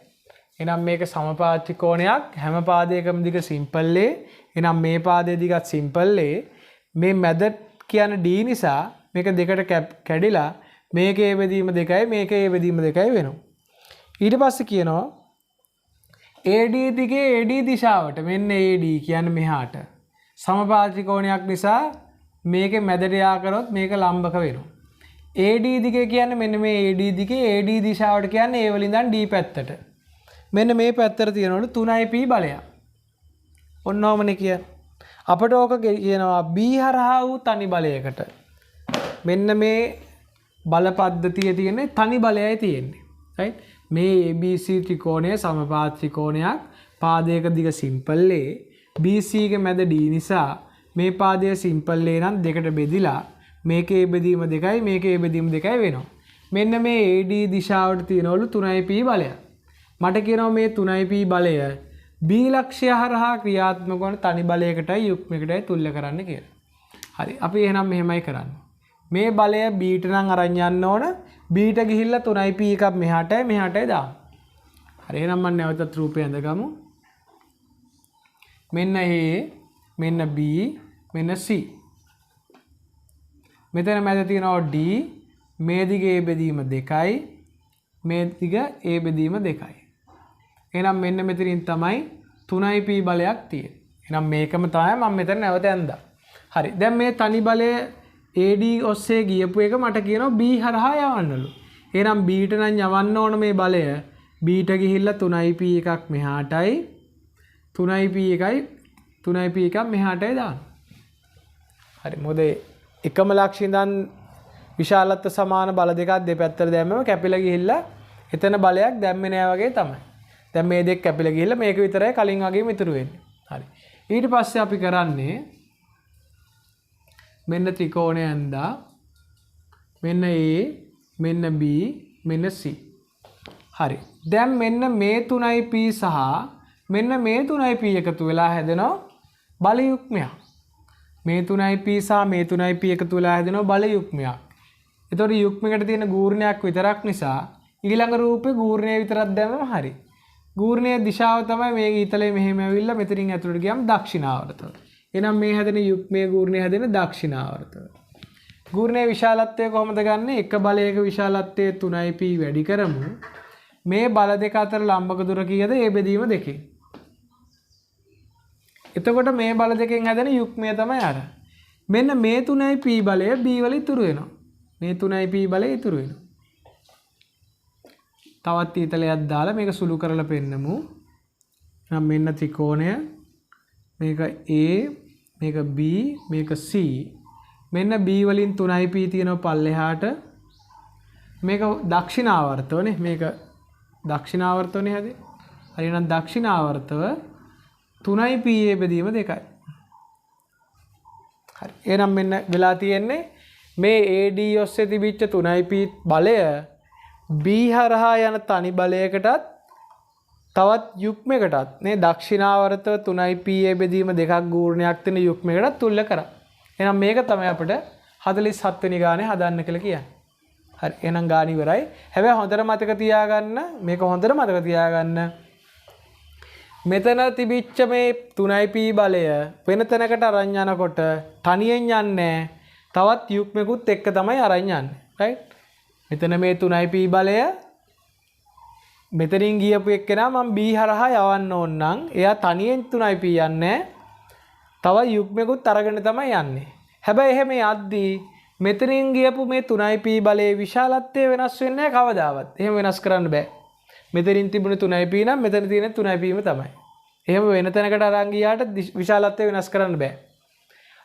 එහෙනම් මේක සමපාද ත්‍රිකෝණයක්. හැම පාදයකම දිග සිම්පල් ලේ. එහෙනම් මේ පාදයේ දිගත් සිම්පල් ලේ. මේ මැද කියන D නිසා මේක දෙකට කැඩිලා මේකේ බෙදීම 2යි මේකේ බෙදීම 2යි වෙනවා. ඊට පස්සේ කියනවා AD දිගේ AD දිශාවට මෙන්න AD කියන්නේ මෙහාට සමපාද ත්‍රිකෝණයක් නිසා මේකේ මැදට යා කරොත් මේක ලම්බක වෙනවා. AD දිගේ කියන්නේ මෙන්න මේ AD දිගේ AD දිශාවට කියන්නේ A වලින් ඉඳන් D පැත්තට. මෙන්න මේ පැත්තට තියෙනවලු 3p බලයක්. ඔන්නෝමනේ කියන්නේ. අපට ඕක කියනවා B හරහා වූ තනි බලයකට. මෙන්න මේ බල පද්ධතිය තියෙන්නේ තනි බලයයි තියෙන්නේ. right? මේ ABC ත්‍රිකෝණය සමපාද ත්‍රිකෝණයක්. පාදයක දිග සිම්පල් ලේ. BC ගේ මැද D නිසා මේ පාදය සිම්පල් ලේ නම් දෙකට බෙදිලා මේකේ බෙදීම 2යි මේකේ බෙදීම 2යි වෙනවා. මෙන්න මේ AD දිශාවට තියෙනවලු 3p බලයක්. මට කියනවා මේ 3p බලය B ලක්ෂය හරහා ක්‍රියාත්මක වන තනි බලයකටයි යුක්මයකටයි තුල්‍ය කරන්න කියලා. හරි. අපි එහෙනම් මෙහෙමයි කරන්නේ. මේ බලය B ට නම් අරන් යන්න ඕන. B ට ගිහිල්ලා 3p එකක් මෙහාටයි මෙහාටයි දාන්න. හරි. එහෙනම් මම නැවතත් රූපය ඇඳගමු. මෙන්න A, මෙන්න B, මෙන්න C. මෙතන මැද තියෙනවා D. මේ දිගේ බෙදීම 2යි. මේ දිග A බෙදීම 2යි. එහෙනම් මෙන්න මෙතනින් තමයි 3p බලයක් තියෙන්නේ. එහෙනම් මේකම තමයි මම මෙතන නැවත ඇඳා. හරි. දැන් මේ තනි බලය AD ඔස්සේ ගියපු එක මට කියනවා B හරහා යවන්නලු. එහෙනම් B ට නම් යවන්න ඕන මේ බලය. B ට ගිහිල්ලා 3p එකක් මෙහාටයි 3p එකක් මෙහාටයි දාන්න. හරි. මොකද එකම ලක්ෂ ඉඳන් විශාලත්ව සමාන බල දෙකක් දෙපැත්තට දැම්මම කැපිලා ගිහිල්ලා එතන බලයක් දැම්මේ නෑ වගේ තමයි. දැන් මේ දෙක කැපිලා ගිහිල්ලා මේක විතරයි කලින් වගේම ඉතුරු වෙන්නේ. හරි. ඊට පස්සේ අපි කරන්නේ මෙන්න ත්‍රිකෝණය ඇඳා මෙන්න A මෙන්න B මෙන්න C. හරි. දැන් මෙන්න මේ 3p සහ මෙන්න මේ 3p එකතු වෙලා හැදෙනවා බල යුක්මයක්. මේ 3p සහ මේ 3p එකතු වෙලා හැදෙනවා බල යුක්මයක්. ඒතකොට යුක්මයකට තියෙන ගූර්ණයක් විතරක් නිසා ඊළඟ රූපේ ගූර්ණය විතරක් දැම්මම හරි. ගූර්ණයේ දිශාව තමයි මේ ඊතලයේ මෙහෙම ඇවිල්ලා මෙතනින් ඇතුළට ගියාම දක්ෂිණාවර්තව. එහෙනම් මේ හැදෙන යුක්මයේ ගූර්ණය හැදෙන දක්ෂිණාවර්තව. ගූර්ණයේ විශාලත්වය කොහොමද ගන්නෙ? එක බලයක විශාලත්වය 3p වැඩි කරමු. මේ බල දෙක අතර ලම්බක දුර කීයද? ඒ බෙදීම 2. එතකොට මේ බල දෙකෙන් හැදෙන යුක්මය තමයි අර. මෙන්න මේ 3p බලය b වල ඉතුරු වෙනවා. මේ 3p බලය ඉතුරු වෙනවා. තවත් ඊතලයක් දාලා මේක සුළු කරලා පෙන්නමු. එහෙනම් මෙන්න ත්‍රිකෝණය. මේක A, මේක B, මේක C. මෙන්න B වලින් 3p තියෙනවා පල්ලෙහාට. මේක දක්ෂිණාවර්තවනේ. මේක දක්ෂිණාවර්තවනේ හැදේ. හරි එහෙනම් දක්ෂිණාවර්තව 3p බෙදීම 2යි. හරි. එහෙනම් මෙන්න වෙලා තියෙන්නේ මේ AD ඔස්සේ තිබිච්ච 3p බලය B හරහා යන තනි බලයකටත් තවත් යුක්මයකටත් මේ දක්ෂිණාවර්තව 3p බෙදීම 2ක් ගූර්ණයක් තියෙන යුක්මයකටත් තුල්ල කරා. එහෙනම් මේක තමයි අපිට 47 වෙනි ගානේ හදන්න කියලා කියන්නේ. හරි. එහෙනම් ගාන ඉවරයි. හැබැයි හොඳට මතක තියාගන්න මේක හොඳට මතක තියාගන්න. මෙතන තිබිච්ච මේ 3p බලය වෙන තැනකට අරන් යනකොට තනියෙන් යන්නේ තවත් යුක්මයකුත් එක්ක තමයි අරන් යන්නේ. right? මෙතන මේ 3p බලය මෙතනින් ගියපු එක්කෙනා මම B හරහා යවන්න ඕන නම් එයා තනියෙන් 3p යන්නේ. තව යුග්මයකුත් අරගෙන තමයි යන්නේ. හැබැයි එහෙම යද්දී මෙතනින් ගියපු මේ 3p බලයේ විශාලත්වය වෙනස් වෙන්නේ නැහැ කවදාවත්. එහෙම වෙනස් කරන්න බෑ. මෙතනින් තිබුණේ 3p නම් මෙතන තියෙන 3pම තමයි. එහෙම වෙන තැනකට අරන් ගියාට විශාලත්වය වෙනස් කරන්න බෑ.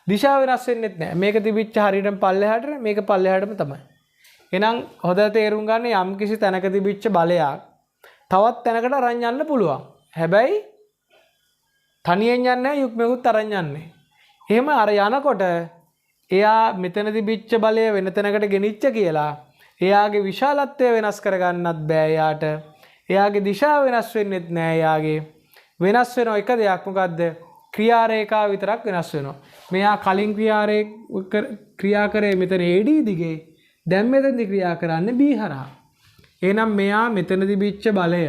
දිශාව වෙනස් වෙන්නෙත් නැහැ. මේක තිබිච්ච හරියටම පල්ලෙහාට මේක පල්ලෙහාටම තමයි. එහෙනම් හොඳට තේරුම් ගන්න යම් කිසි තැනක තිබිච්ච බලයක් තවත් තැනකට අරන් යන්න පුළුවන්. හැබැයි තනියෙන් යන්නේ නැහැ යුග්මකුත් අරන් යන්නේ. එහෙම අර යනකොට එයා මෙතන තිබිච්ච බලය වෙන තැනකට ගෙනිච්ච කියලා එයාගේ විශාලත්වය වෙනස් කරගන්නත් බෑ එයාට. එයාගේ දිශාව වෙනස් වෙන්නෙත් නෑ එයාගේ. වෙනස් වෙන එක දෙයක් මොකද්ද? ක්‍රියා රේඛාව විතරක් වෙනස් වෙනවා. මෙයා කලින් ක්‍රියා කරේ මෙතන AD දිගේ. දැන් මෙතනදී ක්‍රියා කරන්නේ B හරහා. එහෙනම් මෙයා මෙතන තිබිච්ච බලය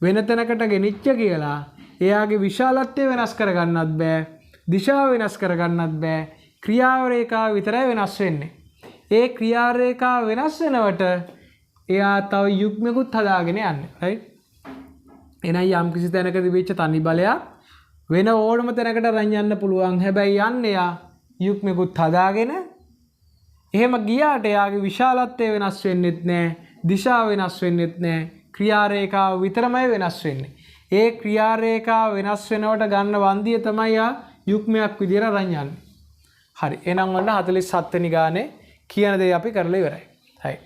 වෙන තැනකට ගෙනිච්ච කියලා එයාගේ විශාලත්වය වෙනස් කරගන්නත් බෑ. දිශාව වෙනස් කරගන්නත් බෑ. ක්‍රියා රේඛාව විතරයි වෙනස් වෙන්නේ. ඒ ක්‍රියා රේඛාව වෙනස් වෙනවට එයා තව යුග්මකුත් හදාගෙන යන්නේ. right? එහෙනම් යම් කිසි තැනක තිබිච්ච තනි බලයක් වෙන ඕනම තැනකට රන් යන්න පුළුවන්. හැබැයි යන්නේ යා යුග්මකුත් හදාගෙන. එහෙම ගියාට එයාගේ විශාලත්වය වෙනස් වෙන්නෙත් නැහැ. දිශාව වෙනස් වෙන්නෙත් නැහැ. ක්‍රියා රේඛාව විතරමයි වෙනස් වෙන්නේ. ඒ ක්‍රියා රේඛාව වෙනස් වෙනවට ගන්න වන්දිය තමයි යා යුග්මයක් විදියට රන් යන්නේ. හරි. එහෙනම් ඔන්න 47 වෙනි ගානේ කියන දේ අපි කරලා ඉවරයි. හරි.